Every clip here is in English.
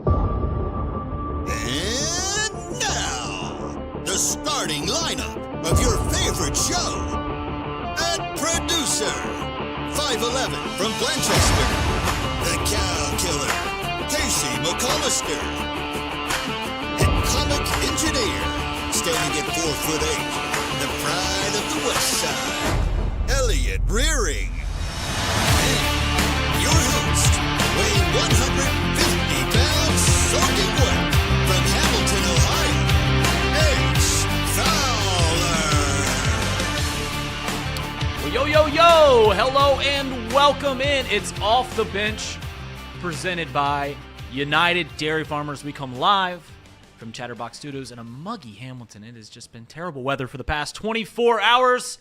And now, the starting lineup of your favorite show. At producer, 5'11" from Blanchester, the Cow Killer, Casey McCollister. And comic engineer, standing at 4'8", the pride of the West Side, Elliot Rearing. And your host, weighing 150 pounds, soaking wet, from Hamilton, Ohio, Ace Fowler. Well, yo, hello and welcome in. It's Off the Bench, presented by United Dairy Farmers. We come live from Chatterbox Studios in a muggy Hamilton. It has just been terrible weather for the past 24 hours.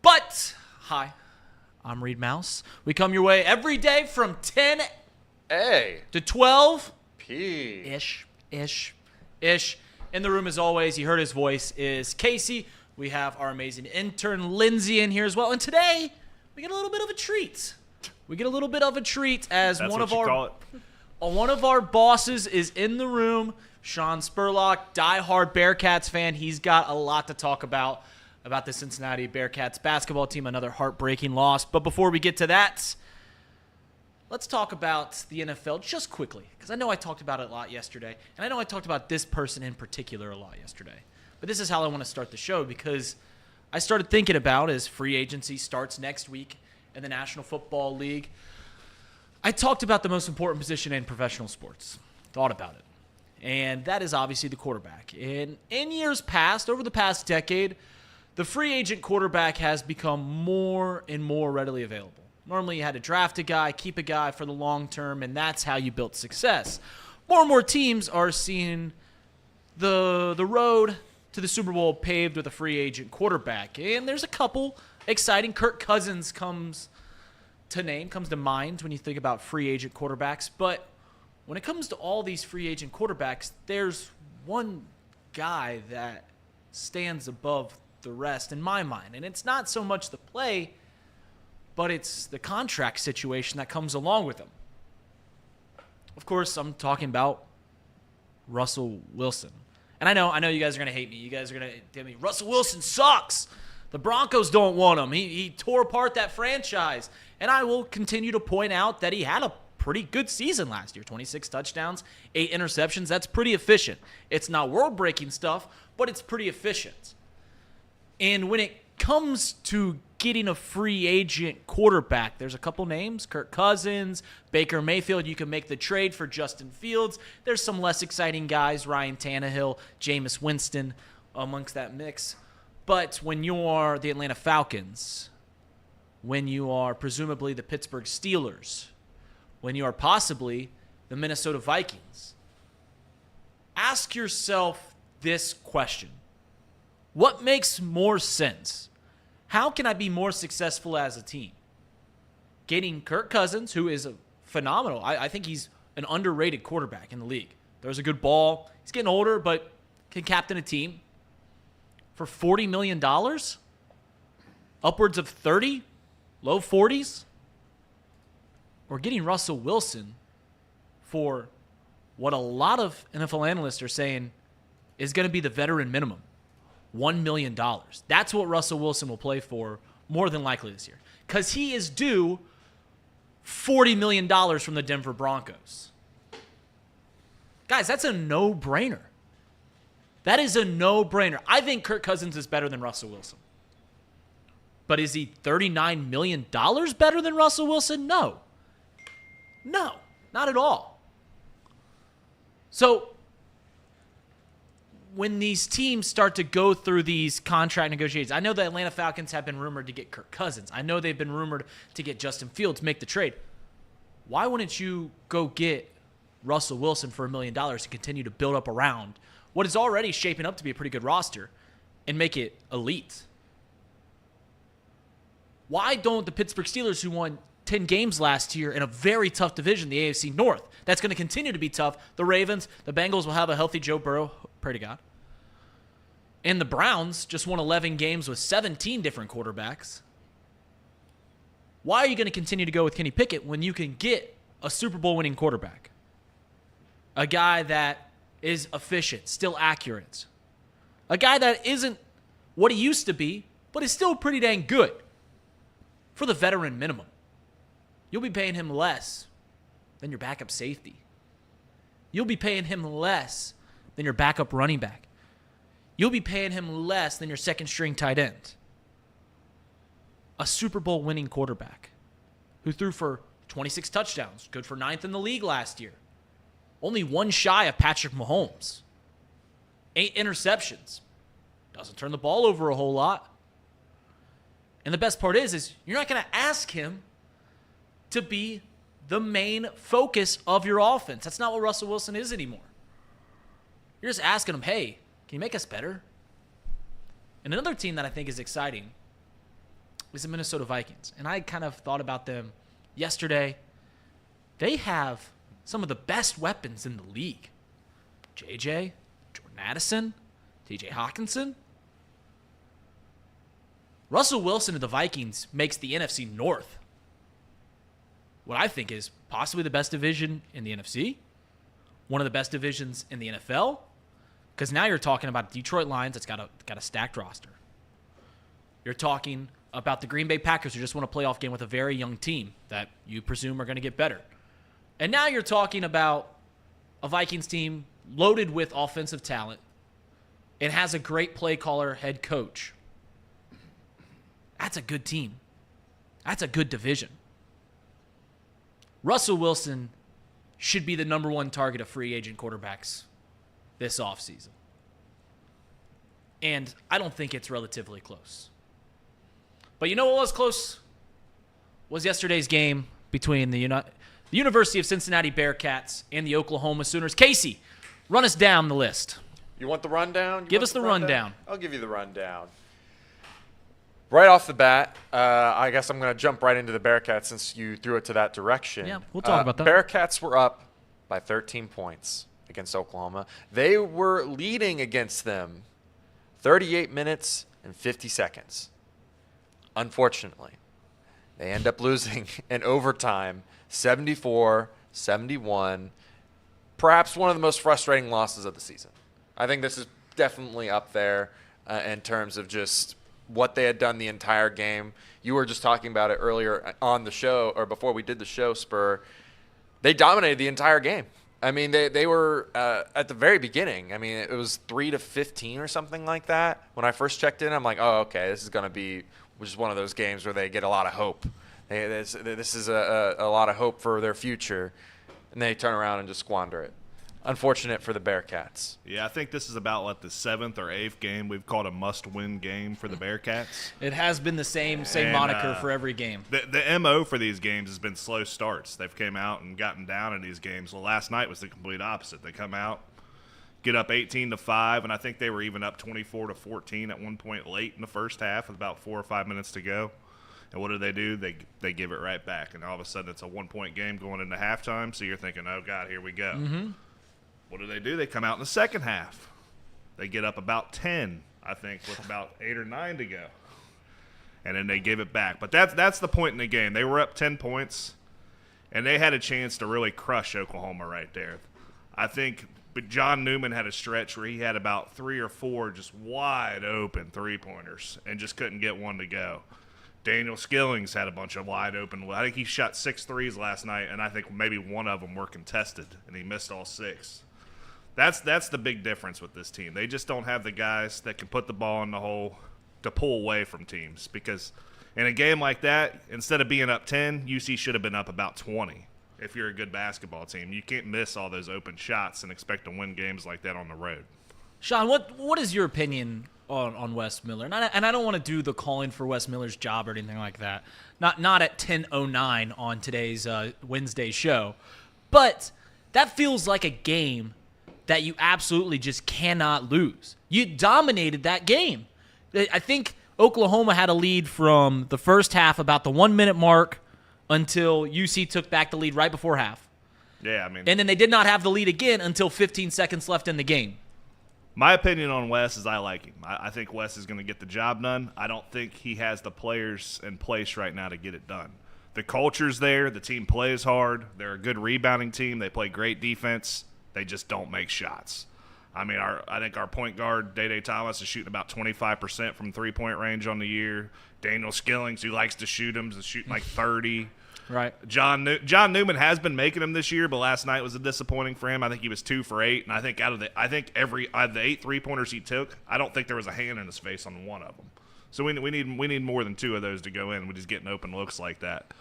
But, hi, I'm Reid Mouse. We come your way every day from 10 A to 12 P. Ish. In the room, as always, you heard his voice, is Casey. We have our amazing intern, Lindsay, in here as well. And today, we get a little bit of a treat. As That's one what of you call it. one of our bosses is in the room. Sean Spurlock, diehard Bearcats fan. He's got a lot to talk about the Cincinnati Bearcats basketball team. Another heartbreaking loss. But before we get to that, let's talk about the NFL just quickly, because I know I talked about it a lot yesterday, and I know I talked about this person in particular a lot yesterday. But this is how I want to start the show, because I started thinking about, as free agency starts next week in the National Football League, I talked about the most important position in professional sports. Thought about it. And that is obviously the quarterback. And in years past, over the past decade, the free agent quarterback has become more and more readily available. Normally you had to draft a guy, keep a guy for the long term, and that's how you built success. More and more teams are seeing the road to the Super Bowl paved with a free agent quarterback. And there's a couple exciting. Kirk Cousins comes to mind when you think about free agent quarterbacks. But when it comes to all these free agent quarterbacks, there's one guy that stands above the rest in my mind. And it's not so much the play, but it's the contract situation that comes along with him. Of course, I'm talking about Russell Wilson. And I know you guys are going to hate me. You guys are going to tell me, Russell Wilson sucks. The Broncos don't want him. He tore apart that franchise. And I will continue to point out that he had a pretty good season last year. 26 touchdowns, 8 interceptions. That's pretty efficient. It's not world-breaking stuff, but it's pretty efficient. And when it comes to getting a free agent quarterback, there's a couple names. Kirk Cousins, Baker Mayfield. You can make the trade for Justin Fields. There's some less exciting guys, Ryan Tannehill, Jameis Winston amongst that mix. But when you're the Atlanta Falcons, when you are presumably the Pittsburgh Steelers, when you are possibly the Minnesota Vikings, ask yourself this question. What makes more sense? How can I be more successful as a team? Getting Kirk Cousins, who is a phenomenal. I think he's an underrated quarterback in the league. Throws a good ball. He's getting older, but can captain a team for $40 million? Upwards of 30? Low 40s? Or getting Russell Wilson for what a lot of NFL analysts are saying is going to be the veteran minimum. $1 million. That's what Russell Wilson will play for more than likely this year, because he is due $40 million from the Denver Broncos. Guys, that's a no-brainer. That is a no-brainer. I think Kirk Cousins is better than Russell Wilson. But is he $39 million better than Russell Wilson? No. No, not at all. So when these teams start to go through these contract negotiations, I know the Atlanta Falcons have been rumored to get Kirk Cousins. I know they've been rumored to get Justin Fields, make the trade. Why wouldn't you go get Russell Wilson for $1 million to continue to build up around what is already shaping up to be a pretty good roster and make it elite? Why don't the Pittsburgh Steelers, who won 10 games last year in a very tough division, the AFC North, that's going to continue to be tough, the Ravens, the Bengals will have a healthy Joe Burrow, pray to God, and the Browns just won 11 games with 17 different quarterbacks. Why are you going to continue to go with Kenny Pickett when you can get a Super Bowl winning quarterback? A guy that is efficient, still accurate. A guy that isn't what he used to be, but is still pretty dang good. For the veteran minimum. You'll be paying him less than your backup safety. You'll be paying him less than your backup running back. You'll be paying him less than your second string tight end. A Super Bowl winning quarterback who threw for 26 touchdowns, good for 9th in the league last year. Only one shy of Patrick Mahomes. 8 interceptions. Doesn't turn the ball over a whole lot. And the best part is you're not going to ask him to be the main focus of your offense. That's not what Russell Wilson is anymore. You're just asking him, hey, can you make us better? And another team that I think is exciting is the Minnesota Vikings. And I kind of thought about them yesterday. They have some of the best weapons in the league. JJ, Jordan Addison, TJ Hawkinson. Russell Wilson of the Vikings makes the NFC North what I think is possibly the best division in the NFC, one of the best divisions in the NFL, because now you're talking about Detroit Lions that's got a stacked roster. You're talking about the Green Bay Packers who just won a playoff game with a very young team that you presume are going to get better. And now you're talking about a Vikings team loaded with offensive talent and has a great play caller head coach. That's a good team. That's a good division. Russell Wilson should be the number one target of free agent quarterbacks this offseason. And I don't think it's relatively close. But you know what was close? Was yesterday's game between the University of Cincinnati Bearcats and the Oklahoma Sooners. Casey, run us down the list. You want the rundown? Give us the rundown. I'll give you the rundown. Right off the bat, I guess I'm going to jump right into the Bearcats since you threw it to that direction. Yeah, we'll talk about that. Bearcats were up by 13 points against Oklahoma. They were leading against them 38 minutes and 50 seconds. Unfortunately, they end up losing in overtime 74-71. Perhaps one of the most frustrating losses of the season. I think this is definitely up there in terms of just what they had done the entire game. You were just talking about it earlier on the show, or before we did the show, Spur. They dominated the entire game. I mean, they were at the very beginning. I mean, it was 3-15 or something like that. When I first checked in, I'm like, oh, okay, this is going to be just one of those games where they get a lot of hope. This is a lot of hope for their future, and they turn around and just squander it. Unfortunate for the Bearcats. Yeah, I think this is about the 7th or 8th game we've called a must-win game for the Bearcats. It has been the same moniker for every game. The MO for these games has been slow starts. They've came out and gotten down in these games. Well, last night was the complete opposite. They come out, get up 18-5, and I think they were even up 24-14 at one point late in the first half with about 4 or 5 minutes to go. And what do? They give it right back, and all of a sudden it's a 1-point game going into halftime. So you're thinking, oh God, here we go. Mm-hmm. What do? They come out in the second half. They get up about 10, I think, with about 8 or 9 to go. And then they give it back. But that's the point in the game. They were up 10 points, and they had a chance to really crush Oklahoma right there. I think John Newman had a stretch where he had about 3 or 4 just wide open three-pointers and just couldn't get one to go. Daniel Skillings had a bunch of wide open. I think he shot 6 threes last night, and I think maybe one of them were contested, and he missed all 6. That's the big difference with this team. They just don't have the guys that can put the ball in the hole to pull away from teams, because in a game like that, instead of being up 10, UC should have been up about 20 if you're a good basketball team. You can't miss all those open shots and expect to win games like that on the road. Sean, what is your opinion on Wes Miller? And I don't want to do the calling for Wes Miller's job or anything like that. Not at 10:09 on today's Wednesday show. But that feels like a game that you absolutely just cannot lose. You dominated that game. I think Oklahoma had a lead from the first half, about the 1-minute mark, until UC took back the lead right before half. Yeah, I mean. And then they did not have the lead again until 15 seconds left in the game. My opinion on Wes is I like him. I think Wes is going to get the job done. I don't think he has the players in place right now to get it done. The culture's there. The team plays hard. They're a good rebounding team. They play great defense. They just don't make shots. I mean, I think our point guard, Day Thomas, is shooting about 25% from three-point range on the year. Daniel Skillings, who likes to shoot them, is shooting like 30. Right. John Newman has been making them this year, but last night was a disappointing for him. I think he was 2 for 8, and I think out of the 8 3-pointers he took, I don't think there was a hand in his face on one of them. So we need more than 2 of those to go in when he's getting open looks like that.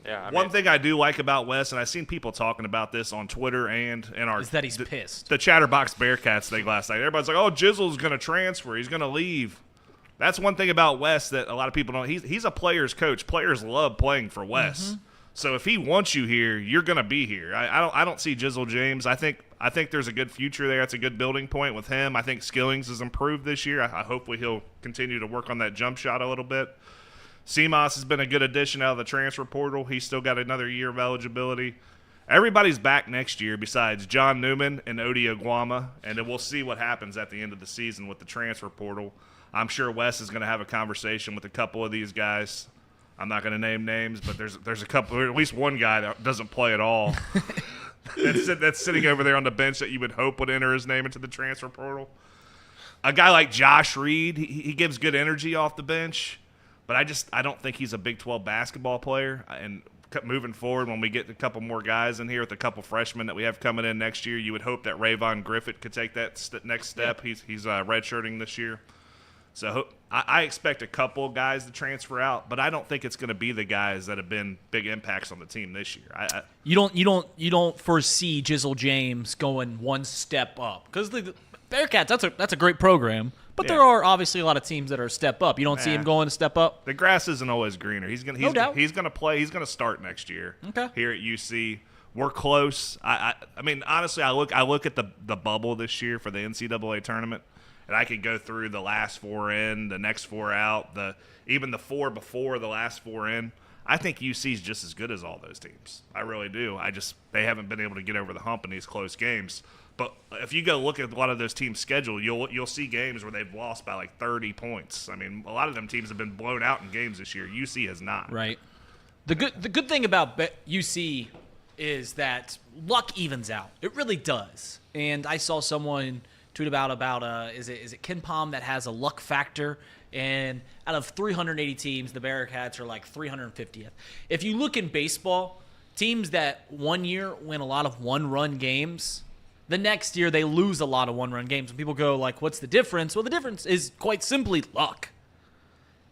Yeah. One thing I do like about Wes, and I've seen people talking about this on Twitter and in our Is that he's pissed. The Chatterbox Bearcats thing last night. Everybody's like, "Oh, Jizzle's going to transfer. He's going to leave." That's one thing about Wes that a lot of people don't. He's a player's coach. Players love playing for Wes. Mm-hmm. So if he wants you here, you're going to be here. I don't see Jizzle James. I think there's a good future there. It's a good building point with him. I think Skillings has improved this year. Hopefully he'll continue to work on that jump shot a little bit. Seamoss has been a good addition out of the transfer portal. He's still got another year of eligibility. Everybody's back next year besides John Newman and Odi Aguama, and then we'll see what happens at the end of the season with the transfer portal. I'm sure Wes is going to have a conversation with a couple of these guys. I'm not going to name names, but there's a couple, or at least one guy that doesn't play at all that's sitting over there on the bench that you would hope would enter his name into the transfer portal. A guy like Josh Reed, he gives good energy off the bench, but I don't think he's a Big 12 basketball player. And moving forward, when we get a couple more guys in here with a couple freshmen that we have coming in next year, you would hope that Rayvon Griffith could take that next step. Yeah. He's redshirting this year. So I expect a couple guys to transfer out, but I don't think it's going to be the guys that have been big impacts on the team this year. You don't foresee Jizzle James going one step up because the Bearcats, that's a great program, but there are obviously a lot of teams that are a step up. You don't see him going a step up. The grass isn't always greener. He's going to play. He's going to start next year. Okay. Here at UC, we're close. I mean, honestly, I look at the bubble this year for the NCAA tournament. And I could go through the last 4 in, the next 4 out, even the 4 before the last 4 in. I think UC is just as good as all those teams. I really do. They haven't been able to get over the hump in these close games. But if you go look at a lot of those teams' schedule, you'll see games where they've lost by like 30 points. I mean, a lot of them teams have been blown out in games this year. UC has not. Right. The good thing about UC is that luck evens out. It really does. And I saw someone tweet about is it Ken Palm that has a luck factor, and out of 380 teams, the Bearcats are like 350th. If you look in baseball, teams that one year win a lot of one-run games, the next year they lose a lot of one-run games. And people go like, what's the difference? Well, the difference is quite simply luck.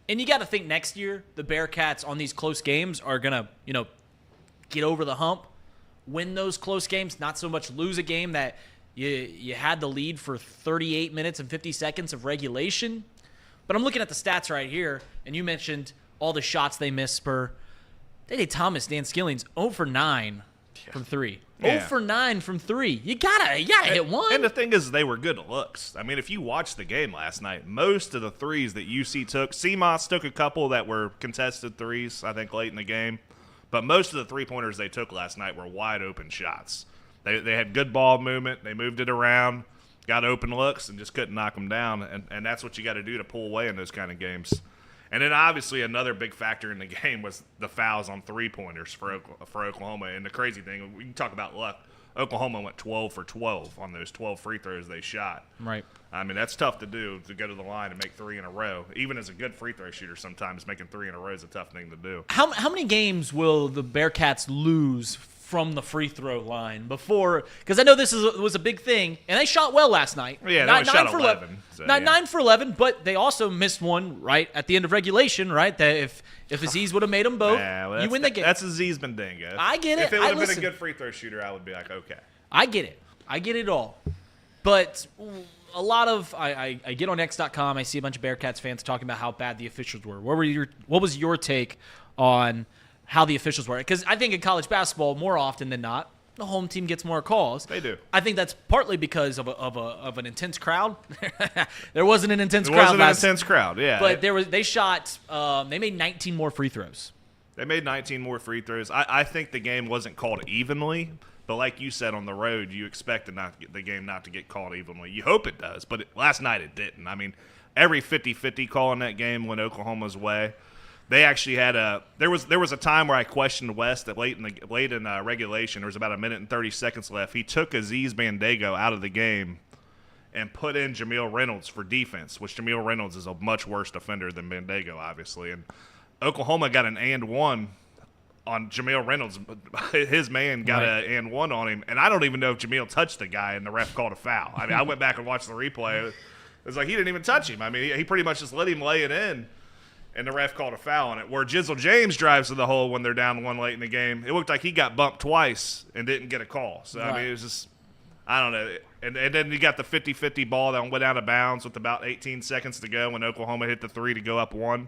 And you got to think next year the Bearcats on these close games are going to, get over the hump, win those close games, not so much lose a game that you had the lead for 38 minutes and 50 seconds of regulation. But I'm looking at the stats right here, and you mentioned all the shots they missed. Spur. Day Thomas, Dan Skillings, 0 for 9 from 3. Yeah. 0 for 9 from 3. You gotta hit one. And the thing is, they were good looks. I mean, if you watched the game last night, most of the threes that UC took, Seamoss took a couple that were contested threes, I think, late in the game. But most of the three-pointers they took last night were wide-open shots. They had good ball movement. They moved it around, got open looks, and just couldn't knock them down. And that's what you got to do to pull away in those kind of games. And then obviously another big factor in the game was the fouls on three-pointers for Oklahoma. And the crazy thing, we can talk about luck. Oklahoma went 12 for 12 on those 12 free throws they shot. Right. I mean, that's tough to do, to go to the line and make 3 in a row. Even as a good free throw shooter, sometimes making 3 in a row is a tough thing to do. How many games will the Bearcats lose from the free throw line before? Because I know this was a big thing, and they shot well last night. Yeah, they shot 11. 9 for 11, but they also missed one right at the end of regulation, right? That if Aziz would have made them both, you win the game. That's Aziz Bandinga. I get it. If it would have been a good free throw shooter, I would be like, okay. I get it. I get it all. But a lot of I get on X.com, I see a bunch of Bearcats fans talking about how bad the officials were. What was your take on how the officials were? Because I think in college basketball, more often than not, the home team gets more calls. They do. I think that's partly because of an intense crowd. There wasn't an intense crowd. There wasn't an intense crowd, yeah. But they made 19 more free throws. They made 19 more free throws. I think the game wasn't called evenly, but like you said, on the road, you expect the game not to get called evenly. You hope it does, but last night it didn't. I mean, every 50-50 call in that game went Oklahoma's way. They actually had there was a time where I questioned West that late in regulation. There was about 1 minute and 30 seconds left. He took Aziz Bandago out of the game and put in Jamil Reynolds for defense, which Jamil Reynolds is a much worse defender than Bandago, obviously. And Oklahoma got an and one on Jamil Reynolds. His man got an and one on him, and I don't even know if Jamil touched the guy, and the ref called a foul. I mean, I went back and watched the replay. It was like he didn't even touch him. I mean, he pretty much just let him lay it in, and the ref called a foul on it. Where Jizzle James drives to the hole when they're down 1 late in the game, it looked like he got bumped twice and didn't get a call. So, I mean, it was just – I don't know. And then you got the 50-50 ball that went out of bounds with about 18 seconds to go when Oklahoma hit the 3 to go up 1.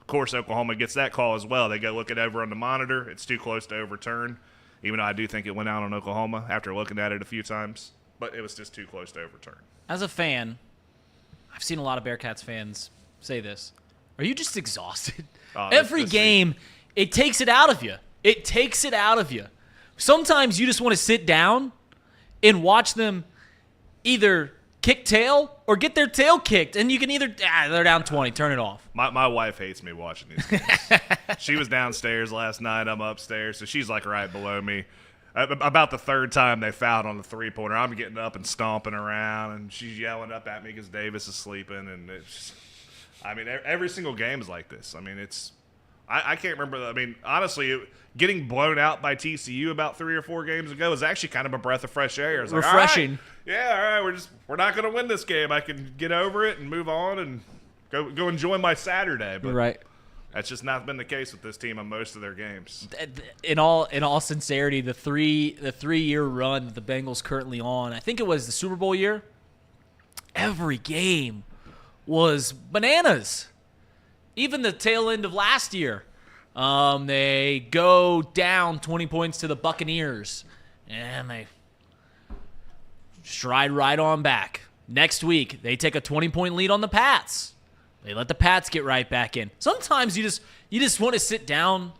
Of course, Oklahoma gets that call as well. They go look it over on the monitor. It's too close to overturn, even though I do think it went out on Oklahoma after looking at it a few times. But it was just too close to overturn. As a fan, I've seen a lot of Bearcats fans say this. Are you just exhausted? Every game, it takes it out of you. It takes it out of you. Sometimes you just want to sit down and watch them either kick tail or get their tail kicked, and you can either they're down 20, turn it off. My wife hates me watching these games. She was downstairs last night. I'm upstairs, so she's like right below me. About the third time they fouled on the three-pointer, I'm getting up and stomping around, and she's yelling up at me because Davis is sleeping. And it's just, I mean, every single game is like this. I mean, I can't remember. I mean, honestly, getting blown out by TCU about 3 or 4 games ago was actually kind of a breath of fresh air. It's like, refreshing. All right, we're not going to win this game. I can get over it and move on and go enjoy my Saturday. But right. That's just not been the case with this team on most of their games. In all sincerity, the 3-year run that the Bengals currently on, I think it was the Super Bowl year. Every game was bananas. Even the tail end of last year, they go down 20 points to the Buccaneers, and they stride right on back. Next week, they take a 20-point lead on the Pats. They let the Pats get right back in. Sometimes you just want to sit down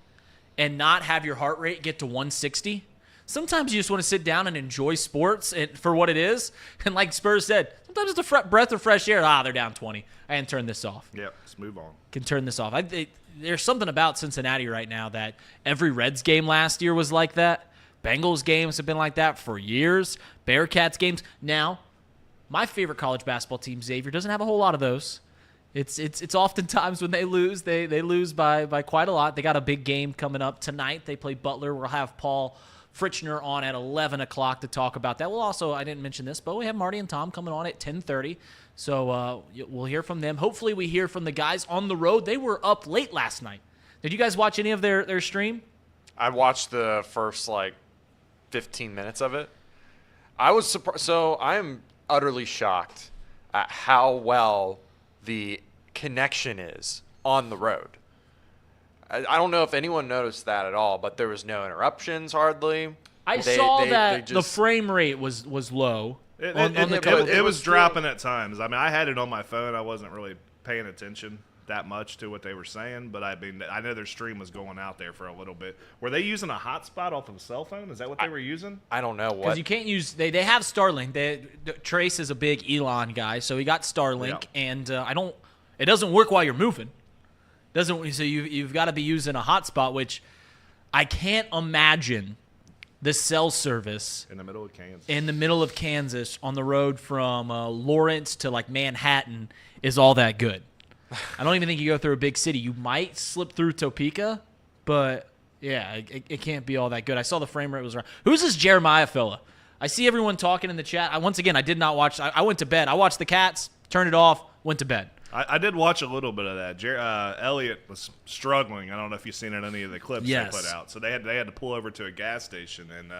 and not have your heart rate get to 160. Sometimes you just want to sit down and enjoy sports for what it is. And like Spurs said, sometimes it's a breath of fresh air. They're down 20. I can turn this off. Yep, let's move on. Can turn this off. There's something about Cincinnati right now that every Reds game last year was like that. Bengals games have been like that for years. Bearcats games. Now, my favorite college basketball team, Xavier, doesn't have a whole lot of those. It's oftentimes when they lose, they lose by quite a lot. They got a big game coming up tonight. They play Butler. We'll have Paul Fritschner on at 11 o'clock to talk about that. We'll also, I didn't mention this, but we have Marty and Thom coming on at 10:30. So we'll hear from them. Hopefully we hear from the guys on the road. They were up late last night. Did you guys watch any of their stream? I watched the first, 15 minutes of it. I was surprised. So I'm utterly shocked at how well the connection is on the road. I don't know if anyone noticed that at all, but there was no interruptions hardly. I saw that the frame rate was low. It was dropping at times. I mean, I had it on my phone. I wasn't really paying attention that much to what they were saying, but I mean, I know their stream was going out there for a little bit. Were they using a hotspot off of a cell phone? Is that what they were using? I don't know what. Because you can't use. They have Starlink. Trace is a big Elon guy, so he got Starlink, and It doesn't work while you're moving. So you've got to be using a hotspot, which I can't imagine the cell service in the middle of Kansas. In the middle of Kansas on the road from Lawrence to Manhattan is all that good. I don't even think you go through a big city. You might slip through Topeka, but yeah, it can't be all that good. I saw the frame rate was wrong. Who's this Jeremiah fella? I see everyone talking in the chat. Once again, I did not watch. I went to bed. I watched the Cats, turned it off, went to bed. I did watch a little bit of that. Elliott was struggling. I don't know if you've seen it in any of the clips they put out. So they had to pull over to a gas station, and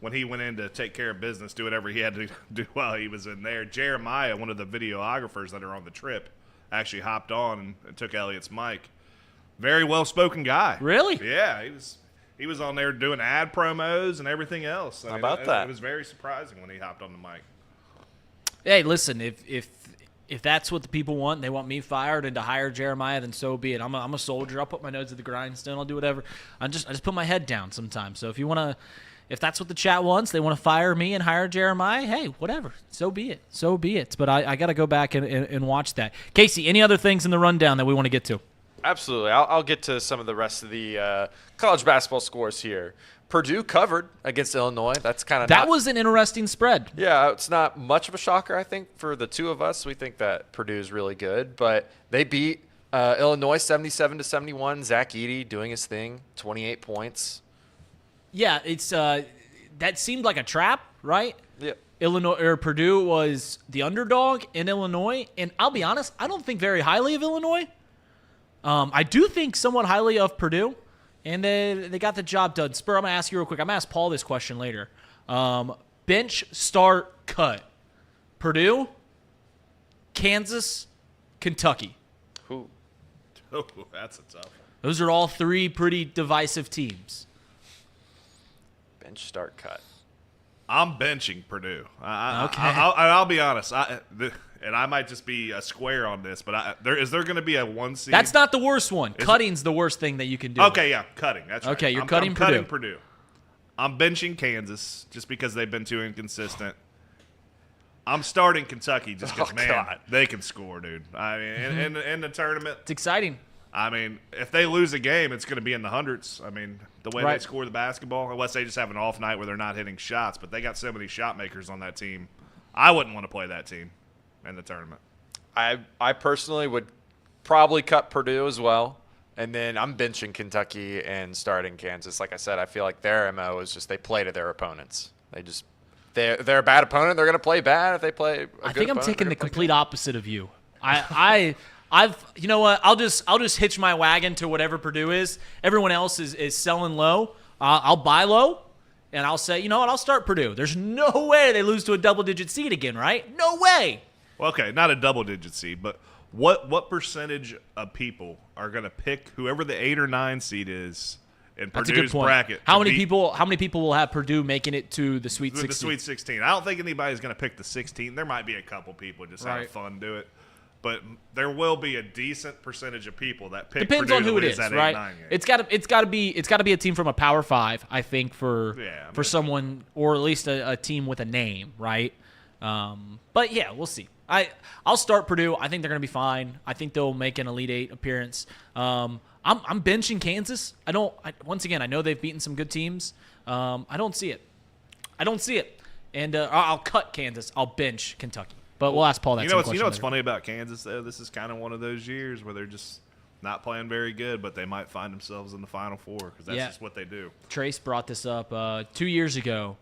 when he went in to take care of business, do whatever he had to do while he was in there, Jeremiah, one of the videographers that are on the trip, actually hopped on and took Elliott's mic. Very well-spoken guy. Really? Yeah, he was on there doing ad promos and everything else. How about that? It was very surprising when he hopped on the mic. Hey, listen, if that's what the people want, they want me fired and to hire Jeremiah, then so be it. I'm a soldier. I'll put my nose to the grindstone. I'll do whatever. I just put my head down sometimes. So if that's what the chat wants, they want to fire me and hire Jeremiah, hey, whatever. So be it. So be it. But I got to go back and watch that. Casey, any other things in the rundown that we want to get to? Absolutely. I'll get to some of the rest of the college basketball scores here. Purdue covered against Illinois. That's kind of that was an interesting spread. Yeah, it's not much of a shocker, I think, for the two of us. We think that Purdue is really good, but they beat Illinois 77-71. Zach Edey doing his thing, 28 points. Yeah, it's that seemed like a trap, right? Yeah. Illinois or Purdue was the underdog in Illinois, and I'll be honest, I don't think very highly of Illinois. I do think somewhat highly of Purdue. And they got the job done. Spur, I'm going to ask you real quick. I'm going to ask Paul this question later. Bench, start, cut. Purdue, Kansas, Kentucky. Ooh. Oh, that's a tough one. Those are all three pretty divisive teams. Bench, start, cut. I'm benching Purdue. Okay. I'll be honest. And I might just be a square on this, but is there going to be a 1 seed? That's not the worst one. Cutting's the worst thing that you can do. Okay, yeah, cutting. That's right. Okay, you're I'm cutting cutting Purdue. Purdue. I'm benching Kansas just because they've been too inconsistent. I'm starting Kentucky just because, they can score, dude. I mean, in the tournament. It's exciting. I mean, if they lose a game, it's going to be in the hundreds. I mean, the way they score the basketball, unless they just have an off night where they're not hitting shots, but they got so many shot makers on that team. I wouldn't want to play that team in the tournament. I personally would probably cut Purdue as well, and then I'm benching Kentucky and starting Kansas. Like I said, I feel like their MO is just they play to their opponents. They're a bad opponent. They're going to play bad if they play a good I think I'm opponent, taking the they're gonna play complete opposite of you. I've you know what? I'll just hitch my wagon to whatever Purdue is. Everyone else is selling low. I'll buy low, and I'll say, you know what? I'll start Purdue. There's no way they lose to a double-digit seed again, right? No way. Well, okay, not a double-digit seed, but what percentage of people are going to pick whoever the 8 or 9 seed is in That's Purdue's a good point. bracket? How many people will have Purdue making it to the Sweet 16? The Sweet 16. I don't think anybody's going to pick the 16. There might be a couple people just Right. have fun do it, but there will be a decent percentage of people that pick. Depends Purdue on who to it lose is, that right? 8-9 game. It's got to be a team from a Power 5, I think, for someone, or at least a team with a name, right? But yeah, we'll see. I'll start Purdue. I think they're going to be fine. I think they'll make an Elite 8 appearance. I'm benching Kansas. Once again, I know they've beaten some good teams. I don't see it. And I'll cut Kansas. I'll bench Kentucky. But we'll ask Paul that. You know what's later. funny about Kansas though? This is kind of one of those years where they're just not playing very good, but they might find themselves in the Final Four because that's just what they do. Trace brought this up 2 years ago.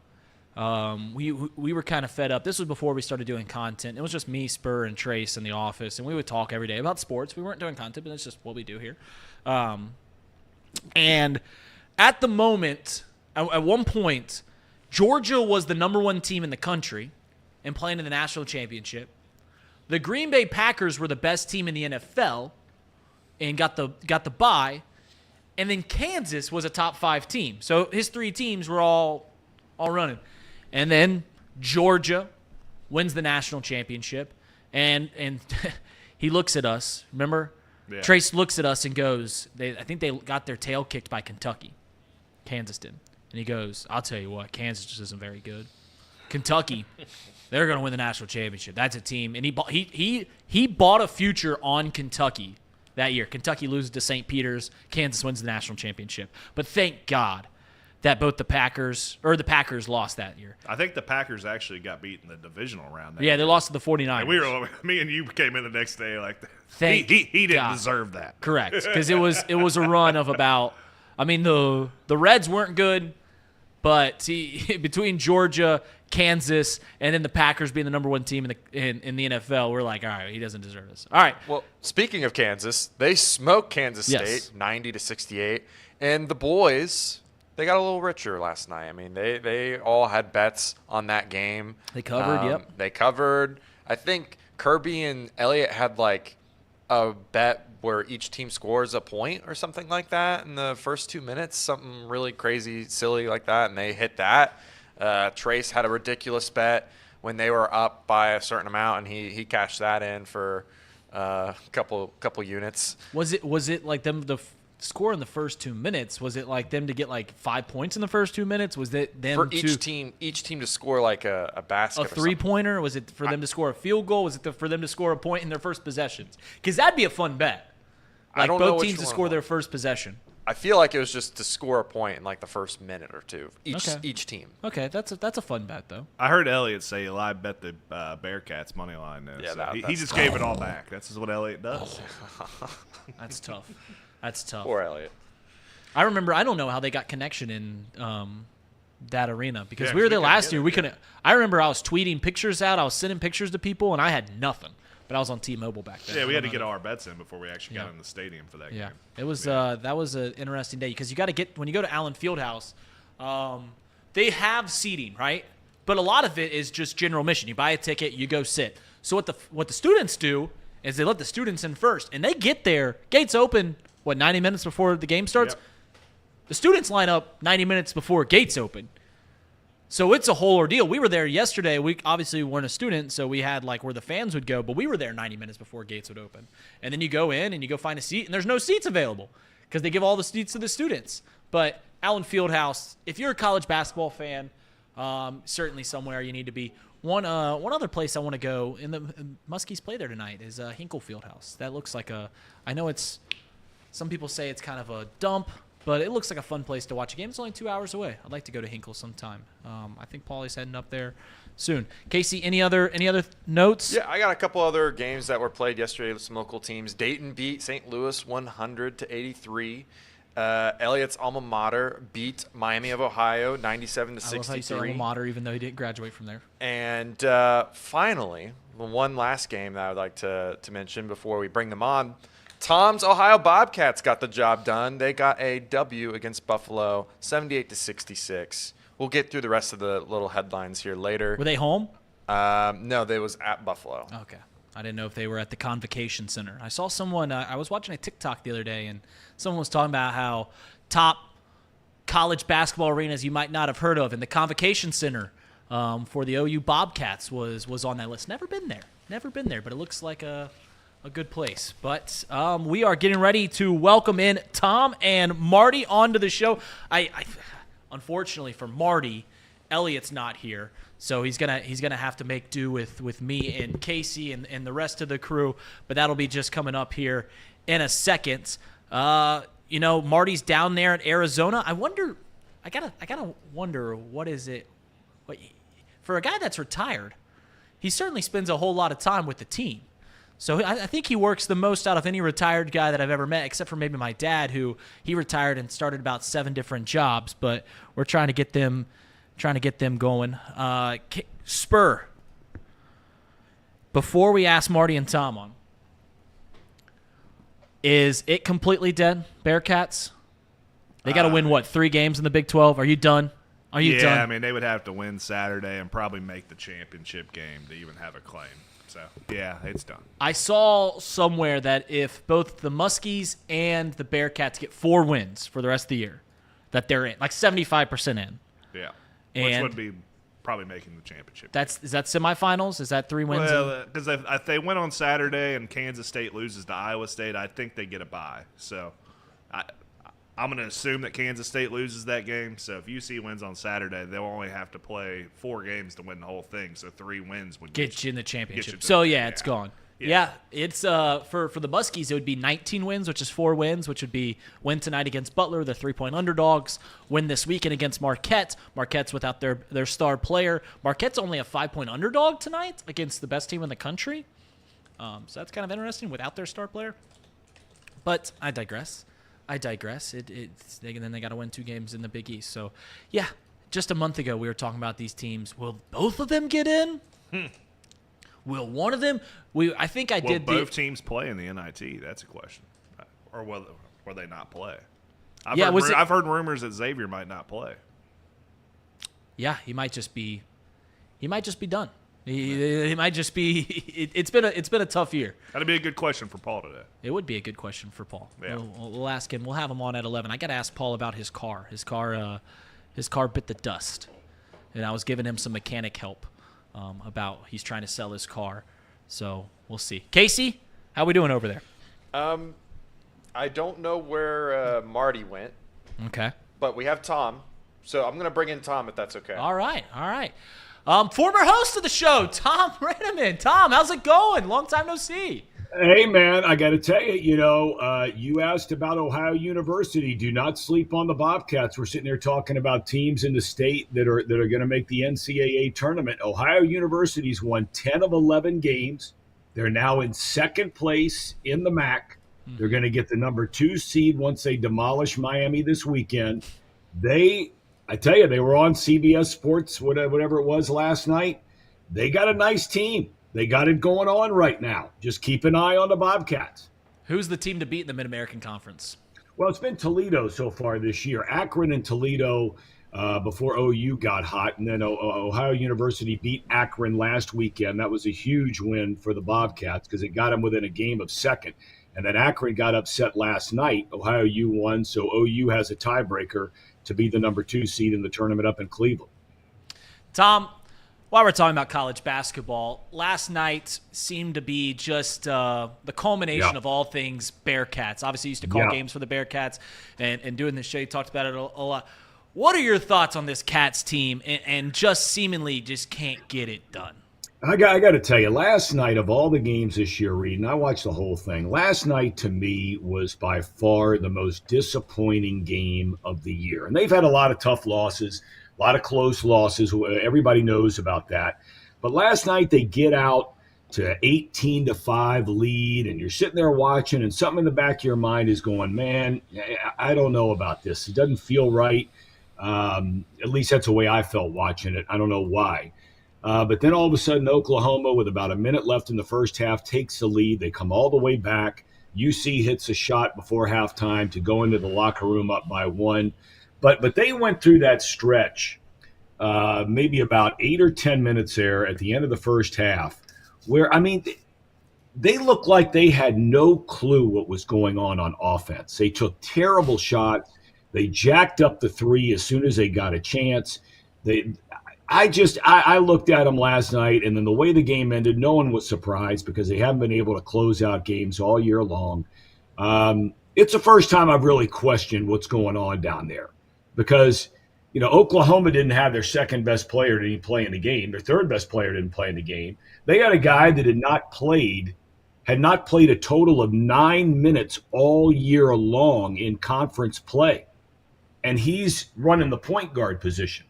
We were kind of fed up. This was before we started doing content. It was just me, Spur, and Trace in the office, and we would talk every day about sports. We weren't doing content, but that's just what we do here. And at the moment, at one point, Georgia was the number 1 team in the country and playing in the national championship. The Green Bay Packers were the best team in the NFL and got the bye. And then Kansas was a top 5 team. So his 3 teams were all running. And then Georgia wins the national championship. And he looks at us. Remember? Yeah. Trace looks at us and goes, I think they got their tail kicked by Kentucky. Kansas did. And he goes, I'll tell you what, Kansas just isn't very good. Kentucky, they're going to win the national championship. That's a team. And he bought a future on Kentucky that year. Kentucky loses to St. Peter's. Kansas wins the national championship. But thank God that both the Packers lost that year. I think the Packers actually got beat in the divisional round. Yeah, they lost to the 49ers. And me and you came in the next day like Thank he didn't God. deserve that. Correct, because it was a run of about. I mean, the Reds weren't good, but between Georgia, Kansas, and then the Packers being the number 1 team in the NFL, we're like, all right, he doesn't deserve this. All right. Well, speaking of Kansas, they smoked Kansas State 90-68, and the boys, they got a little richer last night. I mean, they all had bets on that game. They covered, yep. They covered. I think Kirby and Elliott had like a bet where each team scores a point or something like that in the first 2 minutes, something really crazy, silly like that, and they hit that. Trace had a ridiculous bet when they were up by a certain amount, and he cashed that in for a couple units. Was it like them the score in the first 2 minutes? Was it like them to get like 5 points in the first 2 minutes? Was it them for each team to score like a basket, a 3-pointer? Was it for them to score a field goal? Was it for them to score a point in their first possessions? Because that'd be a fun bet. I don't know both which teams to one score it their was. first possession. I feel like it was just to score a point in like the first minute or two each team. Okay, that's a fun bet though. I heard Elliot say, "I bet the Bearcats money line." Now. Yeah, so he that's just gave it all back. That's just what Elliot does. That's tough. That's tough. Poor Elliot. I remember. I don't know how they got connection in that arena because Yeah, we were 'cause there we couldn't last get year. it, We yeah. couldn't. I remember I was tweeting pictures out. I was sending pictures to people, and I had nothing. But I was on T-Mobile back then. Yeah, we I had to don't get know. all our bets in before we actually got Yeah. in the stadium for that Yeah, game. it was. That was an interesting day because you got to get when you go to Allen Fieldhouse. They have seating, right? But a lot of it is just general admission. You buy a ticket, you go sit. So what the students do is they let the students in first, and they get there. Gates open 90 minutes before the game starts. Yep. The students line up 90 minutes before gates open. So it's a whole ordeal. We were there yesterday. We obviously weren't a student, so we had like where the fans would go, but we were there 90 minutes before gates would open. And then you go in and you go find a seat, and there's no seats available because they give all the seats to the students. But Allen Fieldhouse, if you're a college basketball fan, certainly somewhere you need to be. One other place I want to go, Muskies play there tonight, is Hinkle Fieldhouse. That looks like I know it's, some people say it's kind of a dump, but it looks like a fun place to watch a game. It's only 2 hours away. I'd like to go to Hinkle sometime. I think Paulie's heading up there soon. Casey, any other notes? Yeah, I got a couple other games that were played yesterday with some local teams. Dayton beat St. Louis 100-83. Elliot's alma mater beat Miami of Ohio 97-63. I love how you say alma mater, even though he didn't graduate from there. And finally, the one last game that I would like to mention before we bring them on, Tom's Ohio Bobcats got the job done. They got a W against Buffalo, 78-66. We'll get through the rest of the little headlines here later. Were they home? No, they was at Buffalo. Okay. I didn't know if they were at the Convocation Center. I saw someone, I was watching a TikTok the other day, and someone was talking about how top college basketball arenas you might not have heard of, and the Convocation Center for the OU Bobcats was on that list. Never been there, but it looks like a good place. But we are getting ready to welcome in Thom and Marty onto the show. I unfortunately for Marty, Elliot's not here, so he's gonna have to make do with me and Casey and the rest of the crew. But that'll be just coming up here in a second. Marty's down there in Arizona. I gotta wonder what is it. For a guy that's retired, he certainly spends a whole lot of time with the team. So I think he works the most out of any retired guy that I've ever met, except for maybe my dad, who he retired and started about 7 different jobs. But we're trying to get them going. Spur. Before we ask Marty and Thom on, is it completely dead, Bearcats? They got to win 3 games in the Big 12? Are you done? Are you done? Yeah, I mean, they would have to win Saturday and probably make the championship game to even have a claim. So, yeah, it's done. I saw somewhere that if both the Muskies and the Bearcats get 4 wins for the rest of the year, that they're in, like 75% in. Yeah, And which would be probably making the championship. Is that semifinals? Is that 3 wins? Well, because if they win on Saturday and Kansas State loses to Iowa State, I think they get a bye. So I'm going to assume that Kansas State loses that game. So if UC wins on Saturday, they'll only have to play 4 games to win the whole thing. So 3 wins would get you in the championship. you to So the- yeah, it's gone. Yeah, it's for the Muskies, it would be 19 wins, which is 4 wins, which would be win tonight against Butler, the 3-point underdogs, win this weekend against Marquette. Marquette's without their star player. Marquette's only a 5-point underdog tonight against the best team in the country. So that's kind of interesting without their star player. But I digress. Then they got to win 2 games in the Big East. So yeah, just a month ago we were talking about these teams. Will both of them get in? Will one of them? I think I Will did. both teams play in the NIT? That's a question. Or will they not play? I've heard rumors that Xavier might not play. Yeah, he might just be done. He might just be. It's been a tough year. That'd be a good question for Paul today. It would be a good question for Paul. Yeah. We'll ask him. We'll have him on at 11. I got to ask Paul about his car. His car bit the dust, and I was giving him some mechanic help about he's trying to sell his car. So we'll see. Casey, how we doing over there? I don't know where Marty went, Okay. but we have Thom. So I'm going to bring in Thom if that's okay. All right. Former host of the show, Thom Brennaman. Thom, how's it going? Long time no see. Hey, man, I got to tell you, you asked about Ohio University. Do not sleep on the Bobcats. We're sitting there talking about teams in the state that are going to make the NCAA tournament. Ohio University's won 10 of 11 games. They're now in second place in the MAC. They're going to get the number 2 seed once they demolish Miami this weekend. I tell you, they were on CBS Sports, whatever it was last night. They got a nice team. They got it going on right now. Just keep an eye on the Bobcats. Who's the team to beat in the Mid-American Conference? Well, it's been Toledo so far this year. Akron and Toledo before OU got hot. And then Ohio University beat Akron last weekend. That was a huge win for the Bobcats because it got them within a game of second. And then Akron got upset last night. Ohio U won, so OU has a tiebreaker to be the number 2 seed in the tournament up in Cleveland. Tom, while we're talking about college basketball, last night seemed to be just the culmination of all things Bearcats. Obviously, you used to call games for the Bearcats, and doing this show, you talked about it a lot. What are your thoughts on this Cats team and just seemingly just can't get it done? I got to tell you, last night of all the games this year, Reid, and I watched the whole thing, last night to me was by far the most disappointing game of the year. And they've had a lot of tough losses, a lot of close losses. Everybody knows about that. But last night they get out to 18-5 lead, and you're sitting there watching, and something in the back of your mind is going, man, I don't know about this. It doesn't feel right. At least that's the way I felt watching it. I don't know why. But then all of a sudden, Oklahoma, with about a minute left in the first half, takes the lead. They come all the way back. UC hits a shot before halftime to go into the locker room up by 1. But they went through that stretch, maybe about 8 or 10 minutes there at the end of the first half, where, I mean, they looked like they had no clue what was going on offense. They took terrible shots. They jacked up the 3 as soon as they got a chance. I looked at them last night, and then the way the game ended, no one was surprised because they haven't been able to close out games all year long. It's the first time I've really questioned what's going on down there because, Oklahoma didn't have their second best player didn't play in the game. Their third best player didn't play in the game. They had a guy that had not played a total of 9 minutes all year long in conference play, and he's running the point guard position.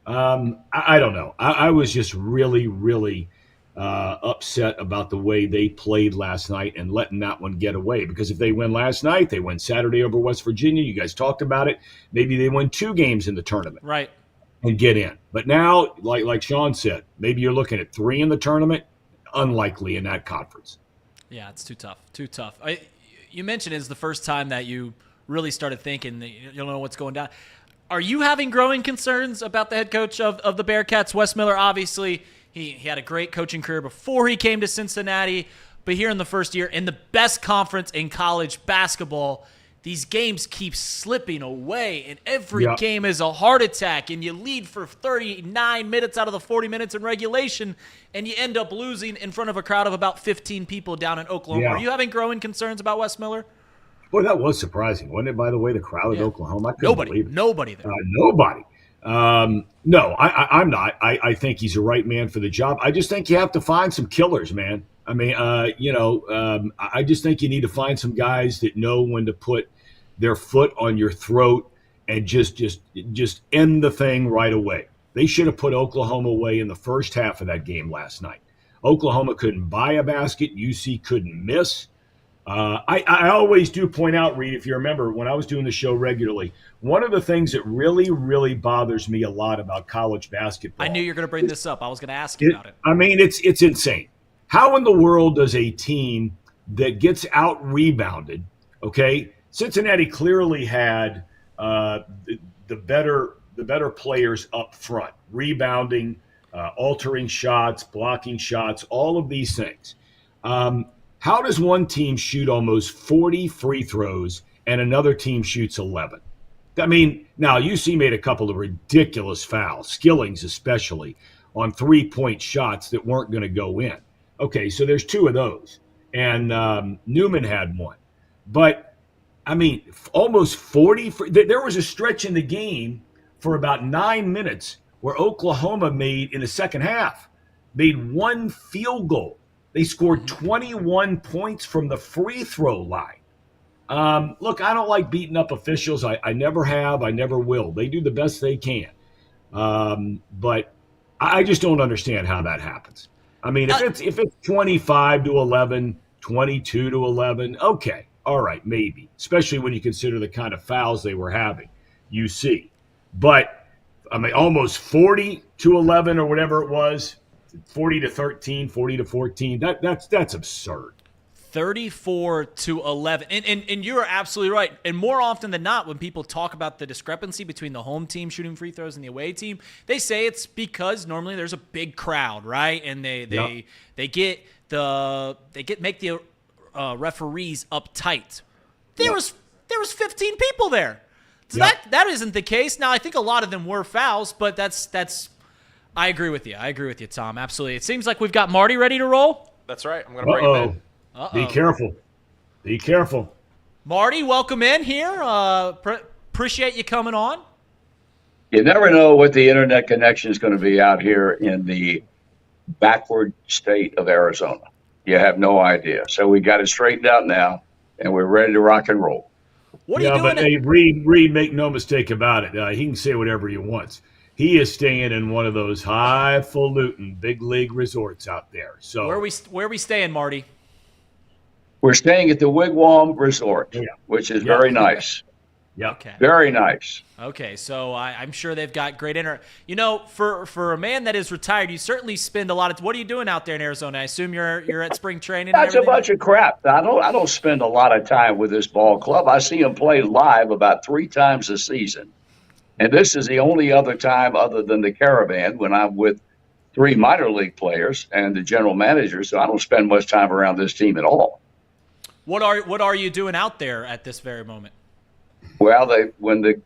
I don't know. I was just really, really upset about the way they played last night and letting that one get away. Because if they win last night, they win Saturday over West Virginia. You guys talked about it. Maybe they win 2 games in the tournament, right, and get in. But now, like Sean said, maybe you're looking at 3 in the tournament. Unlikely in that conference. Yeah, it's too tough. Too tough. You mentioned it's the first time that you really started thinking that you don't know what's going down. Are you having growing concerns about the head coach of the Bearcats? Wes Miller, obviously, he had a great coaching career before he came to Cincinnati, but here in the first year, in the best conference in college basketball, these games keep slipping away, and every game is a heart attack, and you lead for 39 minutes out of the 40 minutes in regulation, and you end up losing in front of a crowd of about 15 people down in Oklahoma. Yeah. Are you having growing concerns about Wes Miller? Boy, that was surprising, wasn't it, by the way, the crowd in Oklahoma? I couldn't believe it. Nobody there. Nobody. No, I'm not. I think he's the right man for the job. I just think you have to find some killers, man. I mean, I just think you need to find some guys that know when to put their foot on your throat and just end the thing right away. They should have put Oklahoma away in the first half of that game last night. Oklahoma couldn't buy a basket. UC couldn't miss. I always do point out, Reid, if you remember, when I was doing the show regularly, one of the things that really, really bothers me a lot about college basketball. I knew you were going to bring this up. I was going to ask you about it. I mean, it's insane. How in the world does a team that gets out-rebounded, okay? Cincinnati clearly had the better players up front, rebounding, altering shots, blocking shots, all of these things. How does one team shoot almost 40 free throws and another team shoots 11? I mean, now UC made a couple of ridiculous fouls, Skillings especially, on 3-point shots that weren't going to go in. Okay, so there's 2 of those, and Newman had 1. But, I mean, almost 40 – there was a stretch in the game for about 9 minutes where Oklahoma made, in the second half, made 1 field goal. They scored 21 points from the free throw line. Look, I don't like beating up officials. I never have. I never will. They do the best they can. But I just don't understand how that happens. I mean, if it's 25-11, 22-11, okay, all right, maybe. Especially when you consider the kind of fouls they were having. You see, but I mean, almost 40-11 or whatever it was, 40-13, 40-14. That's absurd. 34-11. And you're absolutely right. And more often than not, when people talk about the discrepancy between the home team shooting free throws and the away team, they say it's because normally there's a big crowd, right? And they make the referees uptight. There was 15 people there. So that isn't the case. Now I think a lot of them were fouls, but that's I agree with you. I agree with you, Tom. Absolutely. It seems like we've got Marty ready to roll. That's right. I'm going to bring him in. Be careful. Be careful. Marty, welcome in here. Appreciate you coming on. You never know what the internet connection is going to be out here in the backward state of Arizona. You have no idea. So we got it straightened out now, and we're ready to rock and roll. What are you doing? But hey, Reid, make no mistake about it. He can say whatever he wants. He is staying in one of those highfalutin big league resorts out there. So where are we staying, Marty? We're staying at the Wigwam Resort, which is very nice. Yeah. Okay. Very nice. Okay, so I'm sure they've got great You know, for a man that is retired, you certainly spend a lot of. What are you doing out there in Arizona? I assume you're at spring training. That's a bunch of crap. I don't spend a lot of time with this ball club. I see them play live about 3 times a season, and this is the only other time other than the Caravan when I'm with 3 minor league players and the general manager. So I don't spend much time around this team at all. What are you doing out there at this very moment? Well, when the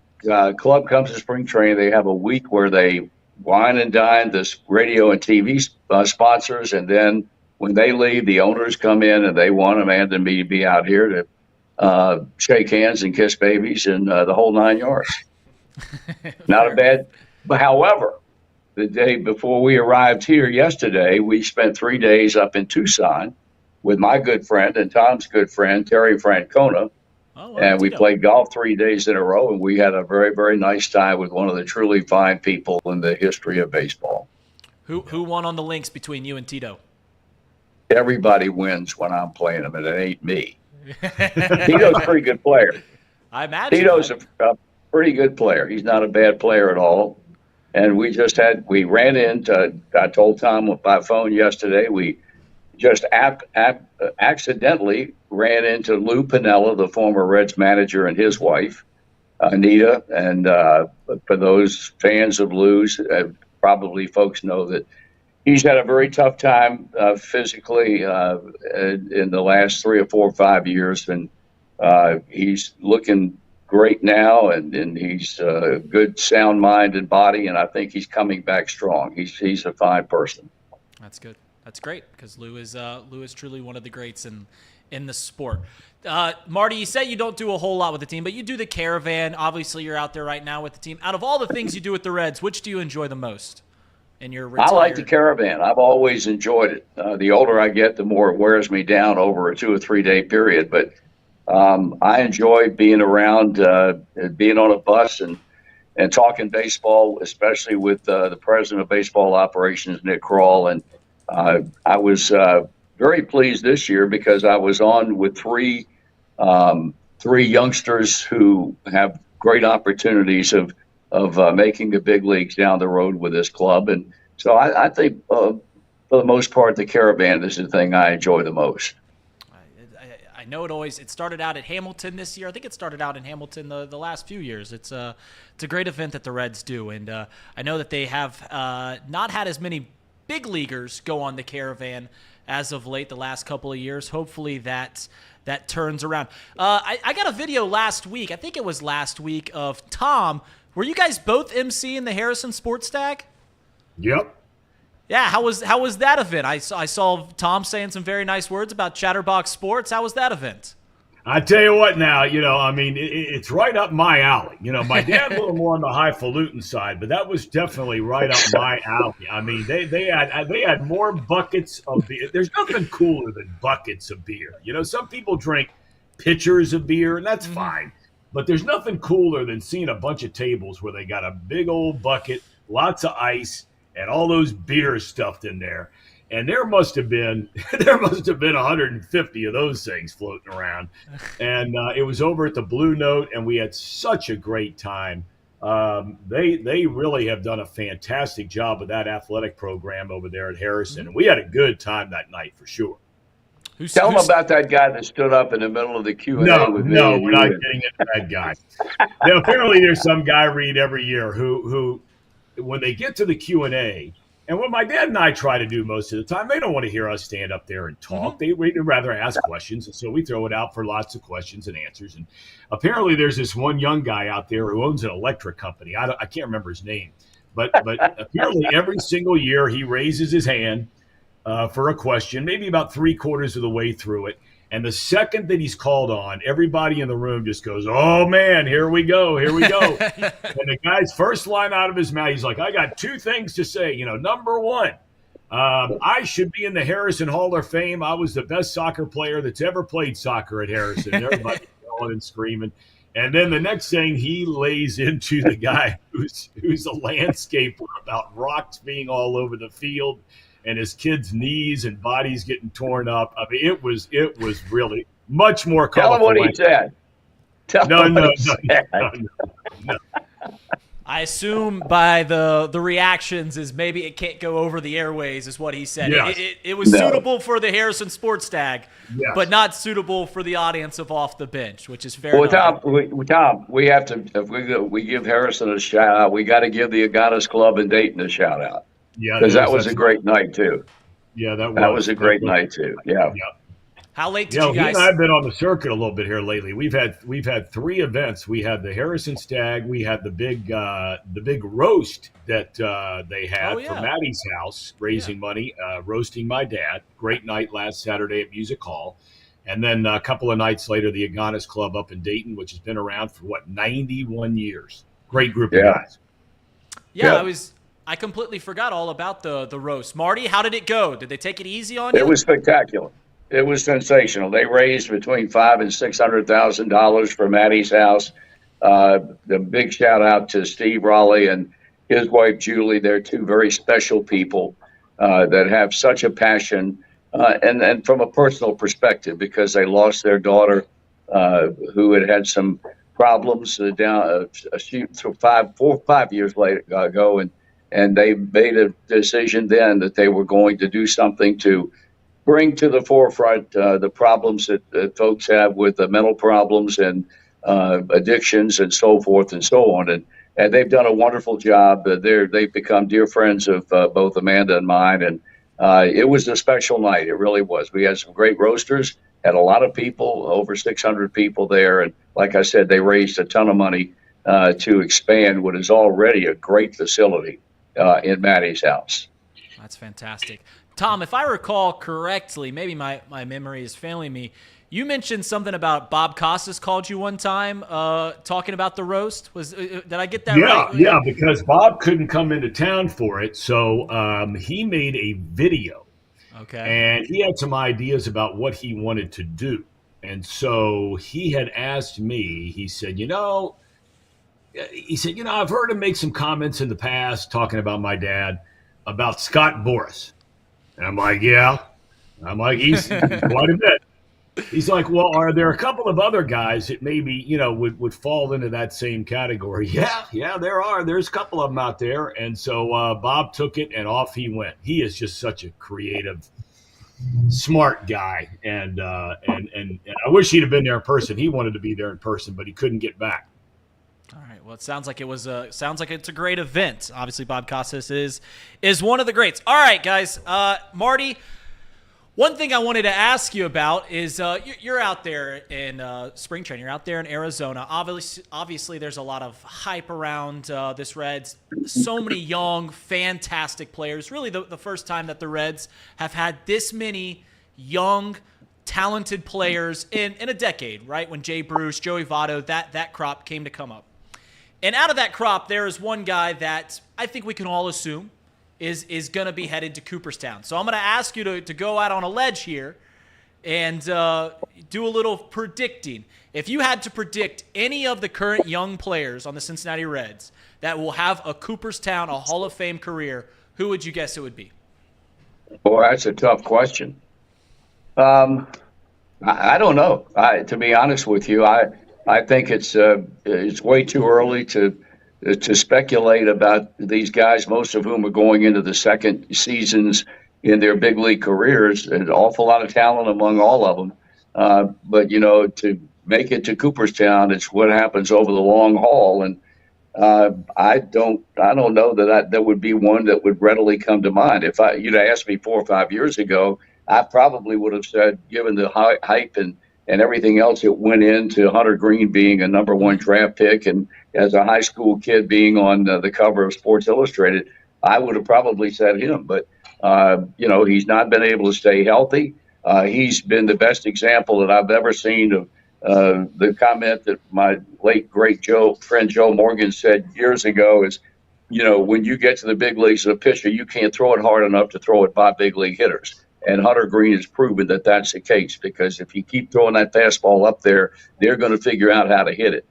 club comes to spring training, they have a week where they wine and dine this radio and TV sponsors, and then when they leave, the owners come in and they want Amanda and me to be out here to shake hands and kiss babies and the whole 9 yards. Not a bad. But however, the day before we arrived here yesterday, we spent 3 days up in Tucson with my good friend and Tom's good friend, Terry Francona. And we played golf 3 days in a row, and we had a very, very nice time with one of the truly fine people in the history of baseball. Who won on the links between you and Tito? Everybody wins when I'm playing them, and it ain't me. Tito's a pretty good player. I imagine. Tito's a pretty good player. He's not a bad player at all. And we ran into, I told Tom by phone yesterday, we just accidentally ran into Lou Piniella, the former Reds manager, and his wife, Anita. And for those fans of Lou's, probably folks know that he's had a very tough time physically in the last 3 or 4 or 5 years. And he's looking great now, and he's a good, sound mind and body. And I think he's coming back strong. He's a fine person. That's good. That's great because Lou is truly one of the greats in the sport. Marty, you said you don't do a whole lot with the team, but you do the Caravan. Obviously, you're out there right now with the team. Out of all the things you do with the Reds, which do you enjoy the most? In your retired... I like the Caravan. I've always enjoyed it. The older I get, the more it wears me down over a 2 or 3 day period. But I enjoy being around, being on a bus and talking baseball, especially with the president of baseball operations, Nick Kroll. And I was very pleased this year because I was on with 3 youngsters who have great opportunities of making the big leagues down the road with this club. And so I think for the most part, the Caravan is the thing I enjoy the most. I know it started out at Hamilton this year. I think it started out in Hamilton the last few years. It's a great event that the Reds do. And I know that they have not had as many big leaguers go on the Caravan as of late the last couple of years. Hopefully that turns around. I got a video last week. I think it was last week of Tom. Were you guys both emceeing the Harrison Sports Stag? Yep. Yeah, how was that event? I saw Tom saying some very nice words about Chatterbox Sports. How was that event? I tell you what now, I mean, it's right up my alley. My dad a little more on the highfalutin side, but that was definitely right up my alley. I mean, they had more buckets of beer. There's nothing cooler than buckets of beer. Some people drink pitchers of beer, and that's fine. But there's nothing cooler than seeing a bunch of tables where they got a big old bucket, lots of ice, and all those beers stuffed in there. And there must have been 150 of those things floating around. And it was over at the Blue Note, and we had such a great time. They really have done a fantastic job with that athletic program over there at Harrison. And we had a good time that night for sure. Tell them about that guy that stood up in the middle of the Q&A with me. No, we're not getting into that guy. Now, apparently there's some guy, Reid, every year who when they get to the Q&A, and what my dad and I try to do most of the time, they don't want to hear us stand up there and talk. They'd rather ask questions. And so we throw it out for lots of questions and answers. And apparently there's this one young guy out there who owns an electric company. I can't remember his name. But apparently every single year he raises his hand for a question, maybe about 3/4 of the way through it. And the second that he's called on, everybody in the room just goes, "Oh, man, here we go, here we go." And the guy's first line out of his mouth, he's like, "I got two things to say. Number one, I should be in the Harrison Hall of Fame. I was the best soccer player that's ever played soccer at Harrison." And everybody yelling and screaming. And then the next thing, he lays into the guy who's a landscaper about rocks being all over the field and his kids' knees and bodies getting torn up. I mean, it was really much more colorful. Tell him what he said. No. I assume by the reactions is maybe it can't go over the airways is what he said. Yes. It was suitable for the Harrison Sports Stag, Yes. but not suitable for the audience of Off the Bench, which is fair Well, enough. Tom, we have to, if we give Harrison a shout out, we got to give the Agatas Club in Dayton a shout out. Yeah, Because that was a great night, too. Yeah, that was a great night, too. Yeah. How late did you He guys? and I have been on the circuit a little bit here lately. We've had 3 events. We had the Harrison Stag. We had the big roast that they had for Maddie's house, raising money, roasting my dad. Great night last Saturday at Music Hall. And then a couple of nights later, the Agatas Club up in Dayton, which has been around for 91 years. Great group of guys. Yeah, I completely forgot all about the roast. Marty, how did it go? Did they take it easy on you? It was spectacular. It was sensational. They raised between $500,000 and $600,000 for Maddie's house. The big shout out to Steve Raleigh and his wife Julie. They're two very special people that have such a passion, and from a personal perspective, because they lost their daughter, who had some problems down 5 years ago, and they made a decision then that they were going to do something to bring to the forefront the problems that folks have with the mental problems and addictions and so forth and so on. And they've done a wonderful job. They've become dear friends of both Amanda and mine. And it was a special night. It really was. We had some great roasters, had a lot of people, over 600 people there. And like I said, they raised a ton of money to expand what is already a great facility in Maddie's house. That's fantastic. Tom, if I recall correctly, maybe my memory is failing me, you mentioned something about Bob Costas called you one time talking about the roast. Did I get that right? Yeah, because Bob couldn't come into town for it, so he made a video. Okay. And he had some ideas about what he wanted to do. And so he had asked me, he said, I've heard him make some comments in the past talking about my dad, about Scott Boras. And I'm like, yeah. I'm like, he's quite a bit. He's like, well, are there a couple of other guys that maybe, would fall into that same category? Yeah, there are. There's a couple of them out there. And so Bob took it and off he went. He is just such a creative, smart guy. And I wish he'd have been there in person. He wanted to be there in person, but he couldn't get back. All right. Well, it sounds like it's a great event. Obviously, Bob Costas is one of the greats. All right, guys. Marty, one thing I wanted to ask you about is you're out there in spring training. You're out there in Arizona. Obviously, there's a lot of hype around this Reds. So many young, fantastic players. Really, the first time that the Reds have had this many young, talented players in a decade, right? When Jay Bruce, Joey Votto, that crop came to come up. And out of that crop, there is one guy that I think we can all assume is going to be headed to Cooperstown. So I'm going to ask you to go out on a ledge here and do a little predicting. If you had to predict any of the current young players on the Cincinnati Reds that will have a Cooperstown, a Hall of Fame career, who would you guess it would be? Boy, that's a tough question. I don't know. To be honest with you, I think it's way too early to speculate about these guys, most of whom are going into the second seasons in their big league careers. There's an awful lot of talent among all of them. But, to make it to Cooperstown, it's what happens over the long haul. And I don't know that would be one that would readily come to mind. If you'd asked me 4 or 5 years ago, I probably would have said, given the hype and everything else that went into Hunter Green being a number 1 draft pick, and as a high school kid being on the cover of Sports Illustrated, I would have probably said him. But he's not been able to stay healthy. He's been the best example that I've ever seen of the comment that my late great friend Joe Morgan said years ago is, when you get to the big leagues as a pitcher, you can't throw it hard enough to throw it by big league hitters. And Hunter Green has proven that that's the case, because if you keep throwing that fastball up there, they're going to figure out how to hit it.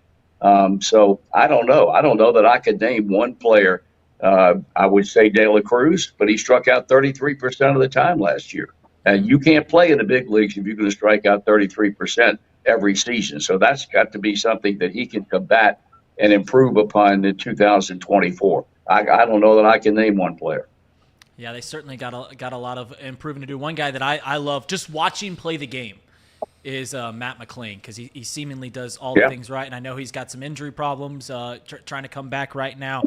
So I don't know. I don't know that I could name one player. I would say De La Cruz, but he struck out 33% of the time last year. And you can't play in the big leagues if you're going to strike out 33% every season. So that's got to be something that he can combat and improve upon in 2024. I don't know that I can name one player. Yeah, they certainly got a lot of improving to do. One guy that I love just watching play the game is Matt McClain, because he seemingly does all the things right, and I know he's got some injury problems, trying to come back right now.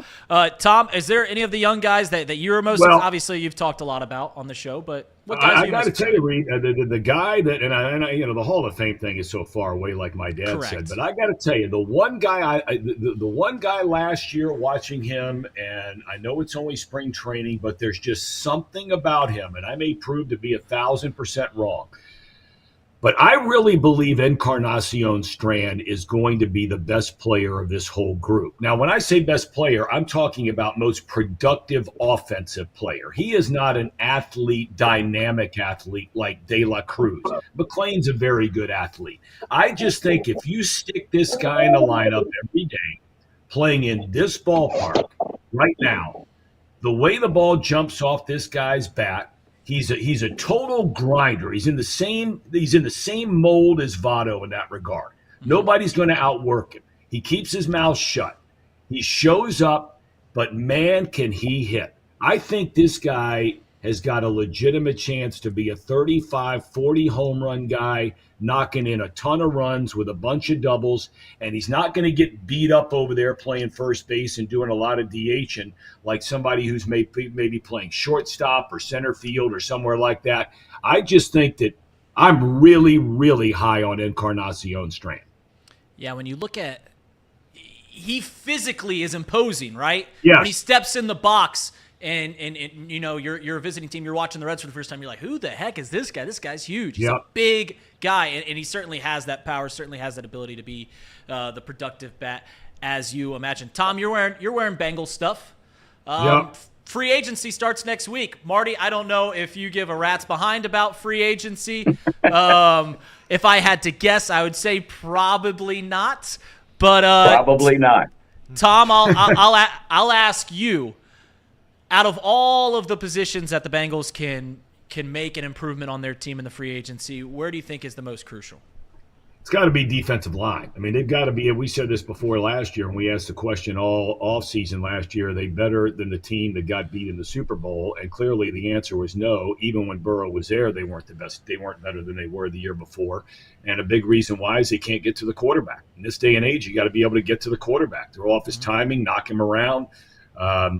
Tom, is there any of the young guys that you're most obviously you've talked a lot about on the show, but what guys are you got to tell you, Reid, the guy that and I the Hall of Fame thing is so far away, like my dad said, but I got to tell you, the one guy last year watching him, and I know it's only spring training, but there's just something about him, and I may prove to be 1,000% wrong. But I really believe Encarnacion Strand is going to be the best player of this whole group. Now, when I say best player, I'm talking about most productive offensive player. He is not an athlete, dynamic athlete like De La Cruz. McClain's a very good athlete. I just think if you stick this guy in the lineup every day, playing in this ballpark right now, the way the ball jumps off this guy's bat, he's a total grinder. He's in the same mold as Votto in that regard. Nobody's going to outwork him. He keeps his mouth shut. He shows up, but man, can he hit. I think this guy has got a legitimate chance to be a 35, 40 home run guy, knocking in a ton of runs with a bunch of doubles, and he's not going to get beat up over there playing first base and doing a lot of DHing like somebody who's maybe playing shortstop or center field or somewhere like that. I just think that I'm really, really high on Encarnacion Strand. Yeah, when you look at – he physically is imposing, right? Yes. When he steps in the box – And you're a visiting team, you're watching the Reds for the first time, you're like, who the heck is this guy? This guy's huge. He's a big guy, and he certainly has that power, certainly has that ability to be the productive bat, as you imagine. Tom, you're wearing Bengals stuff. Free agency starts next week. Marty, I don't know if you give a rat's behind about free agency. If I had to guess, I would say probably not. But probably not. Tom, I'll ask you. Out of all of the positions that the Bengals can make an improvement on their team in the free agency, where do you think is the most crucial? It's got to be defensive line. I mean, they've got to be – we said this before last year, and we asked the question all offseason last year, are they better than the team that got beat in the Super Bowl? And clearly the answer was no. Even when Burrow was there, they weren't the best. They weren't better than they were the year before. And a big reason why is they can't get to the quarterback. In this day and age, you got to be able to get to the quarterback. Throw off his timing, knock him around.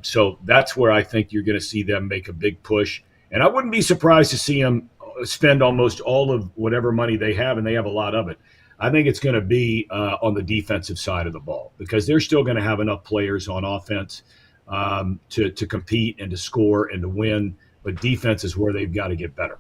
So that's where I think you're going to see them make a big push. And I wouldn't be surprised to see them spend almost all of whatever money they have, and they have a lot of it. I think it's going to be on the defensive side of the ball, because they're still going to have enough players on offense to compete and to score and to win. But defense is where they've got to get better.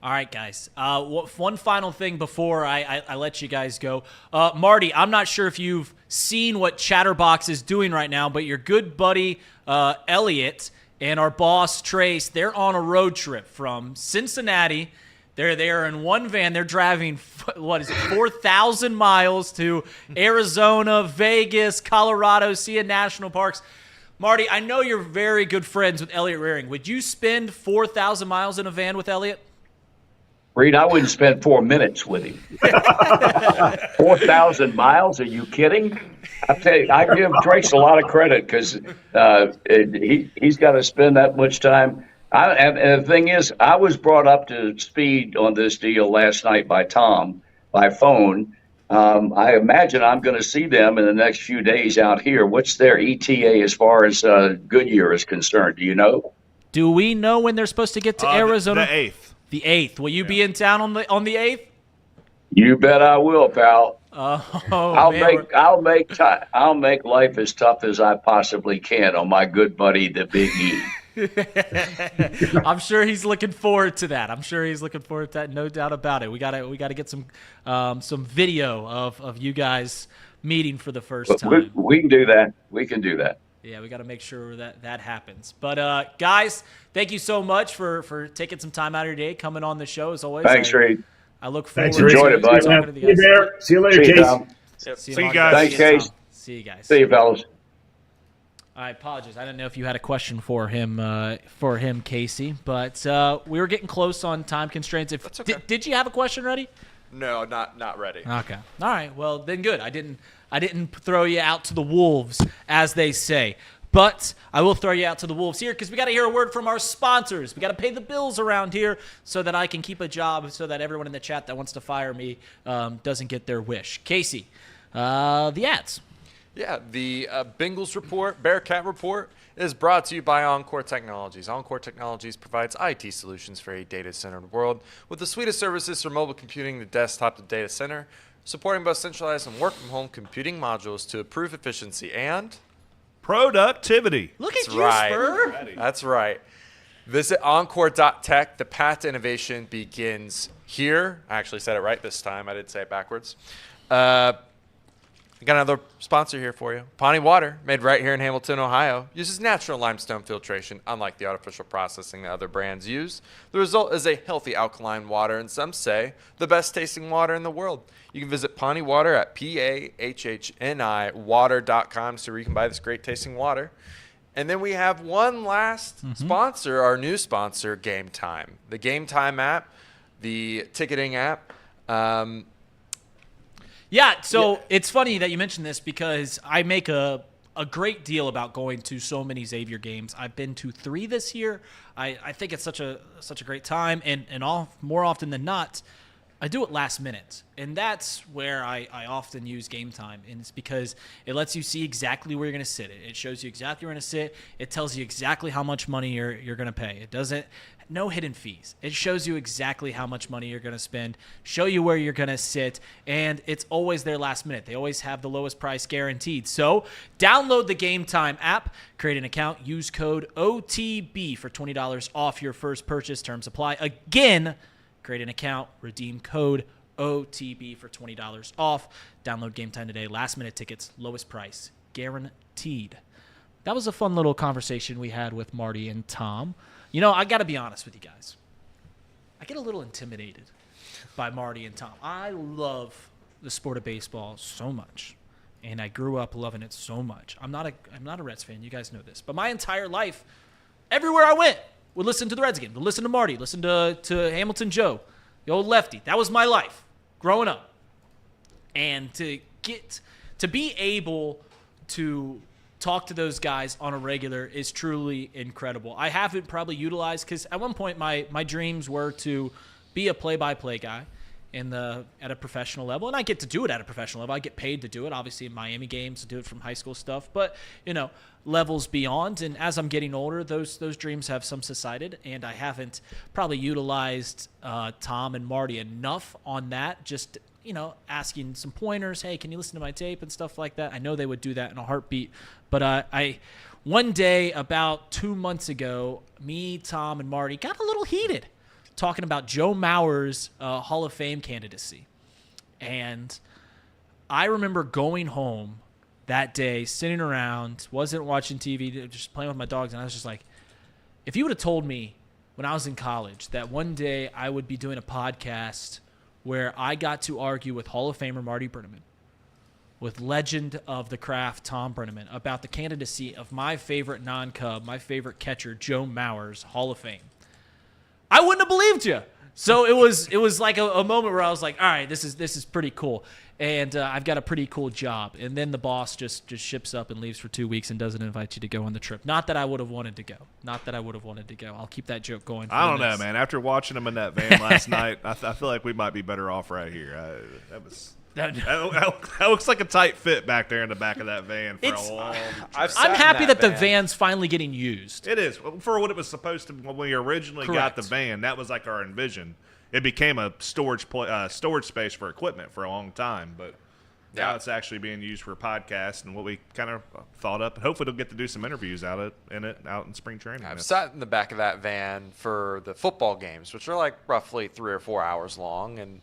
All right, guys. One final thing before I let you guys go. Marty, I'm not sure if you've seen what Chatterbox is doing right now, but your good buddy Elliot and our boss Trace, they're on a road trip from Cincinnati. They're there in one van. They're driving, 4,000 miles to Arizona, Vegas, Colorado, seeing national parks. Marty, I know you're very good friends with Elliot Rearing. Would you spend 4,000 miles in a van with Elliot? Reid, I wouldn't spend 4 minutes with him. 4,000 miles? Are you kidding? I tell you, I give Trace a lot of credit because he's got to spend that much time. And the thing is, I was brought up to speed on this deal last night by Tom by phone. I imagine I'm going to see them in the next few days out here. What's their ETA as far as Goodyear is concerned? Do you know? Do we know when they're supposed to get to Arizona? The 8th. The 8th. Will you be in town on the 8th? You bet I will, pal. I'll I'll make life as tough as I possibly can on my good buddy, the Big E. I'm sure he's looking forward to that. No doubt about it. We gotta get some video of you guys meeting for the first time. We can do that. We can do that. Yeah, we got to make sure that happens. But, guys, thank you so much for taking some time out of your day, coming on the show as always. Thanks, Reid. I look forward Thanks, to enjoyed it, bud. talking to See you there. See you later, Case. Tom. See you guys. Thanks, Case. See you guys. See you, fellas. I apologize. I didn't know if you had a question for him, Casey. But we were getting close on time constraints. That's okay. Did you have a question ready? No, not ready. Okay. All right. Well, then good. I didn't throw you out to the wolves, as they say. But I will throw you out to the wolves here because we got to hear a word from our sponsors. We got to pay the bills around here so that I can keep a job, so that everyone in the chat that wants to fire me doesn't get their wish. Casey, the ads. Yeah, the Bengals report, Bearcat report, is brought to you by Encore Technologies. Encore Technologies provides IT solutions for a data-centered world with the suite of services from mobile computing to desktop to data center, supporting both centralized and work-from-home computing modules to improve efficiency and productivity. Look at That's you, right. Spur. That's right. Visit Encore.tech. The path to innovation begins here. I actually said it right this time. I didn't say it backwards. We got another sponsor here for you. Pawnee Water, made right here in Hamilton, Ohio, uses natural limestone filtration, unlike the artificial processing that other brands use. The result is a healthy alkaline water, and some say the best tasting water in the world. You can visit Pawnee Water at PAHHNI water.com to see where you can buy this great tasting water. And then we have one last sponsor, our new sponsor, Game Time. The Game Time app, the ticketing app. It's funny that you mentioned this because I make a great deal about going to so many Xavier games. I've been to 3 this year. I think it's such a great time, and more often than not, I do it last minute, and that's where I often use Game Time, and it's because it lets you see exactly where you're going to sit. It shows you exactly where you're going to sit. It tells you exactly how much money you're going to pay. It doesn't no hidden fees. It shows you exactly how much money you're going to spend, show you where you're going to sit, and it's always there last minute. They always have the lowest price guaranteed. So download the Game Time app, create an account, use code OTB for $20 off your first purchase. Terms apply. Again, create an account, redeem code OTB for $20 off. Download Game Time today. Last minute tickets, lowest price guaranteed. That was a fun little conversation we had with Marty and Thom. You know, I got to be honest with you guys. I get a little intimidated by Marty and Thom. I love the sport of baseball so much, and I grew up loving it so much. I'm not a Reds fan. You guys know this. But my entire life, everywhere I went, would listen to the Reds game, would listen to Marty, listen to Hamilton Joe, the old lefty. That was my life growing up. And to be able to talk to those guys on a regular is truly incredible. I haven't probably utilized, because at one point my dreams were to be a play-by-play guy at a professional level, and I get to do it at a professional level. I get paid to do it, obviously in Miami games, to do it from high school stuff, but levels beyond. And as I'm getting older, those dreams have some subsided, and I haven't probably utilized Thom and Marty enough on that. Just asking some pointers. Hey, can you listen to my tape and stuff like that? I know they would do that in a heartbeat. But I one day about 2 months ago, me, Thom, and Marty got a little heated. talking about Joe Mauer's Hall of Fame candidacy. And I remember going home that day, sitting around, wasn't watching TV, just playing with my dogs, and I was just like, if you would have told me when I was in college that one day I would be doing a podcast where I got to argue with Hall of Famer Marty Brennaman, with legend of the craft Thom Brennaman, about the candidacy of my favorite non-Cub, my favorite catcher, Joe Mauer's Hall of Fame, I wouldn't have believed you. So it was like a moment where I was like, all right, this is pretty cool. And I've got a pretty cool job. And then the boss just ships up and leaves for 2 weeks and doesn't invite you to go on the trip. Not that I would have wanted to go. I'll keep that joke going. I don't know, man. After watching him in that van last night, I feel like we might be better off right here. That looks like a tight fit back there in the back of that van for a long trip. I'm happy that the van's finally getting used. It is. For what it was supposed to when we originally got the van, that was like our envision. It became a storage space for equipment for a long time, but now it's actually being used for podcasts and what we kind of thought up. And hopefully they'll get to do some interviews out in spring training. I've sat in the back of that van for the football games, which are like roughly 3 or 4 hours long, and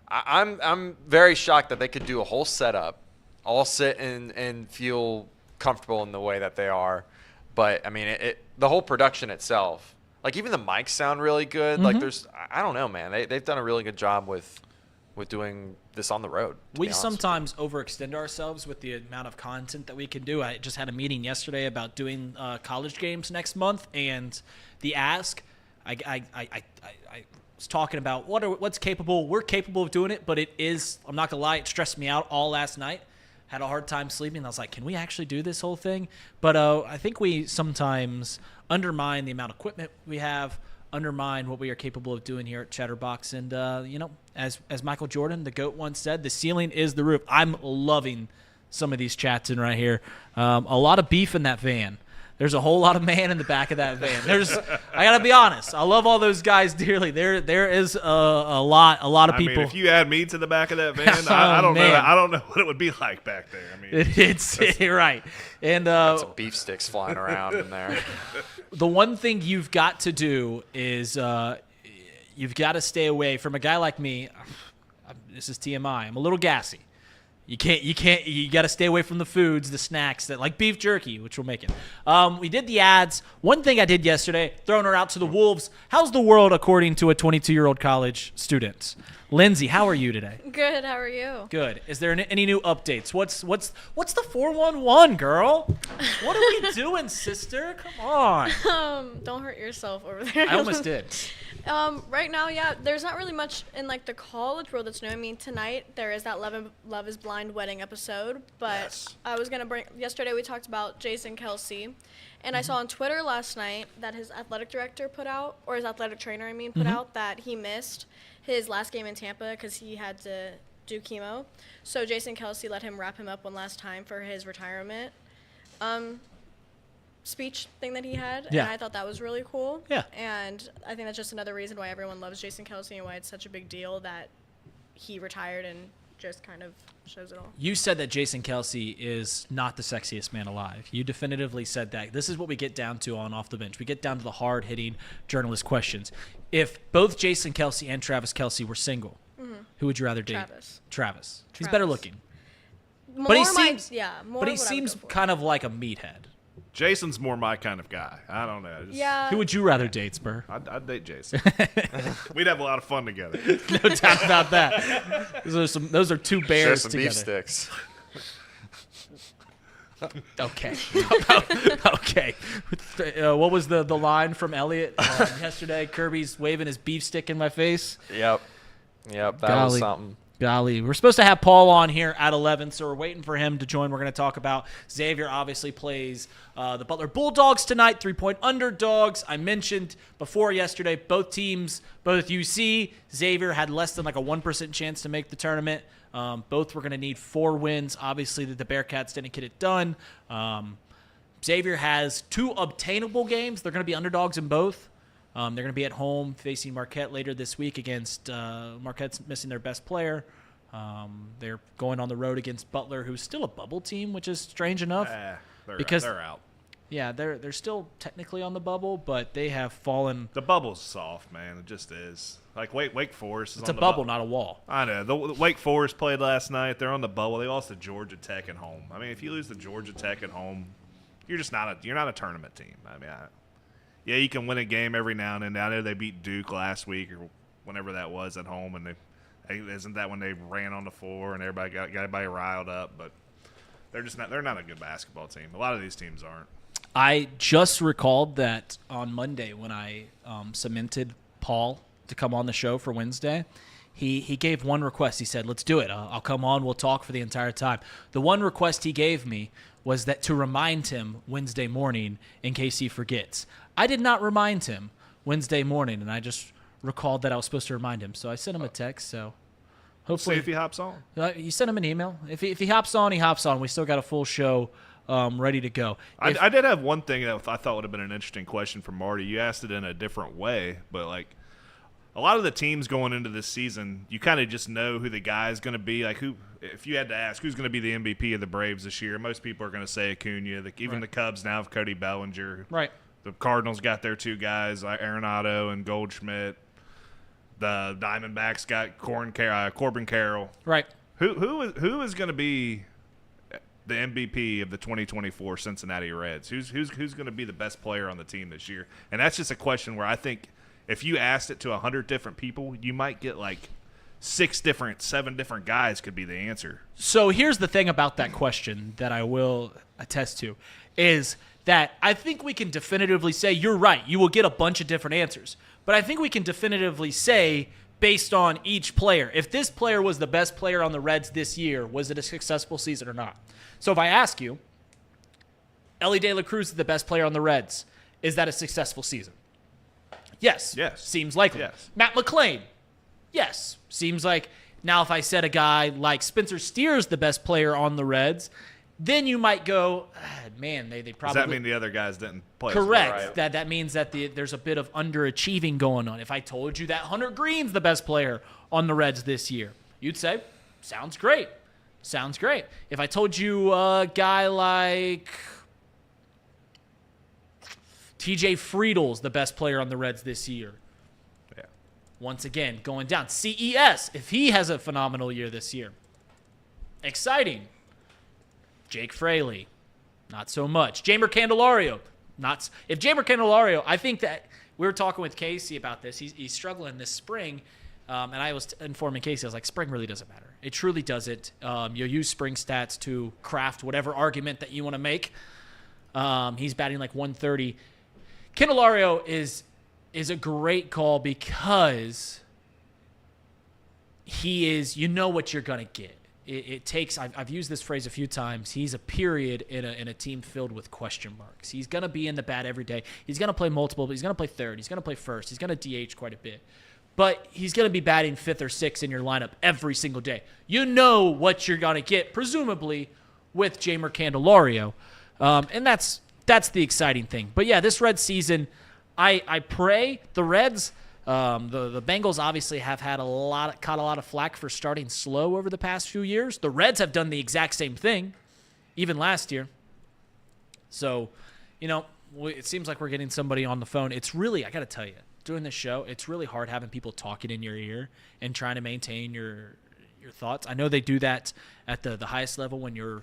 I'm very shocked that they could do a whole setup, all sit and feel comfortable in the way that they are. But I mean, the whole production itself. Like, even the mics sound really good. Mm-hmm. Like, I don't know, man. They've done a really good job with doing this on the road. We sometimes overextend ourselves with the amount of content that we can do. I just had a meeting yesterday about doing college games next month, and the ask, I was talking about what's capable. We're capable of doing it, but it is, I'm not going to lie, it stressed me out all last night. Had a hard time sleeping. I was like, can we actually do this whole thing? But I think we sometimes undermine the amount of equipment we have, undermine what we are capable of doing here at Chatterbox. And, as Michael Jordan, the GOAT, once said, the ceiling is the roof. I'm loving some of these chats in right here. A lot of beef in that van. There's a whole lot of man in the back of that van. I gotta be honest. I love all those guys dearly. There is a lot of people. I mean, if you add me to the back of that van, I don't know. I don't know what it would be like back there. I mean, it's right. And some beef sticks flying around in there. The one thing you've got to do is you've got to stay away from a guy like me. This is TMI. I'm a little gassy. You got to stay away from the foods, the snacks that like beef jerky, which we'll make it. We did the ads. One thing I did yesterday, throwing her out to the wolves. How's the world according to a 22-year-old college student? Lindsay, how are you today? Good. How are you? Good. Is there any new updates? What's the 411, girl? What are we doing, sister? Come on. Don't hurt yourself over there. I almost did. Right now, yeah, there's not really much in like the college world that's new. I mean, tonight there is that Love is Blind wedding episode, but Yes. I was gonna bring. Yesterday we talked about Jason Kelce, and I saw on Twitter last night that his athletic director put out, or his athletic trainer, put out that he missed his last game in Tampa because he had to do chemo. So Jason Kelce let him wrap him up one last time for his retirement speech thing that he had, Yeah. and I thought that was really cool. Yeah. And I think that's just another reason why everyone loves Jason Kelce and why it's such a big deal that he retired, and just kind of shows it all. You said that Jason Kelce is not the sexiest man alive. You definitively said that. This is what we get down to on Off the Bench. We get down to the hard-hitting journalist questions. If both Jason Kelce and Travis Kelce were single, who would you rather date? Travis. He's better looking. But he seems kind of like a meathead. Jason's more my kind of guy. I don't know. Yeah. Who would you rather date, Spur? I'd date Jason. We'd have a lot of fun together. No doubt about that. Those are two Share bears some together. beef sticks. Okay. Okay. What was the line from Elliot yesterday? Kirby's waving his beef stick in my face. Yep. That was something. Golly, we're supposed to have Paul on here at 11, so we're waiting for him to join. We're going to talk about Xavier obviously plays the Butler Bulldogs tonight, 3-point underdogs. I mentioned before yesterday, both teams, both UC, Xavier had less than like a 1% chance to make the tournament. Both were going to need 4 wins. Obviously, the Bearcats didn't get it done. Xavier has 2 obtainable games. They're going to be underdogs in both. They're going to be at home facing Marquette later this week against Marquette's missing their best player. They're going on the road against Butler, who's still a bubble team, which is strange enough. They're out. Yeah, they're still technically on the bubble, but they have fallen. The bubble's soft, man. It just is. Like Wake Forest is It's on a the bubble, not a wall. I know. The Wake Forest played last night. They're on the bubble. They lost to Georgia Tech at home. I mean, if you lose to Georgia Tech at home, you're just not a tournament team. I mean, yeah, you can win a game every now and then. I know they beat Duke last week or whenever that was at home, and isn't that when they ran on the floor and everybody got everybody riled up? But they're not a good basketball team. A lot of these teams aren't. I just recalled that on Monday when I cemented Paul to come on the show for Wednesday, he gave one request. He said, let's do it. I'll come on. We'll talk for the entire time. The one request he gave me was that to remind him Wednesday morning in case he forgets. I did not remind him Wednesday morning, and I just recalled that I was supposed to remind him. So I sent him a text. So hopefully, See if he hops on. You sent him an email. If he hops on, he hops on. We still got a full show ready to go. I did have one thing that I thought would have been an interesting question for Marty. You asked it in a different way, but like a lot of the teams going into this season, you kind of just know who the guy is going to be. Like if you had to ask who's going to be the MVP of the Braves this year, most people are going to say Acuna. Even the Cubs now have Cody Bellinger. Right. The Cardinals got their two guys, Arenado and Goldschmidt. The Diamondbacks got Corbin Carroll. Right. Who is going to be the MVP of the 2024 Cincinnati Reds? Who's going to be the best player on the team this year? And that's just a question where I think if you asked it to 100 different people, you might get like 7 different guys could be the answer. So here's the thing about that question that I will attest to is that I think we can definitively say you're right. You will get a bunch of different answers. But I think we can definitively say based on each player, if this player was the best player on the Reds this year, was it a successful season or not? So if I ask you, Ellie De La Cruz is the best player on the Reds, is that a successful season? Yes. Yes. Seems likely. Yes. Matt McClain. Yes. Seems like. Now, if I said a guy like Spencer Steer's the best player on the Reds, then you might go, man, they probably. Does that mean the other guys didn't play? Correct. Right. That means that there's a bit of underachieving going on. If I told you that Hunter Green's the best player on the Reds this year, you'd say, sounds great. Sounds great. If I told you a guy like TJ Friedel's the best player on the Reds this year. Yeah. Once again, going down. CES, if he has a phenomenal year this year. Exciting. Jake Fraley, not so much. Jamer Candelario, not. If Jamer Candelario, I think that we were talking with Casey about this. He's struggling this spring, and I was informing Casey. I was like, spring really doesn't matter. It truly doesn't. You'll use spring stats to craft whatever argument that you want to make. He's batting like 130. Candelario is a great call because he is. You know what you're gonna get. It takes. I've used this phrase a few times. He's a period in a team filled with question marks. He's gonna be in the bat every day. He's gonna play multiple. He's gonna play third. He's gonna play first. He's gonna DH quite a bit, but he's gonna be batting fifth or sixth in your lineup every single day. You know what you're gonna get, presumably, with Jamer Candelario, and that's the exciting thing. But yeah, this Reds season, I pray the Reds. The Bengals obviously have had caught a lot of flack for starting slow over the past few years. The Reds have done the exact same thing, even last year. So, it seems like we're getting somebody on the phone. It's really, I got to tell you, doing this show, it's really hard having people talking in your ear and trying to maintain your thoughts. I know they do that at the highest level when you're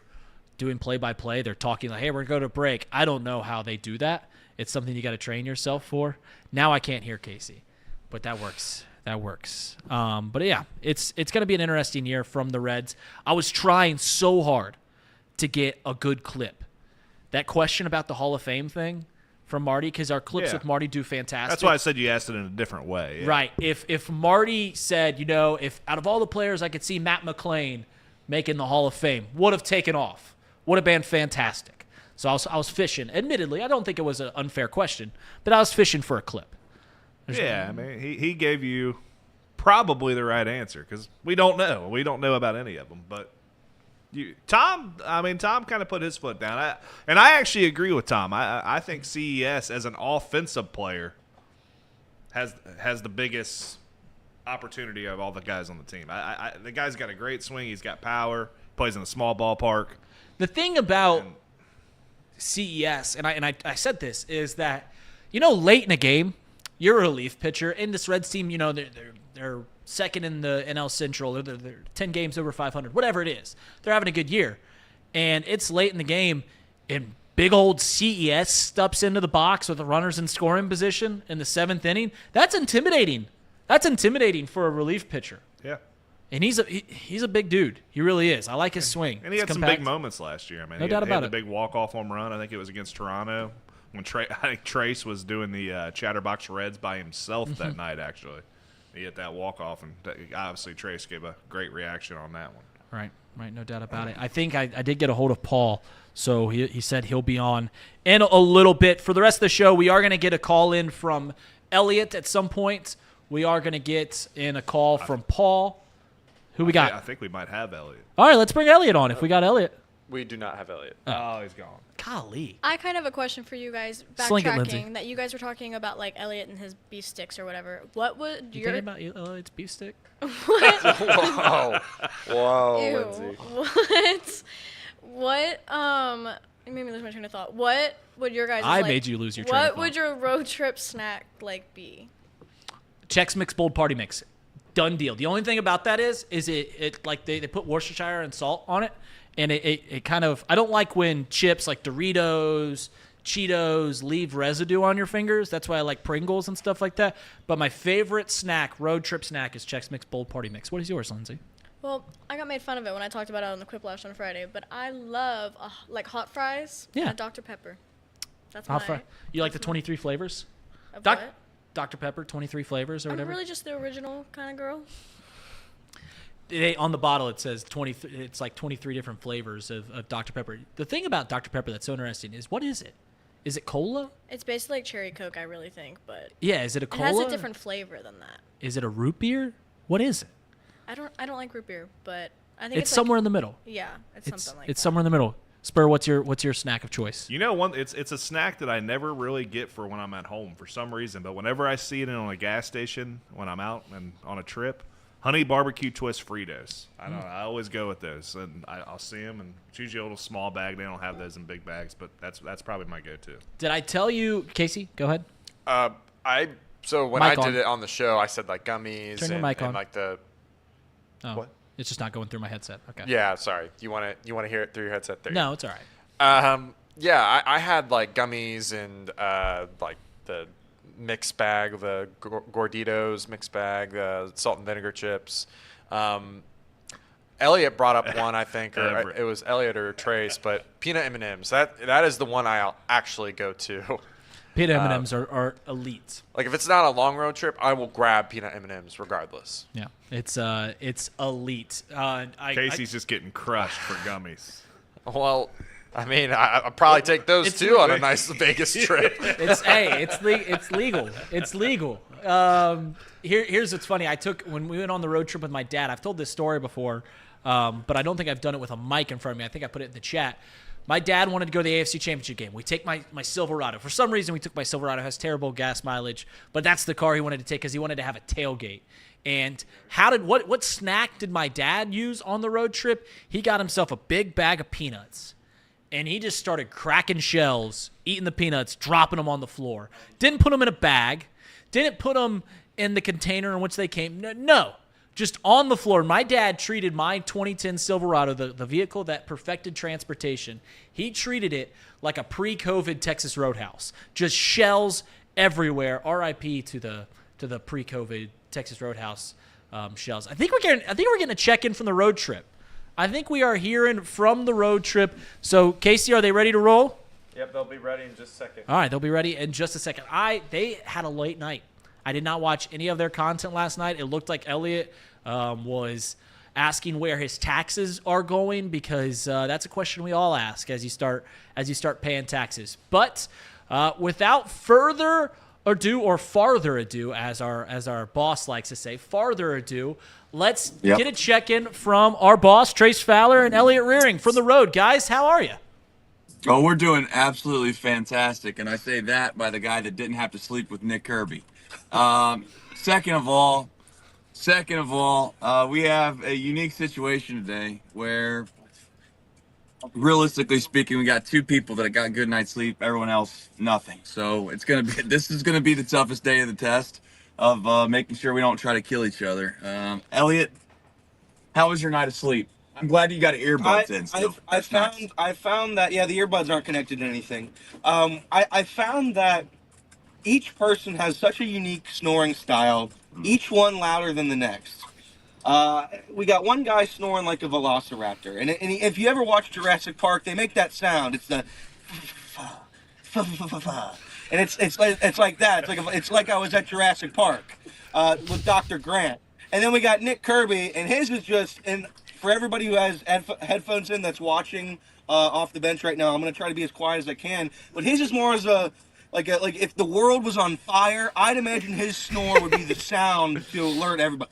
doing play-by-play. They're talking like, hey, we're going to go to break. I don't know how they do that. It's something you got to train yourself for. Now I can't hear Casey. But that works. But yeah, it's going to be an interesting year from the Reds. I was trying so hard to get a good clip. That question about the Hall of Fame thing from Marty, because our clips with Marty do fantastic. That's why I said you asked it in a different way. Yeah. Right. If Marty said, if out of all the players I could see Matt McClain making the Hall of Fame, would have taken off. Would have been fantastic. So I was fishing. Admittedly, I don't think it was an unfair question, but I was fishing for a clip. Yeah, I mean, he gave you probably the right answer because we don't know. We don't know about any of them. But Tom kind of put his foot down. And I actually agree with Tom. I think CES as an offensive player has the biggest opportunity of all the guys on the team. The guy's got a great swing. He's got power. Plays in a small ballpark. The thing about CES, and I said this, is that, late in a game, you're a relief pitcher, and this Reds team, they're second in the NL Central, or they're 10 games over 500, whatever it is. They're having a good year. And it's late in the game, and big old CES steps into the box with the runners in scoring position in the 7th inning. That's intimidating. That's intimidating for a relief pitcher. Yeah. And he's a big dude. He really is. I like his swing. And he had some big moments last year. I mean, No doubt about it. The big walk-off home run. I think it was against Toronto when I think Trace was doing the Chatterbox Reds by himself that night, actually. He hit that walk-off, and obviously Trace gave a great reaction on that one. Right, no doubt about it. I think I did get a hold of Paul, so he said he'll be on in a little bit. For the rest of the show, we are going to get a call in from Elliot at some point. We are going to get in a call from Paul. Who we got? I think we might have Elliot. All right, let's bring Elliot on if we got Elliot. We do not have Elliot. Oh, he's gone. Golly. I kind of have a question for you guys. Sling it, Lindsay. Backtracking that you guys were talking about, like Elliot and his beef sticks or whatever. What would You your thinking about Elliot's beef stick? Whoa, Ew. Lindsay. What it made me lose my train of thought. What would your guys I made you lose your train of What thought. would your road trip snack be? Chex Mix Bold Party Mix. Done deal. The only thing about that is it like they put Worcestershire and salt on it, and it kind of, I don't like when chips like Doritos, Cheetos leave residue on your fingers. That's why I like Pringles and stuff like that. But my favorite snack, road trip snack, is Chex Mix Bold Party Mix. What is yours, Lindsay? Well, I got made fun of it when I talked about it on the Quiplash on Friday, but I love like hot fries Yeah. and Dr. Pepper. That's Hot my fry. You like the 23 flavors? of Doc- what? Dr. Pepper, 23 flavors or I'm whatever. really just the original kind of girl. On the bottle it says 20. It's like 23 different flavors of Dr. Pepper. The thing about Dr. Pepper that's so interesting is, what is it? Is it cola? It's basically like cherry Coke, I really think, but Yeah. Is it a it cola? has a different flavor than that. Is it a root beer? What is it? I don't like root beer, but I think It's somewhere in the middle. Yeah, it's something like It's that. somewhere in the middle. Spur, what's your snack of choice? You know, it's a snack that I never really get for when I'm at home for some reason. But whenever I see it on a gas station when I'm out and on a trip, honey barbecue twist Fritos. I always go with those, and I'll see them, and it's usually a little small bag. They don't have those in big bags, but that's probably my go-to. Did I tell you, Casey? Go ahead. So when Mic I on. did it on the show, I said like gummies Turn your and, mic on. and like the Oh, What? It's just not going through my headset. Okay. yeah. Sorry, you want to hear it through your headset there? No, it's all right. Yeah, I had like gummies and like the mixed bag, the Gorditos mixed bag, salt and vinegar chips. Elliot brought up one, I think, or it was Elliot or Trace, but peanut M&Ms. That is the one I'll actually go to. Peanut M&Ms are elite. Like if it's not a long road trip, I will grab peanut M&Ms regardless. Yeah, it's elite. Casey's just getting crushed for gummies. Well, I mean, I'll probably take those It's too on a nice Vegas trip. It's legal. It's legal. Here's what's funny. When we went on the road trip with my dad. I've told this story before, but I don't think I've done it with a mic in front of me. I think I put it in the chat. My dad wanted to go to the AFC Championship game. We take my Silverado. For some reason, we took my Silverado. It has terrible gas mileage, but that's the car he wanted to take because he wanted to have a tailgate. And what snack did my dad use on the road trip? He got himself a big bag of peanuts. And he just started cracking shells, eating the peanuts, dropping them on the floor. Didn't put them in a bag. Didn't put them in the container in which they came. No, just on the floor. My dad treated my 2010 Silverado, the vehicle that perfected transportation, he treated it like a pre-COVID Texas Roadhouse. Just shells everywhere. R.I.P. to the pre-COVID Texas Roadhouse shells. I think we're getting a check-in from the road trip. I think we are hearing from the road trip. So, Casey, are they ready to roll? Yep, they'll be ready in just a second. All right, they'll be ready in just a second. They had a late night. I did not watch any of their content last night. It looked like Elliot was asking where his taxes are going because that's a question we all ask as you start paying taxes. But without further ado, as our boss likes to say, farther ado, let's get a check-in from our boss, Trace Fowler and Elliot Rearing from the road. Guys, how are you? Oh, we're doing absolutely fantastic, and I say that by the guy that didn't have to sleep with Nick Kirby. Second of all, we have a unique situation today where realistically speaking, we got 2 people that got good night's sleep. Everyone else, nothing. So this is gonna be the toughest day of the test of making sure we don't try to kill each other. Elliot, how was your night of sleep? I'm glad you got earbuds in. Still. I found that the earbuds aren't connected to anything. I found that each person has such a unique snoring style, each one louder than the next. We got one guy snoring like a velociraptor, and if you ever watch Jurassic Park, they make that sound. It's the and it's like that. It's like I was at Jurassic Park with Dr. Grant. And then we got Nick Kirby, and his is just, and for everybody who has headphones in that's watching off the bench right now, I'm gonna try to be as quiet as I can. But his is more as like if the world was on fire, I'd imagine his snore would be the sound to alert everybody.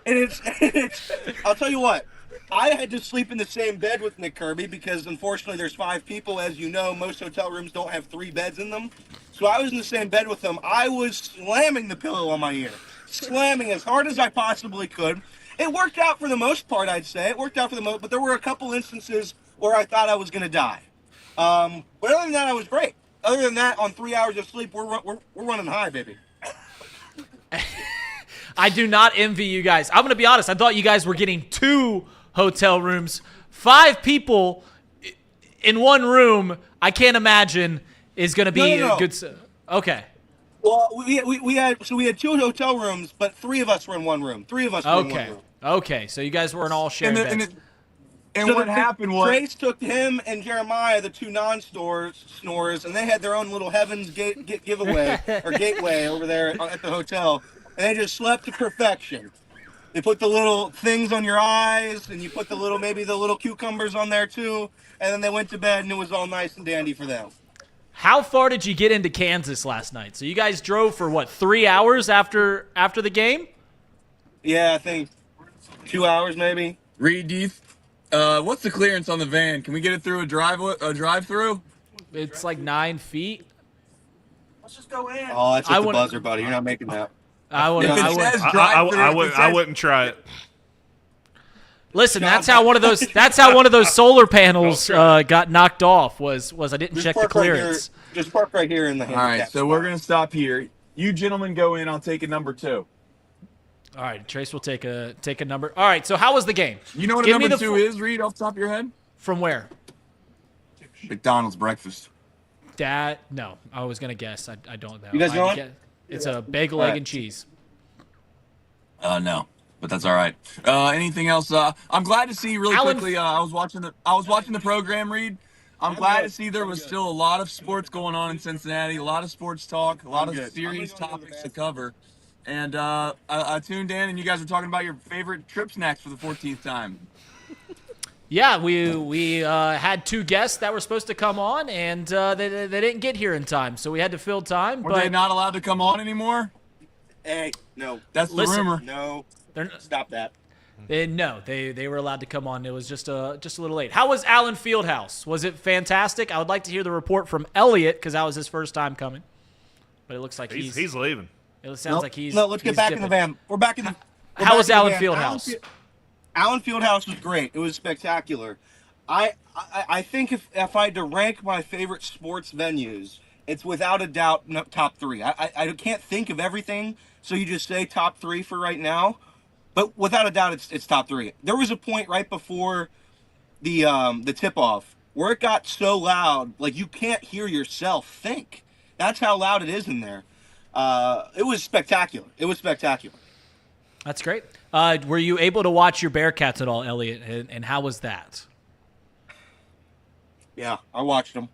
And it's I'll tell you what, I had to sleep in the same bed with Nick Kirby because unfortunately there's 5 people. As you know, most hotel rooms don't have 3 beds in them. So I was in the same bed with him. I was slamming the pillow on my ear, slamming as hard as I possibly could. It worked out for the most part, I'd say. It worked out for the most, but there were a couple instances where I thought I was going to die. But other than that, I was great. Other than that, on 3 hours of sleep, we're running high, baby. I do not envy you guys. I'm going to be honest. I thought you guys were getting 2 hotel rooms. 5 people in one room, I can't imagine is going to be No. a good. Okay. Well, we had 2 hotel rooms, but 3 of us were in one room. 3 of us were in one room. Okay. So you guys weren't all sharing beds. And So what happened was Trace took him and Jeremiah, the 2 non-snorers, and they had their own little Heaven's Gate giveaway or gateway over there at the hotel, and they just slept to perfection. They put the little things on your eyes, and you put maybe the little cucumbers on there too, and then they went to bed, and it was all nice and dandy for them. How far did you get into Kansas last night? So you guys drove for what, 3 hours after the game? Yeah, I think 2 hours maybe. Reid, what's the clearance on the van? Can we get it through a drive-through? It's like 9 feet. Let's just go in. Oh, that's at the buzzer, buddy. You're not making that. I wouldn't try it. Listen, that's how one of those solar panels got knocked off. Was I didn't check the clearance. Just park right here in the handicap. All right, so we're gonna stop here. You gentlemen go in. I'll take a number 2. All right, Trace will take a number. All right, so how was the game? You know what a number 2 is, Reid, off the top of your head? From where? McDonald's breakfast. No, I was gonna guess. I don't know. You guys know it? It's a bagel, egg, and cheese. No, but that's all right. Anything else? I'm glad to see really quickly. I was watching the program, Reid. I'm glad to see there was still a lot of sports going on in Cincinnati, a lot of sports talk, a lot of serious topics to cover. And I tuned in, and you guys were talking about your favorite trip snacks for the 14th time. Yeah, we had 2 guests that were supposed to come on, and they didn't get here in time, so we had to fill time. Were they not allowed to come on anymore? Hey, no. That's the rumor. No. Stop that. No, they were allowed to come on. It was just a little late. How was Allen Fieldhouse? Was it fantastic? I would like to hear the report from Elliot because that was his first time coming. But it looks like he's leaving. It sounds like he's. No, let's get back in the van. We're back in the. How was Allen Fieldhouse? Allen Fieldhouse was great. It was spectacular. I think if I had to rank my favorite sports venues, it's without a doubt top 3. I can't think of everything, so you just say top 3 for right now. But without a doubt, it's top 3. There was a point right before the tip-off where it got so loud, like you can't hear yourself think. That's how loud it is in there. It was spectacular. That's great. Were you able to watch your Bearcats at all, Elliot? And how was that? Yeah, I watched them.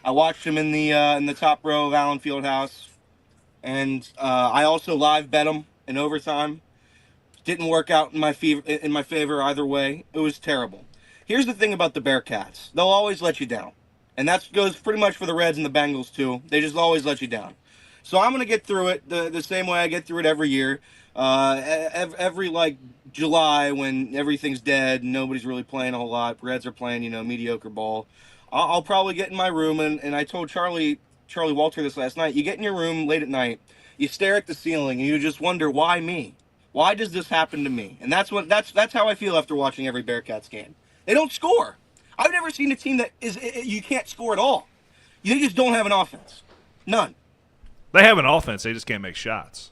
I watched them in the top row of Allen Fieldhouse, and I also live bet them in overtime. Didn't work out in my favor either way. It was terrible. Here's the thing about the Bearcats: they'll always let you down, and that goes pretty much for the Reds and the Bengals too. They just always let you down. So I'm gonna get through it the same way I get through it every year. Every like July when everything's dead and nobody's really playing a whole lot. Reds are playing, mediocre ball. I'll probably get in my room and I told Charlie Walter this last night. You get in your room late at night, you stare at the ceiling and you just wonder, why me? Why does this happen to me? And that's how I feel after watching every Bearcats game. They don't score. I've never seen a team that you can't score at all. You just don't have an offense. None. They have an offense. They just can't make shots.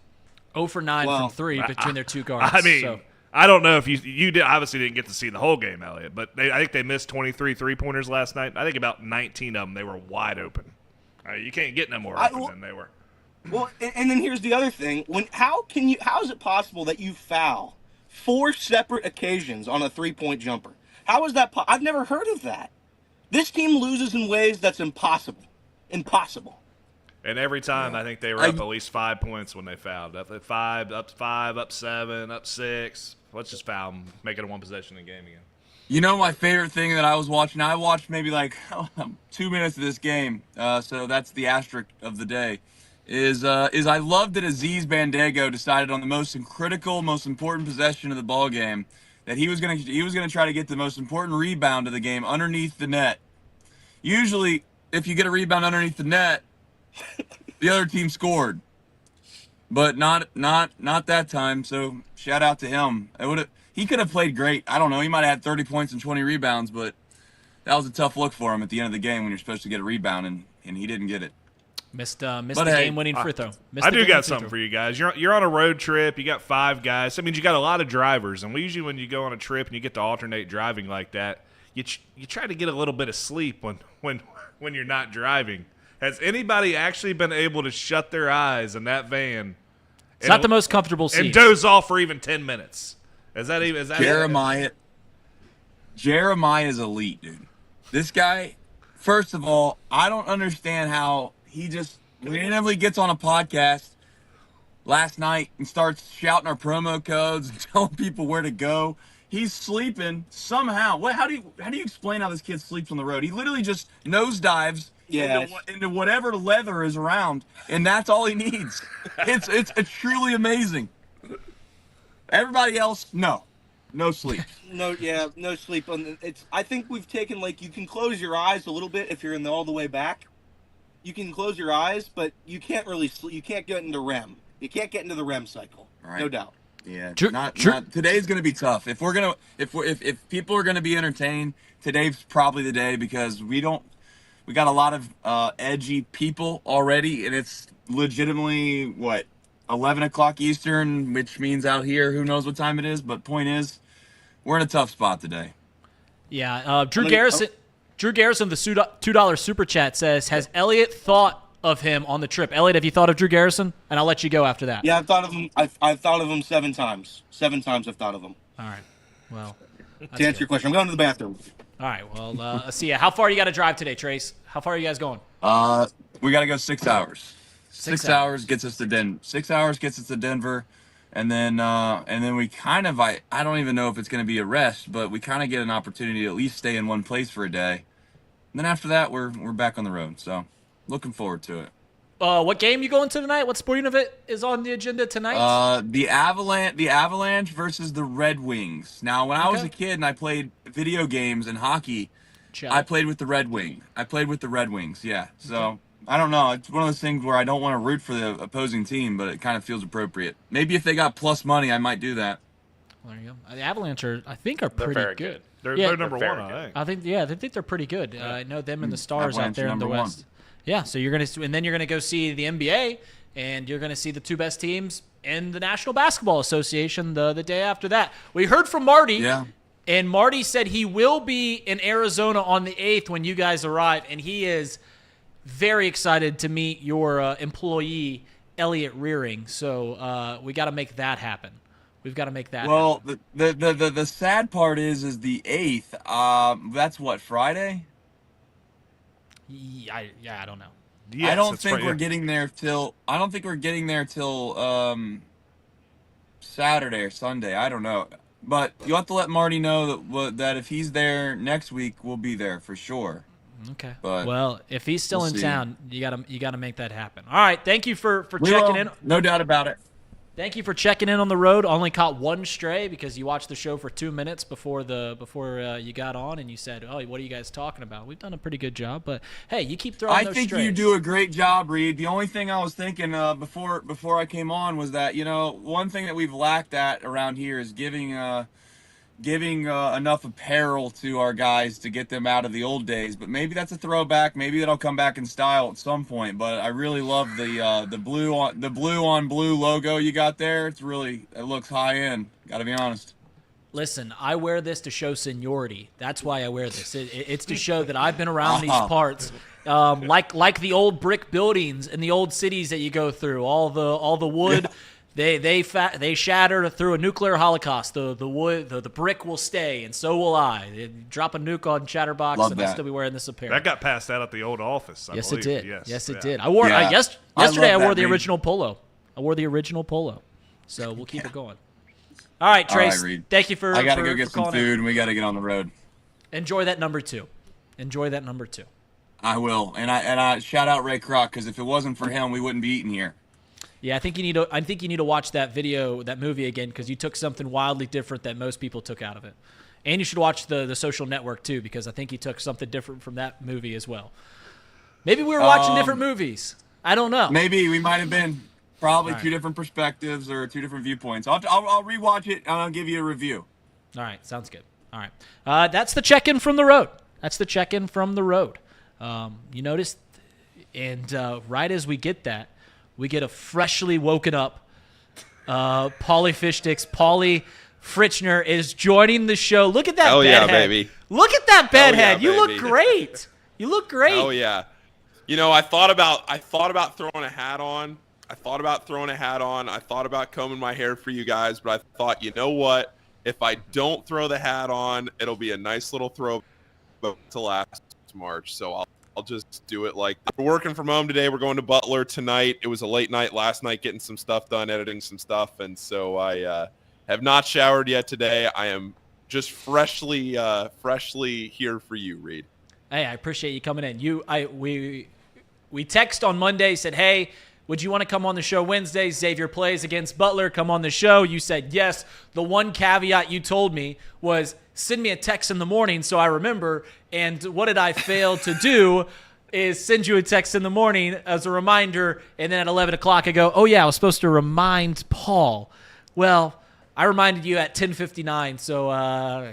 0 for 9 from 3 between their two guards. I mean, so. I don't know if you obviously didn't get to see the whole game, Elliot, but I think they missed 23 3-pointers last night. I think about 19 of them, they were wide open. You can't get no more open than they were. Well, and then here's the other thing. How is it possible that you foul 4 separate occasions on a 3-point jumper? How is that? I've never heard of that. This team loses in ways that's impossible. Impossible. And every time, I think they were up at least 5 points when they fouled. Up at 5, up 7, up 6. Let's just foul them, make it a one-possession in game again. You know my favorite thing that I was watching? I watched maybe like 2 minutes of this game, so that's the asterisk of the day. Is I loved that Aziz Bandago decided on the most critical, most important possession of the ball game that he was gonna try to get the most important rebound of the game underneath the net. Usually, if you get a rebound underneath the net, the other team scored, but not that time. So shout out to him. He could have played great. I don't know. He might have had 30 points and 20 rebounds, but that was a tough look for him at the end of the game when you're supposed to get a rebound and he didn't get it. Missed the game-winning free throw. I do got something for you guys. You're on a road trip. You got 5 guys. That means you got a lot of drivers. And usually when you go on a trip and you get to alternate driving like that, you try to get a little bit of sleep when you're not driving. Has anybody actually been able to shut their eyes in that van? It's not the most comfortable seat. And doze off for even 10 minutes. Is that Jeremiah's elite, dude. This guy, first of all, I don't understand how he just randomly gets on a podcast last night and starts shouting our promo codes and telling people where to go. He's sleeping somehow. How do you explain how this kid sleeps on the road? He literally just nosedives into whatever leather is around, and that's all he needs. It's truly amazing. Everybody else, no sleep. No sleep. I think we've taken, you can close your eyes a little bit if you're all the way back. You can close your eyes, but you can't really sleep. You can't get into REM. You can't get into the REM cycle. Right. No doubt. Yeah. Today's gonna be tough. If people are gonna be entertained, today's probably the day because we got a lot of edgy people already, and it's legitimately 11 o'clock Eastern, which means out here, who knows what time it is. But point is, we're in a tough spot today. Yeah. Drew Garrison of the $2 super chat says, has Elliot thought of him on the trip? Elliot, have you thought of Drew Garrison? And I'll let you go after that. Yeah, I've thought of him. I've thought of him 7 times. 7 times I've thought of him. All right. Well, to answer your question, I'm going to the bathroom. All right. Well, let's see. How far you got to drive today, Trace? How far are you guys going? We got to go 6 hours. 6 hours gets us to Denver. 6 hours gets us to Denver, and then we kind of I don't even know if it's going to be a rest, but we kind of get an opportunity to at least stay in one place for a day. And then after that, we're back on the road. So, looking forward to it. What game you going to tonight? What sporting event is on the agenda tonight? The Avalanche versus the Red Wings. Now, when I was a kid and I played video games and hockey, I played with the Red Wings. Yeah. So, I don't know. It's one of those things where I don't want to root for the opposing team, but it kind of feels appropriate. Maybe if they got plus money, I might do that. Well, there you go. The Avalanche are pretty very good. They're number 1, I think. I think they're pretty good. I know them and the Stars Avalanche out there in the West. 1. Yeah, so then you're gonna go see the NBA, and you're gonna see the 2 best teams in the National Basketball Association the day after that. We heard from Marty. Yeah. And Marty said he will be in Arizona on the 8th when you guys arrive, and he is very excited to meet your employee, Elliot Rearing. So we got to make that happen. We've got to make that Well, happen. the sad part is the 8th. That's what, Friday? I don't know. Yes, I don't think we're getting there till Saturday or Sunday. I don't know. But you'll have to let Marty know that if he's there next week, we'll be there for sure. Okay. But well, if he's still in town, you gotta make that happen. All right. Thank you for checking in. No doubt about it. Thank you for checking in on the road. Only caught one stray because you watched the show for 2 minutes before you got on, and you said, "Oh, what are you guys talking about?" We've done a pretty good job, but hey, you keep throwing those strays. I think you do a great job, Reid. The only thing I was thinking before I came on was that one thing that we've lacked at around here is giving enough apparel to our guys to get them out of the old days. But maybe that's a throwback. Maybe that'll come back in style at some point. But I really love the blue on blue logo you got there. It looks high end. Got to be honest. Listen, I wear this to show seniority. That's why I wear this. It's to show that I've been around these parts. Like the old brick buildings in the old cities that you go through, all the wood. Yeah. They shatter through a nuclear holocaust. The wood, the brick will stay, and so will I. They drop a nuke on Chatterbox, and I'll still be wearing this apparel. That got passed out at the old office. I believe. It did. Yes, yes, it did. I wore yesterday. I wore the original polo. So we'll keep it going. All right, Trace. All right, Reid. Thank you for. I got to go get some food, and we got to get on the road. Enjoy that number 2. I will, and I shout out Ray Kroc because if it wasn't for him, we wouldn't be eating here. Yeah, I think you need to watch that movie again because you took something wildly different that most people took out of it. And you should watch the Social Network too because I think you took something different from that movie as well. Maybe we were watching different movies. I don't know. Maybe we might have been probably two different perspectives or 2 different viewpoints. I'll rewatch it and I'll give you a review. All right, sounds good. All right, that's the check-in from the road. You noticed, and right as we get that. We get a freshly woken up Paulie Fishsticks. Paulie Fritschner is joining the show. Look at that bedhead. Yeah, baby. Look at that bedhead. Yeah, you look great. You look great. Oh, yeah. I thought about throwing a hat on. I thought about combing my hair for you guys, but I thought, you know what? If I don't throw the hat on, it'll be a nice little throw to last March. So I'll just do it like that. We're working from home today. We're going to Butler tonight. It was a late night last night getting some stuff done, editing some stuff. And so I have not showered yet today. I am just freshly here for you, Reid. Hey, I appreciate you coming in. We text on Monday, said, hey, would you want to come on the show Wednesday? Xavier plays against Butler. Come on the show. You said yes. The one caveat you told me was send me a text in the morning so I remember. And what did I fail to do is send you a text in the morning as a reminder. And then at 11 o'clock I go, oh, yeah, I was supposed to remind Paul. Well, I reminded you at 10:59. So,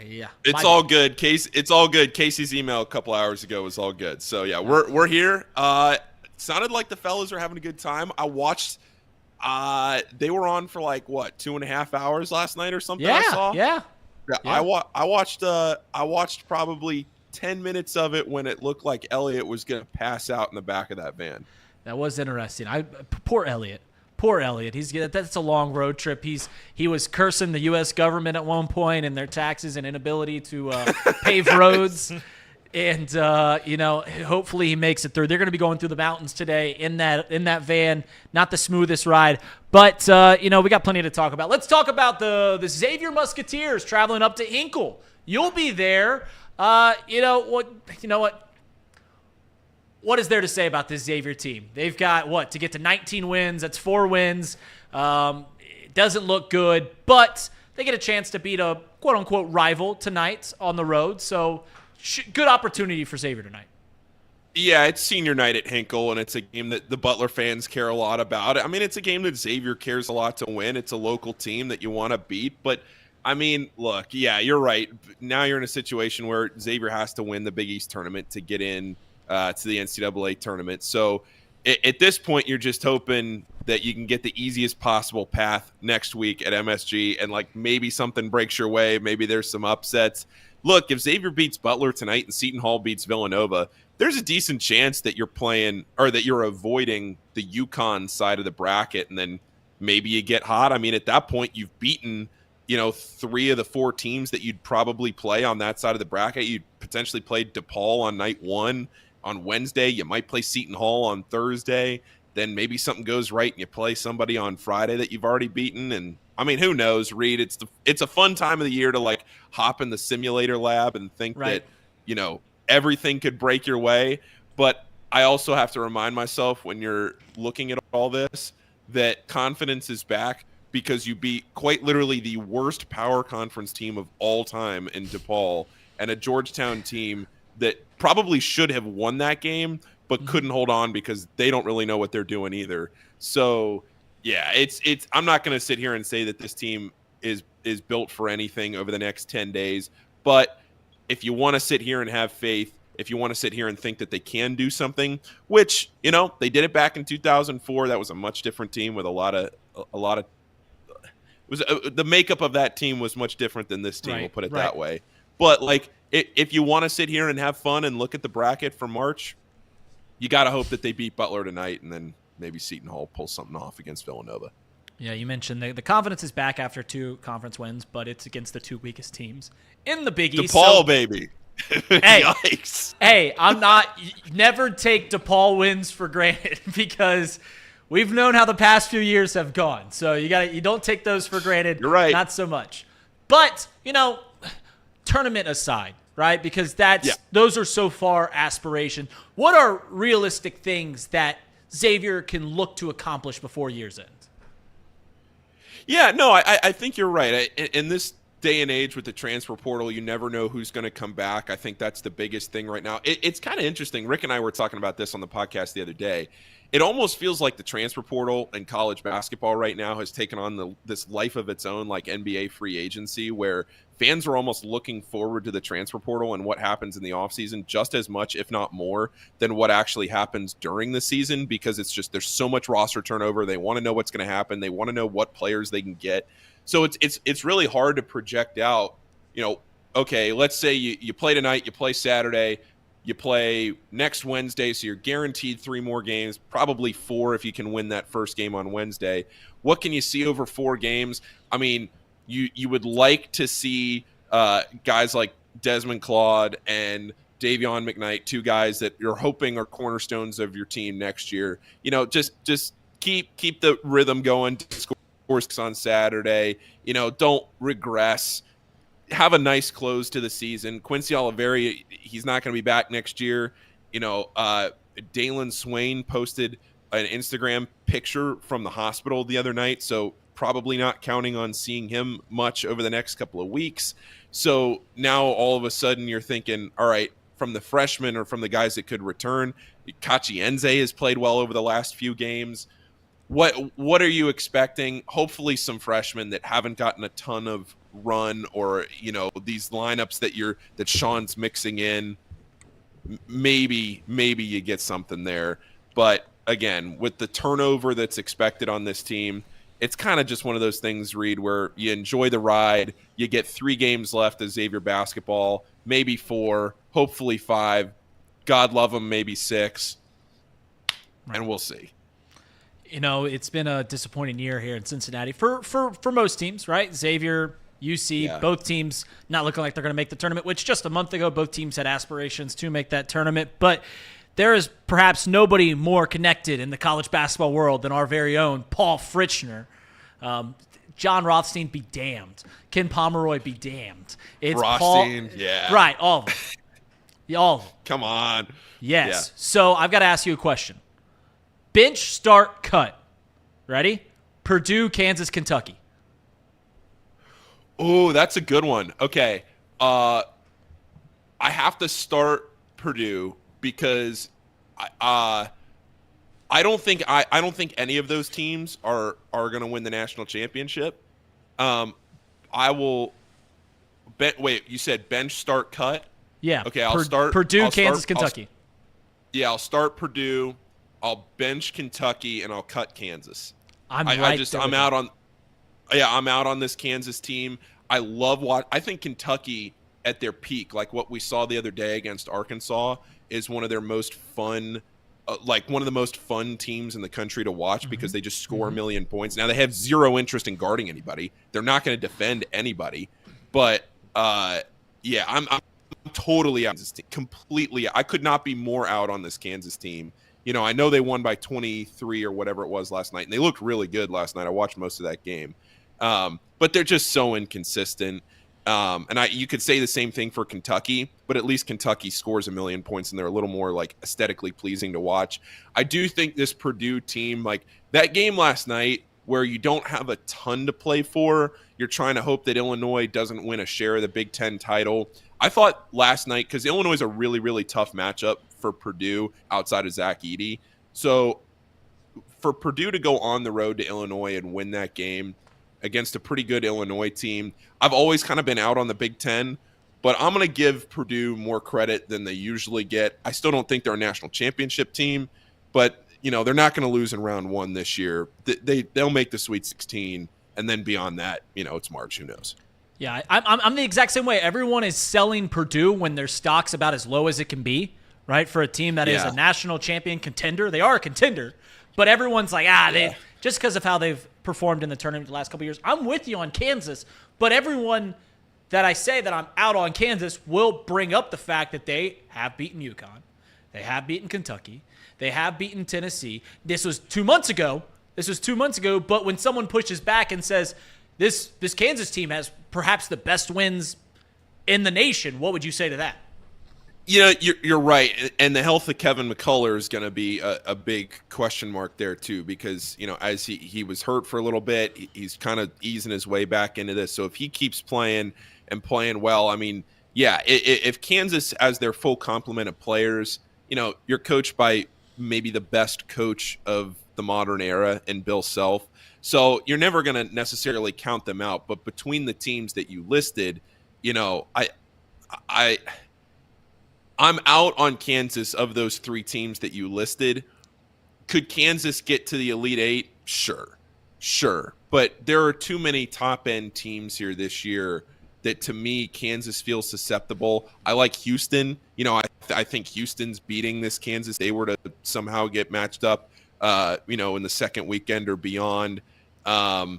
yeah. It's all good. It's all good. Casey's email a couple hours ago was all good. So, yeah, we're here. Sounded like the fellas are having a good time. I watched they were on for 2.5 hours last night or something. I saw. Yeah. I watched probably 10 minutes of it when it looked like Elliott was going to pass out in the back of that van. That was interesting. Poor Elliott. That's a long road trip. He was cursing the U.S. government at one point and their taxes and inability to pave roads. And hopefully he makes it through. They're going to be going through the mountains today in that van. Not the smoothest ride, but we got plenty to talk about. Let's talk about the Xavier Musketeers traveling up to Hinkle. You'll be there. What is there to say about this Xavier team? They've got to get to 19 wins. That's 4 wins. It doesn't look good, but they get a chance to beat a quote unquote rival tonight on the road. So. Good opportunity for Xavier tonight. Yeah, it's senior night at Hinkle, and it's a game that the Butler fans care a lot about. I mean, it's a game that Xavier cares a lot to win. It's a local team that you want to beat. But, I mean, look, yeah, you're right. Now you're in a situation where Xavier has to win the Big East tournament to get in to the NCAA tournament. So at this point, you're just hoping that you can get the easiest possible path next week at MSG, and, maybe something breaks your way. Maybe there's some upsets. Look, if Xavier beats Butler tonight and Seton Hall beats Villanova, there's a decent chance that you're playing or that you're avoiding the UConn side of the bracket, and then maybe you get hot. I mean, at that point, you've beaten, 3 of the 4 teams that you'd probably play on that side of the bracket. You'd potentially play DePaul on night 1 on Wednesday. You might play Seton Hall on Thursday. Then maybe something goes right and you play somebody on Friday that you've already beaten. And I mean, who knows, Reid? It's a fun time of the year to hop in the simulator lab and think that, everything could break your way. But I also have to remind myself when you're looking at all this that confidence is back. because you beat quite literally the worst power conference team of all time in DePaul and a Georgetown team that probably should have won that game, but couldn't hold on because they don't really know what they're doing either. So, yeah, it's. I'm not going to sit here and say that this team is built for anything over the next 10 days. But if you want to sit here and have faith, if you want to sit here and think that they can do something, which, they did it back in 2004. That was a much different team with a lot of. The makeup of that team was much different than this team. We'll put it that way. But if you want to sit here and have fun and look at the bracket for March, you got to hope that they beat Butler tonight, and then maybe Seton Hall pulls something off against Villanova. Yeah, you mentioned the confidence is back after 2 conference wins, but it's against the 2 weakest teams in the Big East. DePaul, baby. Hey, yikes. Hey, never take DePaul wins for granted because we've known how the past few years have gone. So you don't take those for granted. You're right. Not so much. But, tournament aside, right? Because those are so far aspiration. What are realistic things that Xavier can look to accomplish before year's end? Yeah, no, I think you're right. In this day and age with the transfer portal, you never know who's going to come back. I think that's the biggest thing right now. It's kind of interesting. Rick and I were talking about this on the podcast the other day. It almost feels like the transfer portal in college basketball right now has taken on this life of its own, like NBA free agency, where fans are almost looking forward to the transfer portal and what happens in the offseason just as much, if not more, than what actually happens during the season, because it's just there's so much roster turnover. They want to know what's going to happen. They want to know what players they can get. So it's really hard to project out, okay, let's say you play tonight, you play Saturday, you play next Wednesday, so you're guaranteed 3 more games, probably 4 if you can win that first game on Wednesday. What can you see over 4 games? I mean, you would like to see guys like Desmond Claude and Davion McKnight, 2 guys that you're hoping are cornerstones of your team next year. Just keep the rhythm going. Score on Saturday. Don't regress. Have a nice close to the season. Quincy Oliveri, he's not going to be back next year. Dalen Swain posted an Instagram picture from the hospital the other night, so probably not counting on seeing him much over the next couple of weeks. So now all of a sudden you're thinking, all right, from the freshmen or from the guys that could return, Kachi Enze has played well over the last few games. What are you expecting? Hopefully some freshmen that haven't gotten a ton of run, or these lineups that Sean's mixing in. Maybe you get something there. But again, with the turnover that's expected on this team, it's kind of just one of those things, Reid, where you enjoy the ride. You get 3 games left of Xavier basketball, maybe 4, hopefully 5. God love them, maybe 6. Right. And we'll see. It's been a disappointing year here in Cincinnati for most teams, right? Xavier, UC, both teams not looking like they're going to make the tournament, which just a month ago, both teams had aspirations to make that tournament. But there is perhaps nobody more connected in the college basketball world than our very own Paul Fritschner. John Rothstein be damned. Ken Pomeroy be damned. It's Rothstein, Paul, yeah. Right, all of them. All of them. Come on. Yes. Yeah. So I've got to ask you a question. Bench, start, cut. Ready? Purdue, Kansas, Kentucky. Oh, that's a good one. Okay. I have to start Purdue because I don't think any of those teams are going to win the national championship. I will wait, you said bench, start, cut? Yeah. Okay, I'll start Purdue, Kansas, Kentucky. I'll start Purdue. I'll bench Kentucky and I'll cut Kansas. I'm out on this Kansas team. I think Kentucky at their peak, like what we saw the other day against Arkansas, is one of their most fun, one of the most fun teams in the country to watch because they just score a million points. Now they have zero interest in guarding anybody. They're not going to defend anybody. But I'm totally out. Completely. I could not be more out on this Kansas team. I know they won by 23 or whatever it was last night, and they looked really good last night. I watched most of that game. But they're just so inconsistent. You could say the same thing for Kentucky, but at least Kentucky scores a million points, and they're a little more aesthetically pleasing to watch. I do think this Purdue team, that game last night where you don't have a ton to play for. You're trying to hope that Illinois doesn't win a share of the Big Ten title. I thought last night, because Illinois is a really, really tough matchup for Purdue outside of Zach Edey. So for Purdue to go on the road to Illinois and win that game against a pretty good Illinois team, I've always kind of been out on the Big Ten, but I'm going to give Purdue more credit than they usually get. I still don't think they're a national championship team, but they're not going to lose in round 1 this year. They'll make the Sweet 16, and then beyond that, it's March. Who knows? Yeah, I'm the exact same way. Everyone is selling Purdue when their stock's about as low as it can be, right? For a team that is a national champion contender. They are a contender, but everyone's like, they just because of how they've performed in the tournament the last couple of years. I'm with you on Kansas, but everyone that I say that I'm out on Kansas will bring up the fact that they have beaten UConn. They have beaten Kentucky. They have beaten Tennessee. This was 2 months ago. But when someone pushes back and says this Kansas team has perhaps the best wins in the nation, what would you say to that? You're right, and the health of Kevin McCullough is going to be a big question mark there too, because as he was hurt for a little bit, he's kind of easing his way back into this. So if he keeps playing and playing well, if Kansas has their full complement of players, you're coached by maybe the best coach of the modern era in Bill Self. So you're never going to necessarily count them out. But between the teams that you listed, I'm out on Kansas of those 3 teams that you listed. Could Kansas get to the Elite 8? Sure. But there are too many top-end teams here this year that, to me, Kansas feels susceptible. I like Houston. I think Houston's beating this Kansas. They were to somehow get matched up, in the second weekend or beyond. I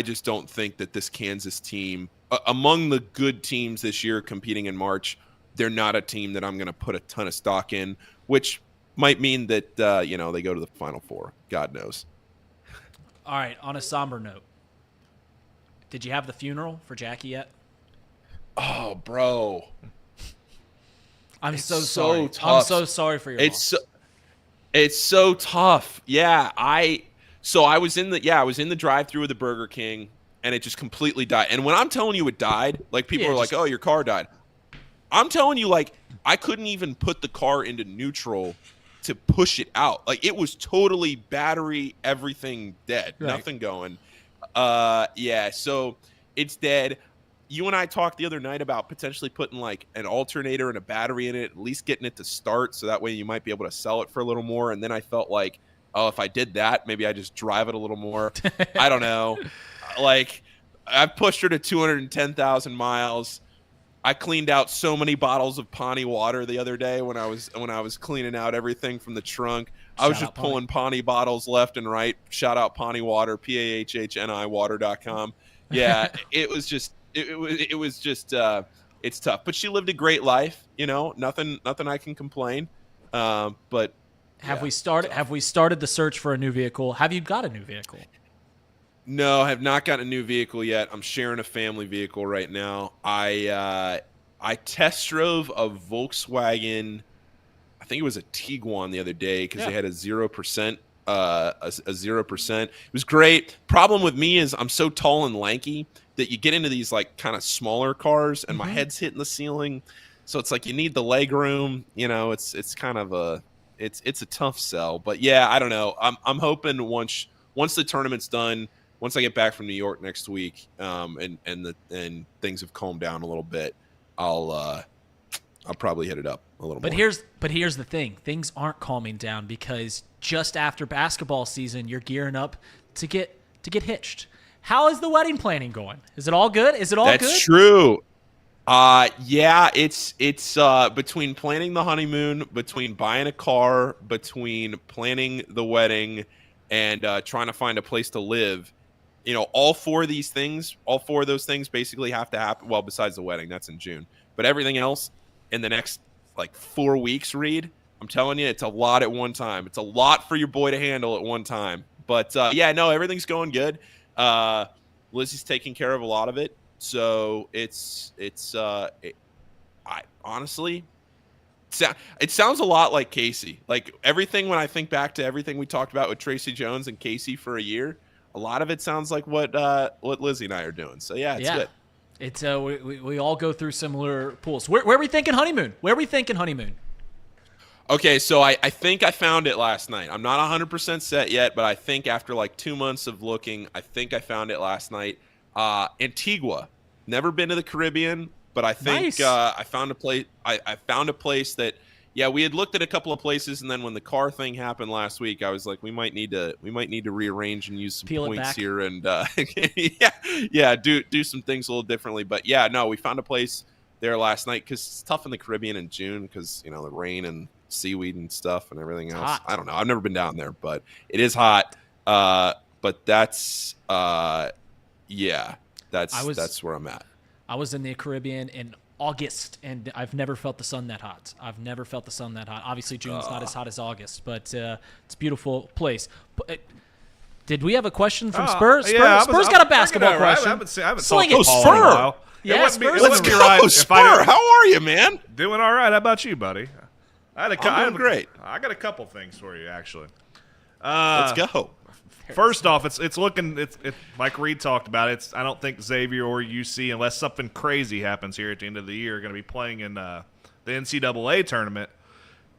just don't think that this Kansas team, among the good teams this year competing in March, they're not a team that I'm going to put a ton of stock in, which might mean that, they go to the Final Four. God knows. All right, on a somber note, did you have the funeral for Jackie yet? Oh, bro. It's so sorry. Tough. I'm so sorry for your loss. It's so tough. Yeah, I was in the drive-thru of the Burger King, and it just completely died. And when I'm telling you it died, like people are like, "Oh, your car died." I'm telling you, like, I couldn't even put the car into neutral to push it out. Like, it was totally battery, everything dead, nothing going. So it's dead. You and I talked the other night about potentially putting like an alternator and a battery in it, at least getting it to start, so that way you might be able to sell it for a little more. And then I felt like, oh, if I did that, maybe I just drive it a little more. I don't know. Like, I pushed her to 210,000 miles. I cleaned out so many bottles of Pawnee water the other day when I was cleaning out everything from the trunk. I was just pulling Pawnee bottles left and right. Shout out Pawnee Water, PAHHNI water.com. Yeah, it was just it's tough. But she lived a great life, nothing I can complain. But have we started the search for a new vehicle? Have you got a new vehicle? No, I have not gotten a new vehicle yet. I'm sharing a family vehicle right now. I test drove a Volkswagen, I think it was a Tiguan the other day, because they had a 0%. A 0%. It was great. Problem with me is I'm so tall and lanky that you get into these like kind of smaller cars, and my head's hitting the ceiling. So it's like you need the leg room. It's kind of it's a tough sell. But yeah, I don't know. I'm hoping once the tournament's done, once I get back from New York next week, and things have calmed down a little bit, I'll probably hit it up a little more. But here's the thing. Things aren't calming down, because just after basketball season, you're gearing up to get hitched. How is the wedding planning going? Is it all good? That's true. Yeah, it's between planning the honeymoon, between buying a car, between planning the wedding, and trying to find a place to live. All four of those things basically have to happen. Well, besides the wedding, that's in June. But everything else in the next like 4 weeks, Reid, I'm telling you, it's a lot at one time. It's a lot for your boy to handle at one time. But everything's going good. Lizzie's taking care of a lot of it. So I honestly, It sounds a lot like Casey. Like everything, when I think back to everything we talked about with Tracy Jones and Casey for a year, a lot of it sounds like what Lizzie and I are doing. So yeah, it's good. It's we all go through similar pools. Where are we thinking honeymoon? Okay, so I think I found it last night. I'm not 100% set yet, but I think after like 2 months of looking, I think I found it last night. Antigua. Never been to the Caribbean, but I think Nice. I found a place. I found a place that, yeah, we had looked at a couple of places, and then when the car thing happened last week, I was like, we might need to rearrange and use some Peel it points back. here, and do some things a little differently. But yeah, no, we found a place there last night because it's tough in the Caribbean in June because the rain and seaweed and stuff and everything else. hot. I don't know. I've never been down there, but it is hot. But that's that's where I'm at. I was in the Caribbean in August, and I've never felt the sun that hot. Obviously, June's not as hot as August, but it's a beautiful place. Did we have a question from Spurs? Spurs got a basketball question. I haven't Sling talked it, to Paul Spur. in a while. Yeah, It Spurs. wouldn't be right if Spur. I didn't- How are you, man? Doing all right. How about you, buddy? I'm doing great. I got a couple things for you, actually. Let's go. First off, it's looking like Reid talked about. I don't think Xavier or UC, unless something crazy happens here at the end of the year, are going to be playing in the NCAA tournament.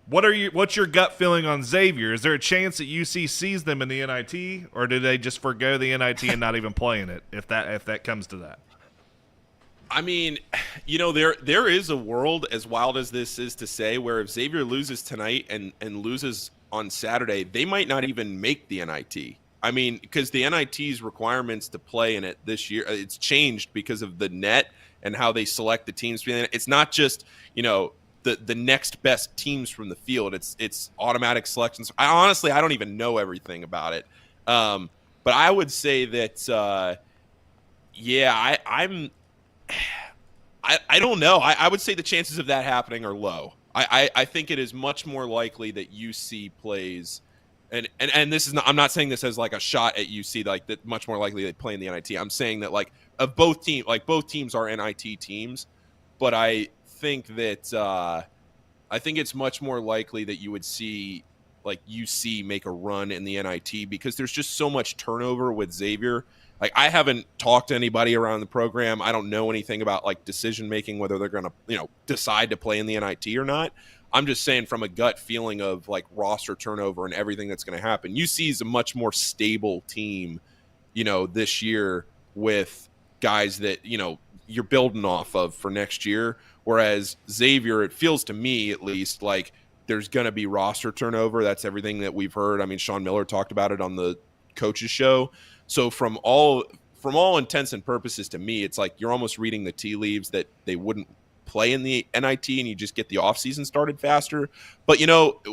What's your gut feeling on Xavier? Is there a chance that UC sees them in the NIT, or do they just forgo the NIT and not even play in it if that comes to that? I mean, there is a world, as wild as this is to say, where if Xavier loses tonight and loses on Saturday, they might not even make the NIT. I mean, because the NIT's requirements to play in it this year, it's changed because of the net and how they select the teams. It's not just, the next best teams from the field. It's automatic selections. I don't even know everything about it. But I would say that, I don't know. I would say the chances of that happening are low. I think it is much more likely that UC plays, and this is not, I'm not saying this as like a shot at UC, like that much more likely they play in the NIT. I'm saying that both teams are NIT teams, but I think that I think it's much more likely that you would see like UC make a run in the NIT because there's just so much turnover with Xavier. Like I haven't talked to anybody around the program. I don't know anything about like decision making, whether they're going to, decide to play in the NIT or not. I'm just saying from a gut feeling of like roster turnover and everything that's going to happen. UC is a much more stable team, this year with guys that, you're building off of for next year. Whereas Xavier, it feels to me at least like there's going to be roster turnover. That's everything that we've heard. I mean, Sean Miller talked about it on the coaches show. So from all intents and purposes, to me, it's like you're almost reading the tea leaves that they wouldn't play in the NIT and you just get the offseason started faster. But,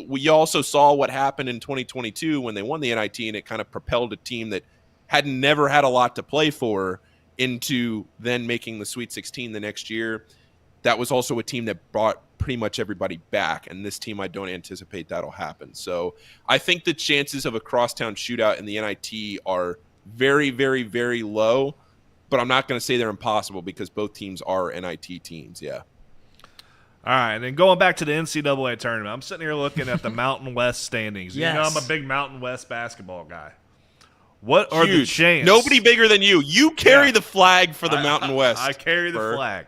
we also saw what happened in 2022 when they won the NIT, and it kind of propelled a team that had never had a lot to play for into then making the Sweet 16 the next year. That was also a team that brought pretty much everybody back, and this team, I don't anticipate that'll happen. So I think the chances of a crosstown shootout in the NIT are very, very, very low, but I'm not going to say they're impossible because both teams are NIT teams, yeah. All right, and then going back to the NCAA tournament, I'm sitting here looking at the Mountain West standings. Yes. I'm a big Mountain West basketball guy. What are the Huge. chances? Nobody bigger than you. You carry the flag for the Mountain West. I carry the Spur. flag.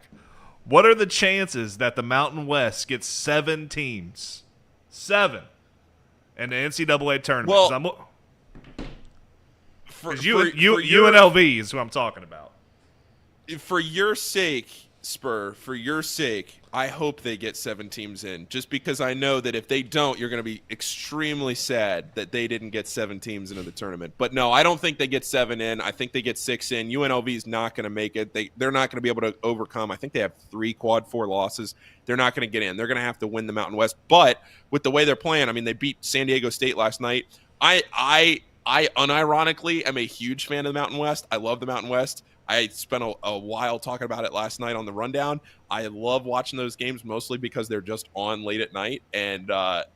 What are the chances that the Mountain West gets 7 teams? 7 in the NCAA tournament? Well, UNLV is who I'm talking about. For your sake, Spur, for your sake, I hope they get 7 teams in, just because I know that if they don't, you're going to be extremely sad that they didn't get 7 teams into the tournament. But no, I don't think they get 7 in. I think they get 6 in. UNLV is not going to make it. They're not going to be able to overcome. I think they have 3 quad 4 losses. They're not going to get in. They're going to have to win the Mountain West. But with the way they're playing, I mean, they beat San Diego State last night. I unironically am a huge fan of the Mountain West. I love the Mountain West. I spent a while talking about it last night on the rundown. I love watching those games mostly because they're just on late at night. And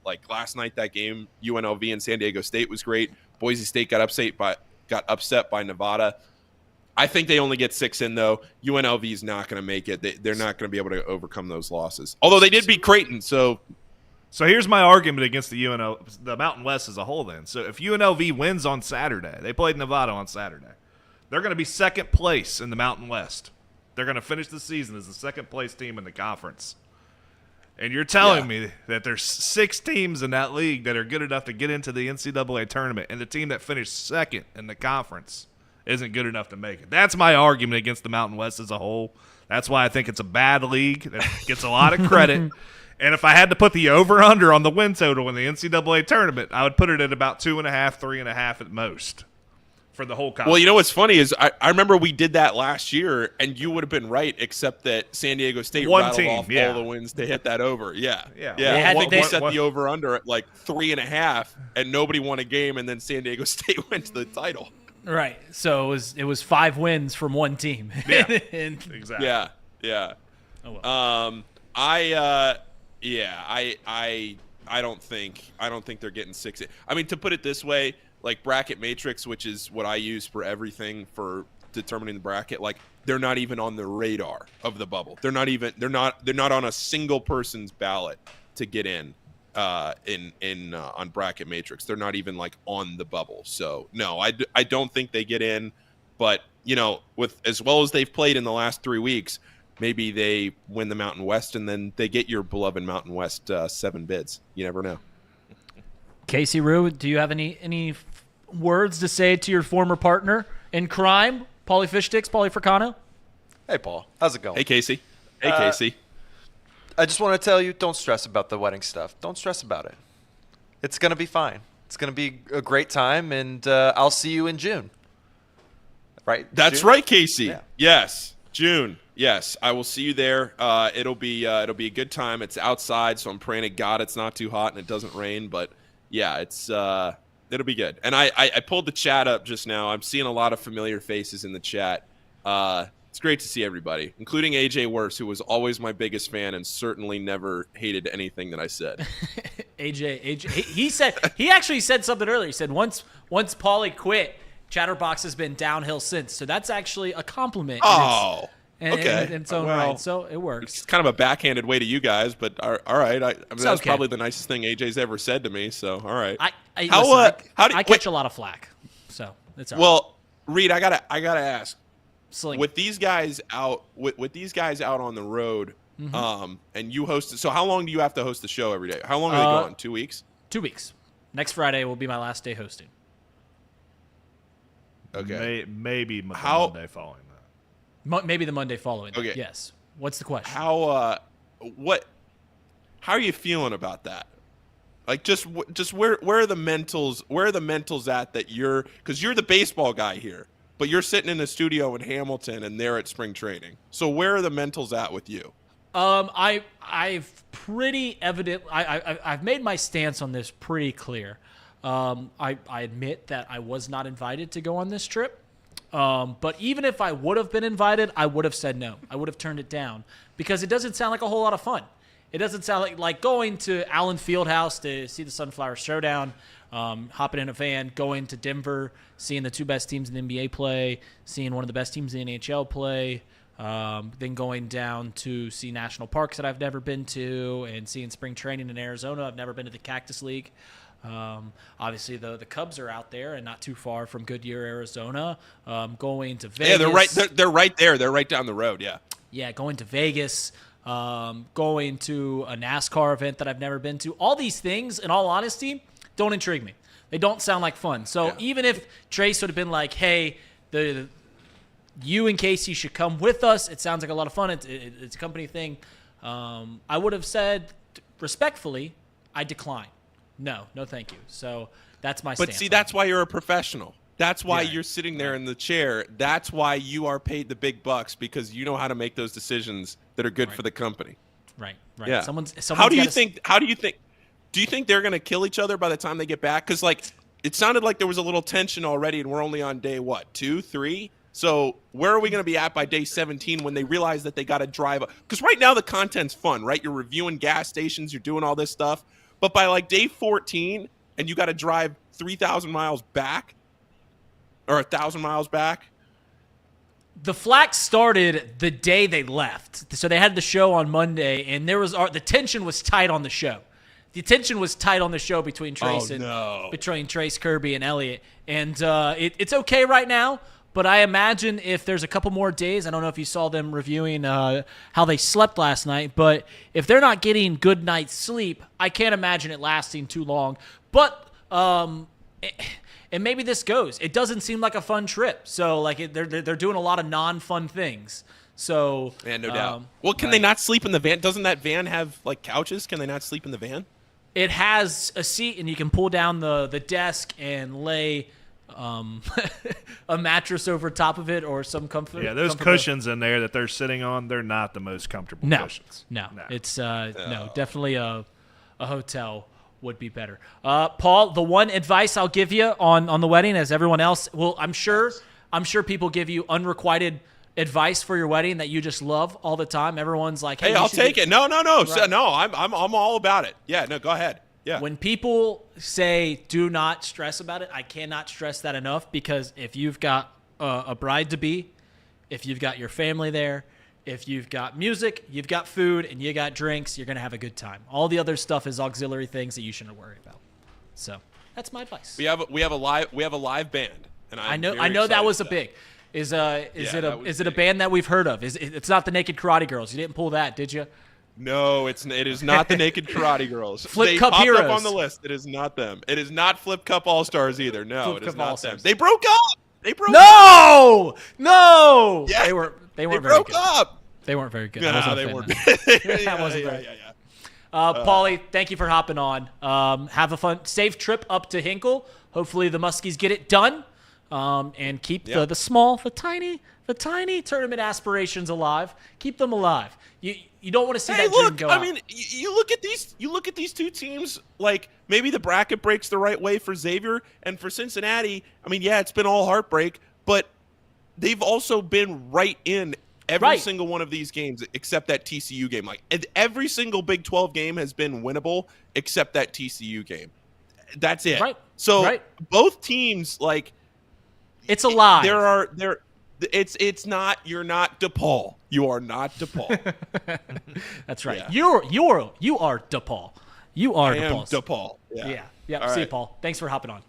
like last night, that game, UNLV and San Diego State was great. Boise State got upset by Nevada. I think they only get 6 in, though. UNLV is not going to make it. They're not going to be able to overcome those losses. Although they did beat Creighton, so So here's my argument against the Mountain West as a whole then. So if UNLV wins on Saturday, they played Nevada on Saturday, they're going to be second place in the Mountain West. They're going to finish the season as the second place team in the conference. And you're telling me that there's 6 teams in that league that are good enough to get into the NCAA tournament, and the team that finished second in the conference isn't good enough to make it. That's my argument against the Mountain West as a whole. That's why I think it's a bad league that gets a lot of credit. And if I had to put the over-under on the win total in the NCAA tournament, I would put it at about 2.5, 3.5 at most for the whole conference. Well, you know what's funny is I remember we did that last year, and you would have been right, except that San Diego State rattled off all the wins to hit that over. Yeah. They set the over-under at like 3.5, and nobody won a game, and then San Diego State went to the title. Right. So it was 5 wins from one team. Yeah. Exactly. Yeah. Oh, well. I don't think they're getting 6. I mean, to put it this way, like Bracket Matrix, which is what I use for everything for determining the bracket, like they're not even on the radar of the bubble. They're not on a single person's ballot to get in on Bracket Matrix. They're not even like on the bubble. So no, I don't think they get in, but with as well as they've played in the last 3 weeks, maybe they win the Mountain West and then they get your beloved Mountain West 7 bids. You never know. Casey Rue, do you have any words to say to your former partner in crime, Paulie Fishsticks, Paulie Fricano? Hey, Paul. How's it going? Hey, Casey. Casey. I just want to tell you, don't stress about the wedding stuff. Don't stress about it. It's going to be fine. It's going to be a great time, and I'll see you in June. Right? That's June? right, Casey. Yeah. Yes, June. Yes, I will see you there. It'll be a good time. It's outside, so I'm praying to God it's not too hot and it doesn't rain. But yeah, it'll be good. And I pulled the chat up just now. I'm seeing a lot of familiar faces in the chat. It's great to see everybody, including AJ Worse, who was always my biggest fan and certainly never hated anything that I said. AJ, he actually said something earlier. He said once Paulie quit, Chatterbox has been downhill since. So that's actually a compliment. Oh. Okay. In its own right, so it works. It's kind of a backhanded way to you guys, but all right. I mean, that's okay. probably the nicest thing AJ's ever said to me. So all right. I catch a lot of flack, so it's all right. Well, Reid, I gotta ask. Sling. With these guys out, on the road, and you host it. So how long do you have to host the show every day? How long are they going? 2 weeks? 2 weeks. Next Friday will be my last day hosting. Okay. Maybe Monday following that. Maybe the Monday following. Okay. That. Yes. What's the question? How are you feeling about that? Like just where are the mentals? Where are the mentals at that because you're the baseball guy here, but you're sitting in the studio in Hamilton and they're at spring training. So where are the mentals at with you? I've pretty evident. I've made my stance on this pretty clear. I admit that I was not invited to go on this trip. But even if I would have been invited, I would have said no. I would have turned it down because it doesn't sound like a whole lot of fun. It doesn't sound like going to Allen Fieldhouse to see the Sunflower Showdown, hopping in a van, going to Denver, seeing the 2 best teams in the NBA play, seeing one of the best teams in the NHL play, then going down to see national parks that I've never been to and seeing spring training in Arizona. I've never been to the Cactus League. Obviously, the Cubs are out there and not too far from Goodyear, Arizona. Going to Vegas. Yeah, they're right. They're right there. They're right down the road. Yeah. Yeah, going to Vegas. Going to a NASCAR event that I've never been to. All these things, in all honesty, don't intrigue me. They don't sound like fun. So even if Trace would have been like, "Hey, you and Casey should come with us. It sounds like a lot of fun. It's a company thing." I would have said respectfully, I decline. No, thank you. So that's my stance. But see, that's why you're a professional. That's why you're sitting there in the chair. That's why you are paid the big bucks, because you know how to make those decisions that are good for the company. Right. Yeah. How do you think do you think they're going to kill each other by the time they get back? Because it sounded like there was a little tension already, and we're only on day 2, 3. So where are we going to be at by day 17 when they realize that they got to drive? Because right now the content's fun, right? You're reviewing gas stations, you're doing all this stuff. But by day 14, and you got to drive 3,000 miles back, or 1,000 miles back. The flack started the day they left. So they had the show on Monday, and the tension was tight on the show. the tension was tight on the show between Trace between Trace, Kirby, and Elliot. And it's okay right now, but I imagine if there's a couple more days, I don't know if you saw them reviewing how they slept last night, but if they're not getting good night's sleep, I can't imagine it lasting too long. But and maybe this goes. It doesn't seem like a fun trip. So like they're doing a lot of non-fun things. So yeah, no doubt. Well, can they not sleep in the van? Doesn't that van have like couches? Can they not sleep in the van? It has a seat, and you can pull down the desk and lay a mattress over top of it or some comfort. Yeah, those cushions in there that they're sitting on, they're not the most comfortable cushions. No. It's no, definitely a hotel would be better. Paul, the one advice I'll give you on the wedding, as everyone else, well, I'm sure people give you unrequited advice for your wedding that you just love all the time. Everyone's like, "Hey, I'll take it." No. Right. So, no, I'm all about it. Yeah, no, go ahead. Yeah. When people say do not stress about it, I cannot stress that enough, because if you've got a bride to be, if you've got your family there, if you've got music, you've got food, and you got drinks, you're gonna have a good time. All the other stuff is auxiliary things that you shouldn't worry about. So that's my advice. We have a live band, and I know that was a big. Is it a band that we've heard of? It's not the Naked Karate Girls. You didn't pull that, did you? No, it is not the Naked Karate Girls. Flip Cup popped Heroes up on the list. It is not them. It is not Flip Cup All Stars either. No, Flip it is Cup not All-Stars. them. They broke up. No. Yeah, They weren't they very broke good. up. They weren't very good. No, I wasn't a they fan weren't. of that. That wasn't very. Paulie, thank you for hopping on. Have a safe trip up to Hinkle. Hopefully the Muskies get it done, and keep the tiny tournament aspirations alive. Keep them alive. You don't want to see that dream go out. I mean, you look at these two teams. Like, maybe the bracket breaks the right way for Xavier and for Cincinnati. I mean, yeah, it's been all heartbreak, but they've also been right in every single one of these games except that TCU game. Like, every single Big 12 game has been winnable except that TCU game. That's it. Right. So both teams, like, it's alive. It's not. You're not DePaul. You are not DePaul. That's right. Yeah. You are DePaul. You are I am DePaul. DePaul. Yeah. All See you, right. Paul. Thanks for hopping on.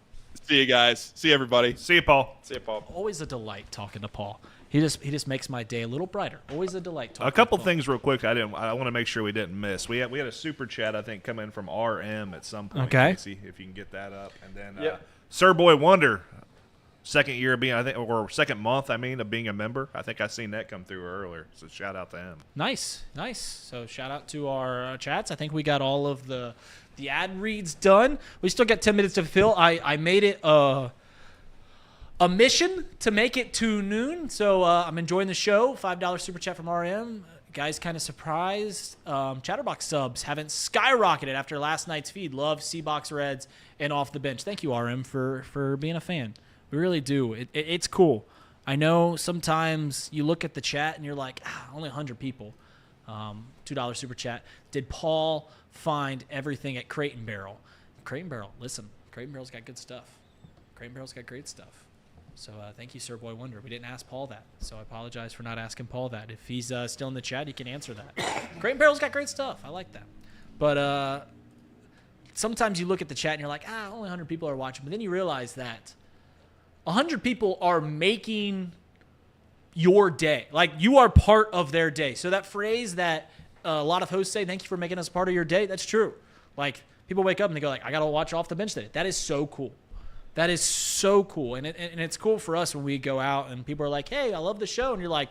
See you guys. See everybody. See you, Paul. See you, Paul. Always a delight talking to Paul. He just makes my day a little brighter. Always a delight talking. A couple to Paul. things real quick. I want to make sure we didn't miss. We had a super chat, I think, come in from RM at some point. Okay. Casey, if you can get that up, and then Sir Boy Wonder. Second year of being, I think, or second month, of being a member. I think I seen that come through earlier. So shout out to him. Nice. So shout out to our chats. I think we got all of the ad reads done. We still got 10 minutes to fill. I made it a mission to make it to noon. So I'm enjoying the show. $5 super chat from RM. Guys, kind of surprised. Chatterbox subs haven't skyrocketed after last night's feed. Love Seabox Reds and Off the Bench. Thank you, RM, for being a fan. We really do. It's cool. I know sometimes you look at the chat and you're like, only 100 people. $2 super chat. Did Paul find everything at Crate and Barrel? Crate and Barrel, listen, Crate and Barrel's got good stuff. Crate and Barrel's got great stuff. So thank you, Sir Boy Wonder. We didn't ask Paul that, so I apologize for not asking Paul that. If he's still in the chat, he can answer that. Crate and Barrel's got great stuff. I like that. But sometimes you look at the chat and you're like, only 100 people are watching. But then you realize that 100 people are making your day. Like, you are part of their day. So that phrase that a lot of hosts say, thank you for making us part of your day, that's true. Like, people wake up and they go like, I got to watch Off the Bench today. That is so cool. That is so cool. And it's cool for us when we go out and people are like, hey, I love the show. And you're like,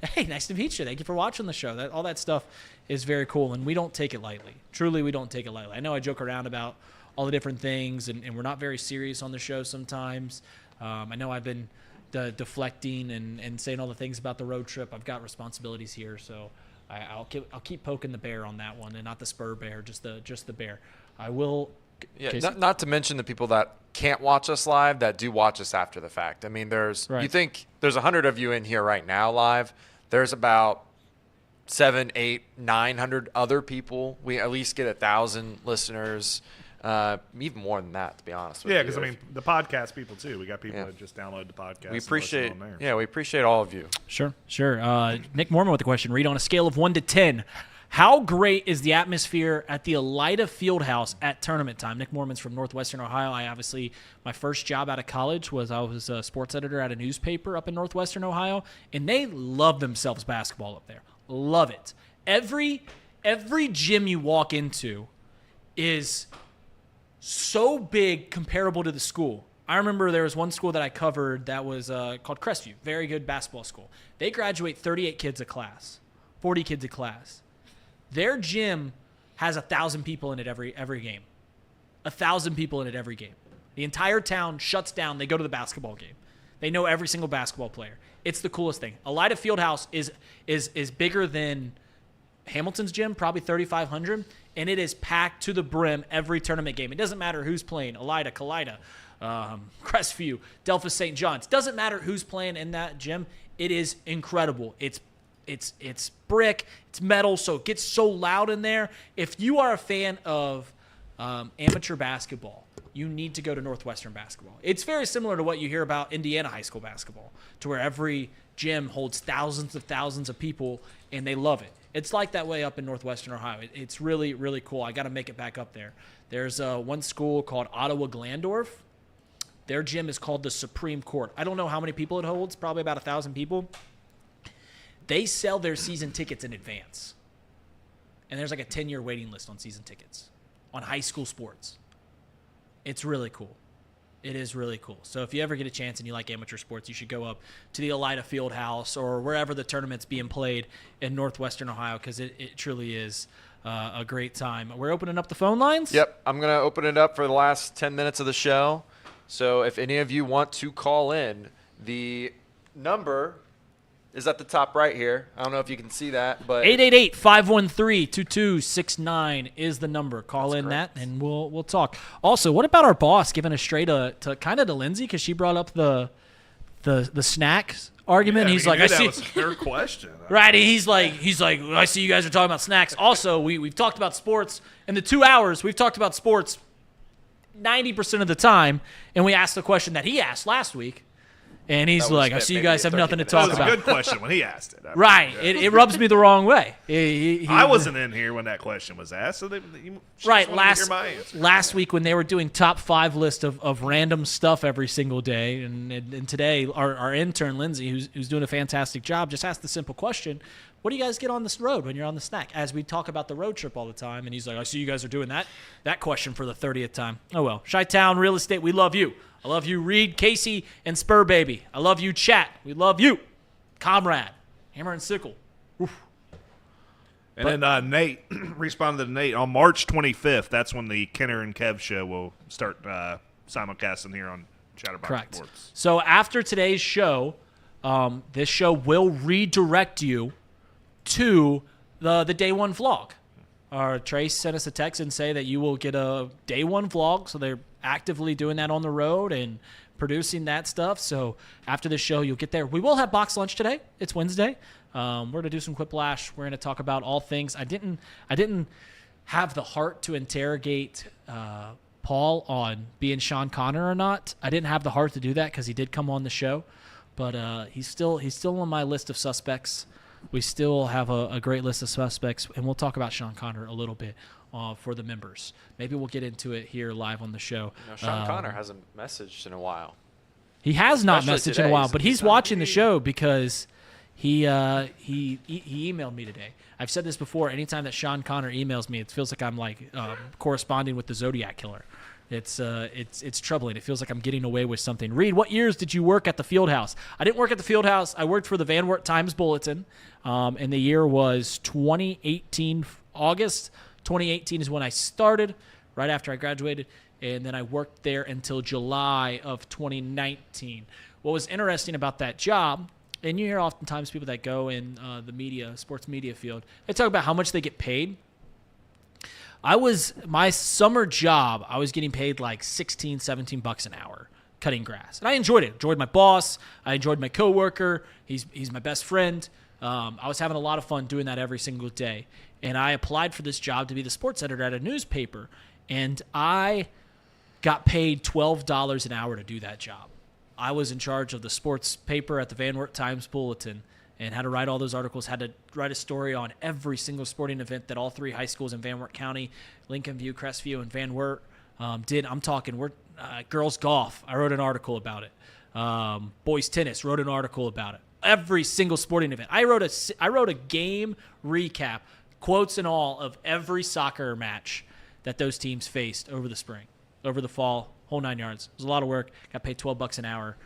hey, nice to meet you. Thank you for watching the show. All that stuff is very cool. And we don't take it lightly. Truly, we don't take it lightly. I know I joke around about all the different things, and we're not very serious on the show sometimes. I know I've been deflecting and saying all the things about the road trip. I've got responsibilities here, so I'll keep poking the bear on that one, and not the spur bear, just the bear. I will. Yeah, not to mention the people that can't watch us live that do watch us after the fact. I mean, you think there's 100 of you in here right now live. There's about 700, 800, 900 other people. We at least get 1,000 listeners. Even more than that, to be honest with you. Yeah, because the podcast people too. We got people that just download the podcast. We appreciate all of you. Sure. Nick Mormon with the question. Read, on a scale of 1 to 10, How great is the atmosphere at the Elida Fieldhouse at tournament time? Nick Mormon's from Northwestern Ohio. My first job out of college was I was a sports editor at a newspaper up in Northwestern Ohio, and they love themselves basketball up there. Love it. Every gym you walk into is so big comparable to the school. I remember there was one school that I covered that was called Crestview, very good basketball school. They graduate 38 kids a class, 40 kids a class. Their gym has 1,000 people in it every game. 1,000 people in it every game. The entire town shuts down. They go to the basketball game. They know every single basketball player. It's the coolest thing. Elida Fieldhouse is bigger than Hamilton's gym, probably 3,500, and it is packed to the brim every tournament game. It doesn't matter who's playing, Elida, Kalida, Crestview, Delphus St. John's. Doesn't matter who's playing in that gym. It is incredible. It's brick, it's metal, so it gets so loud in there. If you are a fan of amateur basketball, you need to go to Northwestern basketball. It's very similar to what you hear about Indiana high school basketball, to where every gym holds thousands of people, and they love it. It's like that way up in Northwestern Ohio. It's really, really cool. I got to make it back up there. There's one school called Ottawa Glandorf. Their gym is called the Supreme Court. I don't know how many people it holds, probably about 1,000 people. They sell their season tickets in advance. And there's like a 10-year waiting list on season tickets on high school sports. It's really cool. It is really cool. So if you ever get a chance and you like amateur sports, you should go up to the Elida Fieldhouse or wherever the tournament's being played in Northwestern Ohio, because it truly is a great time. We're opening up the phone lines? Yep. I'm going to open it up for the last 10 minutes of the show. So if any of you want to call in, the number is at the top right here. I don't know if you can see that, but 888-513-2269 is the number. Call in that, and we'll talk. Also, what about our boss giving a straight to Lindsay, because she brought up the snacks argument? Yeah, he's like, I that see. was a fair question. Right, and he's like, I see you guys are talking about snacks. Also, we've talked about sports in the 2 hours. We've talked about sports 90% of the time, and we asked the question that he asked last week. And he's like, I see you guys have nothing to talk about. That was a good question when he asked it. Right. Yeah. It rubs me the wrong way. I wasn't in here when that question was asked, so right. Last week when they were doing top 5 list of random stuff every single day, and today our intern, Lindsay, who's doing a fantastic job, just asked the simple question, what do you guys get on this road when you're on the snack? As we talk about the road trip all the time, and he's like, I see you guys are doing that question for the 30th time. Oh, well. Chi-Town Real Estate, we love you. I love you, Reid, Casey, and Spur Baby. I love you, chat. We love you. Comrade, Hammer and Sickle. Oof. And then Nate responded to Nate on March 25th. That's when the Kenner and Kev show will start simulcasting here on Chatterbox Correct. Sports. So after today's show, this show will redirect you to the day one vlog. Trace sent us a text and say that you will get a day one vlog. So they're actively doing that on the road and producing that stuff. So after this show, you'll get there. We will have box lunch today. It's Wednesday. We're going to do some Quiplash. We're going to talk about all things. I didn't have the heart to interrogate Paul on being Sean Connor or not. I didn't have the heart to do that because he did come on the show. But he's still on my list of suspects. We still have a great list of suspects, and we'll talk about Sean Connor a little bit for the members. Maybe we'll get into it here live on the show. Sean Connor hasn't messaged in a while. He has not Especially messaged today, in a while, so but he's watching the show because he emailed me today. I've said this before. Anytime that Sean Connor emails me, it feels like I'm like corresponding with the Zodiac Killer. It's troubling. It feels like I'm getting away with something. Reid, what years did you work at the Fieldhouse? I didn't work at the Fieldhouse. I worked for the Van Wert Times Bulletin, and the year was 2018, August. 2018 is when I started, right after I graduated, and then I worked there until July of 2019. What was interesting about that job, and you hear oftentimes people that go in the media, sports media field, they talk about how much they get paid. My summer job, I was getting paid like $16-17 an hour cutting grass. And I enjoyed it. Enjoyed my boss. I enjoyed my coworker. He's my best friend. I was having a lot of fun doing that every single day. And I applied for this job to be the sports editor at a newspaper. And I got paid $12 an hour to do that job. I was in charge of the sports paper at the Van Wert Times Bulletin. and had to write all those articles, had to write a story on every single sporting event that all 3 high schools in Van Wert County, Lincoln View, Crestview, and Van Wert did. I'm talking girls golf. I wrote an article about it. Boys tennis, wrote an article about it. Every single sporting event. I wrote a game recap, quotes and all, of every soccer match that those teams faced over the spring, over the fall, whole 9 yards. It was a lot of work. Got paid $12 an hour.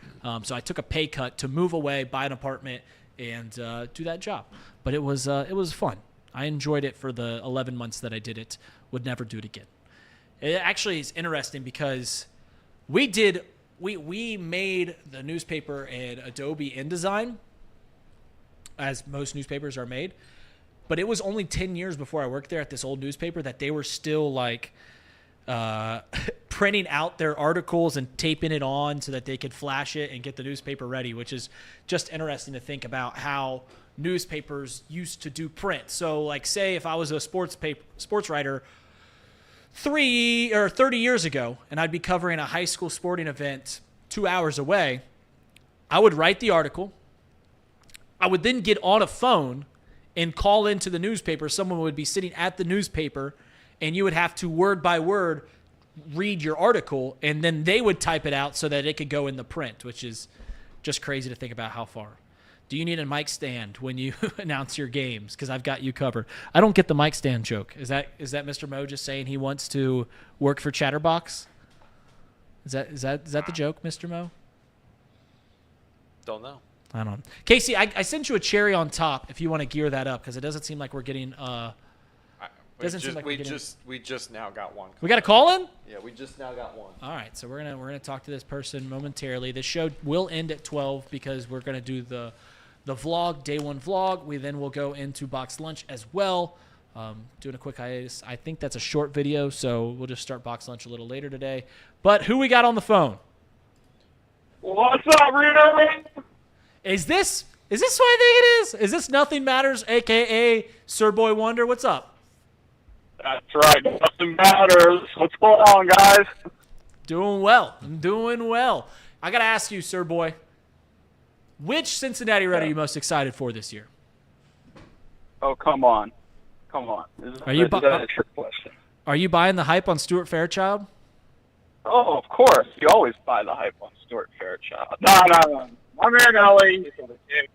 So I took a pay cut to move away, buy an apartment, and do that job. But it was fun. I enjoyed it for the 11 months that I did it. Would never do it again. It actually is interesting because we made the newspaper in Adobe InDesign, as most newspapers are made. But it was only 10 years before I worked there at this old newspaper that they were still like printing out their articles and taping it on so that they could flash it and get the newspaper ready, which is just interesting to think about how newspapers used to do print. So like, say if I was a sports writer 30 years ago and I'd be covering a high school sporting event 2 hours away, I would write the article. I would then get on a phone and call into the newspaper. Someone would be sitting at the newspaper, and you would have to word by word read your article, and then they would type it out so that it could go in the print, which is just crazy to think about how far. Do you need a mic stand when you announce your games? Because I've got you covered. I don't get the mic stand joke. Is that Mr. Mo just saying he wants to work for Chatterbox? Is that the joke, Mr. Mo? Don't know. I don't know. Casey, I sent you a cherry on top if you want to gear that up, because it doesn't seem like we're getting We just now got one. We got a call in? Yeah, we just now got one. All right, so we're gonna talk to this person momentarily. The show will end at 12 because we're gonna do the vlog, day 1 vlog. We then will go into box lunch as well. Doing a quick hiatus. I think that's a short video, so we'll just start box lunch a little later today. But who we got on the phone? What's up, Reid? Is this who I think it is? Is this Nothing Matters, a.k.a. Sir Boy Wonder? What's up? That's right. Nothing Matters. What's going on, guys? Doing well. I'm doing well. I got to ask you, Sir Boy, which Cincinnati Red are you most excited for this year? Oh, come on. Come on. Is that a trick question? Are you buying the hype on Stuart Fairchild? Oh, of course. You always buy the hype on Stuart Fairchild. No. My man Ellie is going to kick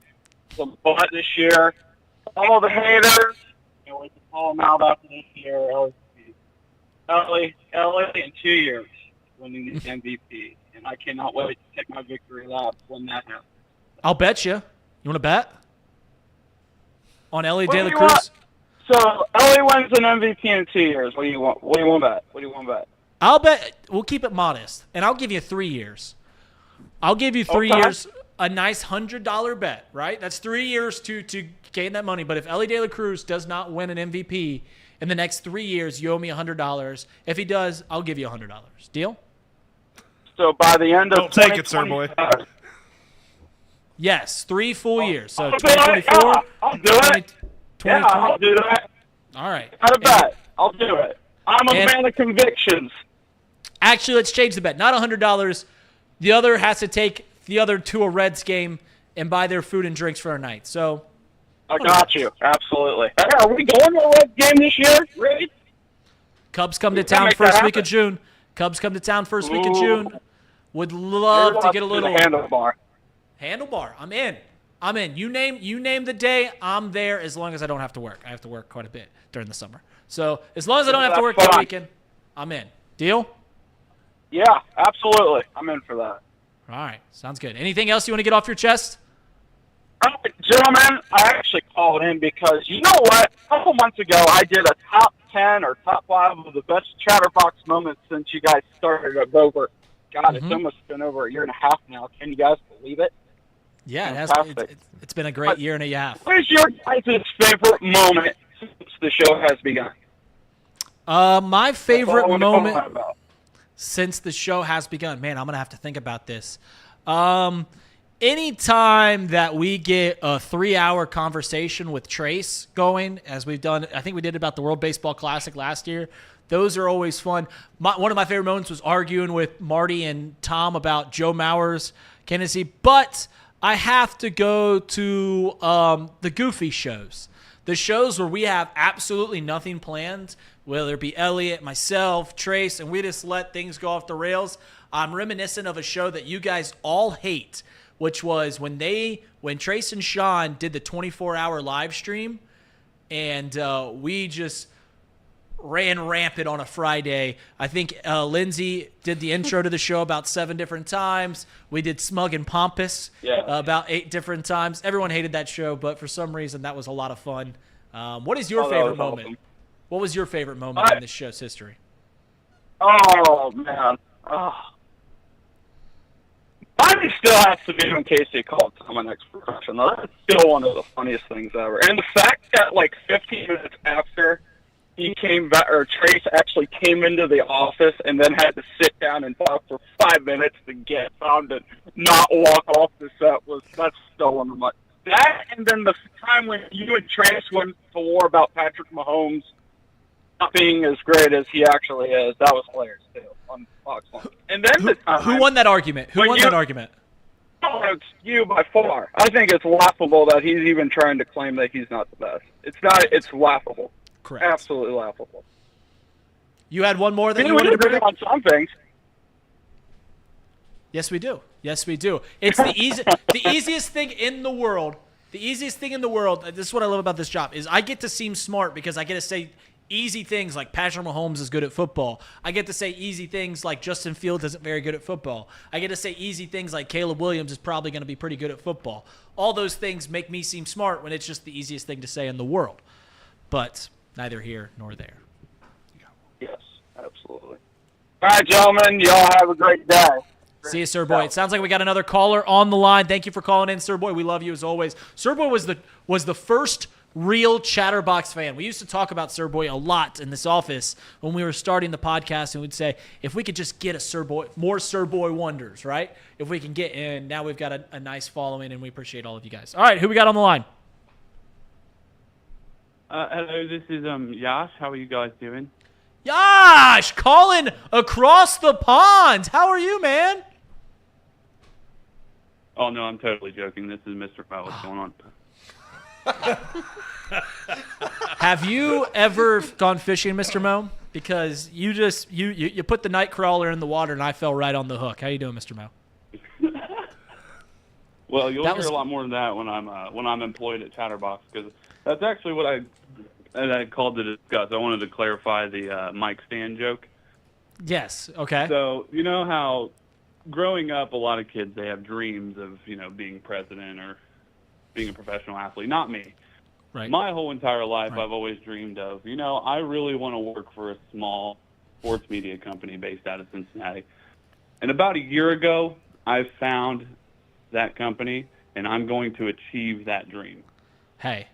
some butt this year. All the haters, we can call them out after this year. Ellie, in 2 years, winning the MVP. And I cannot wait to take my victory lap when that happens. I'll bet you. You want to bet? On Ellie De La Cruz? So, Ellie wins an MVP in 2 years. What do you want? What do you want to bet? I'll bet. We'll keep it modest. And I'll give you 3 years. I'll give you 3 years. A nice $100 bet, right? That's 3 years to gain that money. But if Ellie De La Cruz does not win an MVP in the next 3 years, you owe me $100. If he does, I'll give you $100. Deal? So by the end of don't take it, Sir Boy. Yes, 3 full years. So I'll 2024. Yeah, I'll do it. Yeah, I'll do that. All right. Not a bet. I'll do it. I'm a man of convictions. Actually, let's change the bet. Not $100. The other has to take the other to a Reds game and buy their food and drinks for a night. So I got you. Absolutely. Hey, are we going to a Reds game this year, Reid? Cubs come to town first week of June. Week of June. Would love to get a little handlebar. Handlebar. I'm in. You name the day, I'm there as long as I don't have to work. I have to work quite a bit during the summer. So as long as I don't have to work that weekend, I'm in. Deal? Yeah, absolutely. I'm in for that. All right. Sounds good. Anything else you want to get off your chest? Gentlemen, I actually called in because, you know what? A couple months ago, I did a top 10 or top 5 of the best Chatterbox moments since you guys started it over. God, It's almost been over a year and a half now. Can you guys believe it? Yeah, it's been a great year and a half. What is your guys' favorite moment since the show has begun? My favorite moment since the show has begun. Man, I'm going to have to think about this. Anytime that we get a 3-hour conversation with Trace going, as we've done, I think we did about the World Baseball Classic last year. Those are always fun. One of my favorite moments was arguing with Marty and Thom about Joe Mauer's candidacy. But I have to go to the goofy shows. The shows where we have absolutely nothing planned, whether it be Elliot, myself, Trace, and we just let things go off the rails. I'm reminiscent of a show that you guys all hate, which was when Trace and Sean did the 24-hour live stream, and we just ran rampant on a Friday. I think Lindsay did the intro to the show about 7 different times. We did Smug and Pompous about 8 different times. Everyone hated that show, but for some reason that was a lot of fun. What is your favorite moment? Awesome. What was your favorite moment in this show's history? Oh, man. Mine still has to be when Casey called Tom an ex-professional. That's still one of the funniest things ever. And the fact that, like, 15 minutes after he came back, or Trace actually came into the office and then had to sit down and talk for 5 minutes to get Tom to not walk off the set, that's still one of my... That, and then the time when you and Trace went to war about Patrick Mahomes not being as great as he actually is, that was hilarious, too, on Fox One. And then who won that argument? Who won that argument? Oh, it's you by far. I think it's laughable that he's even trying to claim that he's not the best. It's laughable. Correct. Absolutely laughable. You had one more that you wanted wanted to bring bring on some things. Yes, we do. Yes, we do. It's the easiest thing in the world. The easiest thing in the world. This is what I love about this job is I get to seem smart because I get to say easy things like Patrick Mahomes is good at football. I get to say easy things like Justin Fields isn't very good at football. I get to say easy things like Caleb Williams is probably going to be pretty good at football. All those things make me seem smart when it's just the easiest thing to say in the world. But neither here nor there. Yes, absolutely. All right, gentlemen, y'all have a great day. See you, Sir Boy. It sounds like we got another caller on the line. Thank you for calling in, Sir Boy. We love you as always. Sir Boy was the first real Chatterbox fan. We used to talk about Sir Boy a lot in this office when we were starting the podcast, and we'd say, if we could just get more Sir Boy wonders, right? If we can get in, now we've got a nice following, and we appreciate all of you guys. All right, who we got on the line? Hello, this is Yash. How are you guys doing? Yash, calling across the pond. How are you, man? Oh, no, I'm totally joking. This is Mr. Mo. What's going on? Have you ever gone fishing, Mr. Mo? Because you put the night crawler in the water and I fell right on the hook. How you doing, Mr. Mo? Well, you'll hear a lot more than that when I'm employed at Chatterbox, because that's actually what I called to discuss. I wanted to clarify the mic stand joke. Yes. Okay. So you know how growing up, a lot of kids, they have dreams of being president or being a professional athlete. Not me. Right. My whole entire life, I've always dreamed of, I really want to work for a small sports media company based out of Cincinnati. And about a year ago, I found that company, and I'm going to achieve that dream. Hey,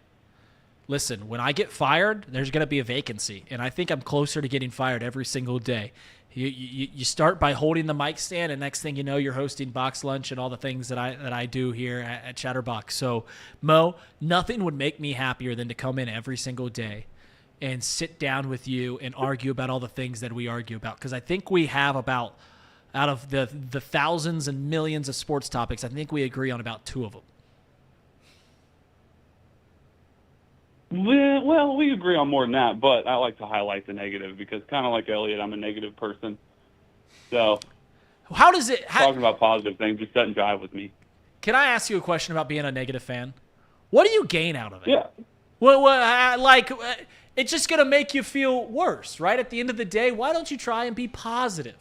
listen, when I get fired, there's going to be a vacancy, and I think I'm closer to getting fired every single day. You start by holding the mic stand, and next thing you know, you're hosting box lunch and all the things that I do here at Chatterbox. So, Mo, nothing would make me happier than to come in every single day and sit down with you and argue about all the things that we argue about. Because I think we have out of the thousands and millions of sports topics, I think we agree on about 2 of them. Well, we agree on more than that, but I like to highlight the negative because, kind of like Elliot, I'm a negative person. So, talking about positive things just doesn't jive with me. Can I ask you a question about being a negative fan? What do you gain out of it? Yeah. It's just going to make you feel worse, right? At the end of the day, why don't you try and be positive?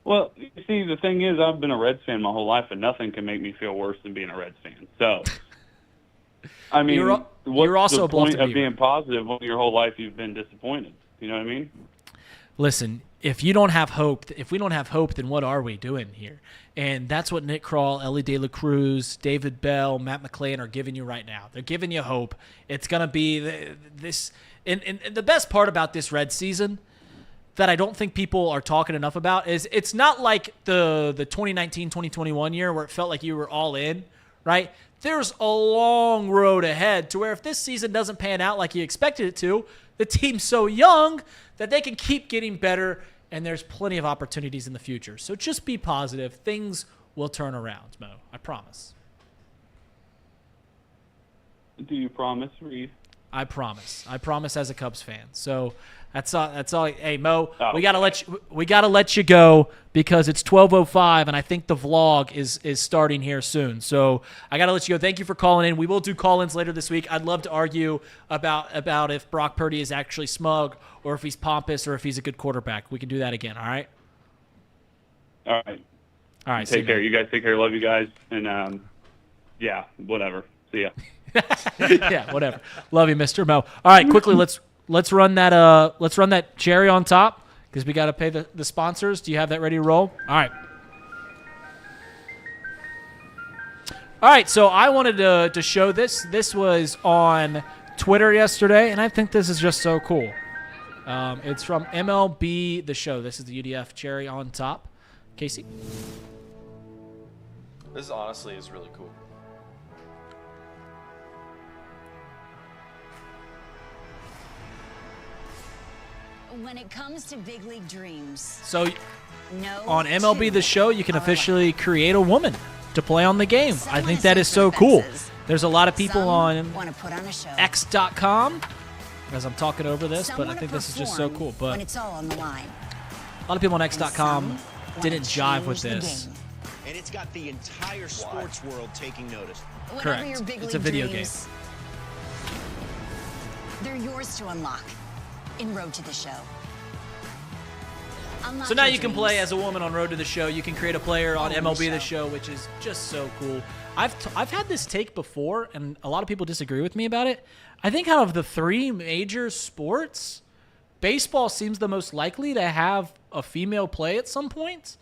Well, you see, the thing is, I've been a Reds fan my whole life, and nothing can make me feel worse than being a Reds fan. So, I mean, you're also what's the point of being positive when your whole life you've been disappointed? You know what I mean? Listen, if we don't have hope, then what are we doing here? And that's what Nick Kroll, Ellie De La Cruz, David Bell, Matt McClain are giving you right now. They're giving you hope. It's going to be this. And the best part about this Red season that I don't think people are talking enough about is it's not like the 2019-2021 year where it felt like you were all in, right? There's a long road ahead to where if this season doesn't pan out like you expected it to, the team's so young that they can keep getting better, and there's plenty of opportunities in the future. So just be positive. Things will turn around, Mo. I promise. Do you promise, Reid? I promise. I promise as a Cubs fan. So that's all. That's all. Hey, Mo, Oh, we gotta let you go because it's 12:05, and I think the vlog is starting here soon. So I gotta let you go. Thank you for calling in. We will do call-ins later this week. I'd love to argue about if Brock Purdy is actually smug or if he's pompous or if he's a good quarterback. We can do that again. All right. All right. All right. Take care. You guys take care. Love you guys. And yeah, whatever. See ya. Yeah, whatever. Love you, Mr. Mo. All right, quickly let's run that cherry on top because we got to pay the sponsors. Do you have that ready to roll? All right. All right, so I wanted to show this. This was on Twitter yesterday, and I think this is just so cool. It's from MLB The Show. This is the UDF cherry on top. Casey? This honestly is really cool. When it comes to big league dreams, So no on MLB two The Show, you can are officially create a woman to play on the game. I think that is so cool. There's a lot of people on want to put on a show. X.com as I'm talking over this, Some but I wanna think this is just so perform cool. But when it's all on the line. a lot of people on And X.com some didn't wanna jive with change the this. game. And it's got the entire sports world taking notice. Whatever Correct. your big It's a league video dreams, they're yours to unlock in Road to the Show. Unlock So now your you can dreams. play as a woman on Road to the Show. You can create a player on Own the MLB The show. Show, which is just so cool. I've had this take before, and a lot of people disagree with me about it. I think out of the three major sports, baseball seems the most likely to have a female play at some point.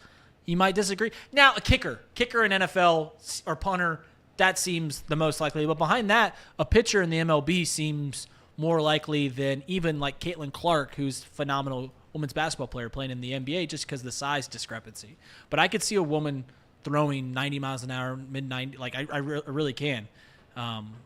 You might disagree. Now, a kicker in NFL or punter, that seems the most likely. But behind that, a pitcher in the MLB seems more likely than even like Caitlin Clark, who's a phenomenal women's basketball player playing in the NBA just because of the size discrepancy. But I could see a woman throwing 90 miles an hour, mid-90, like I really can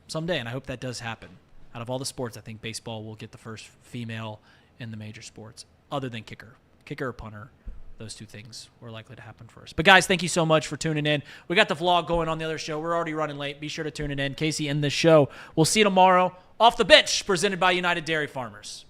someday, and I hope that does happen. Out of all the sports, I think baseball will get the first female in the major sports, other than kicker or punter. Those two things were likely to happen first. But guys, thank you so much for tuning in. We got the vlog going on the other show. We're already running late. Be sure to tune it in. Casey in this show. We'll see you tomorrow. Off the Bench, presented by United Dairy Farmers.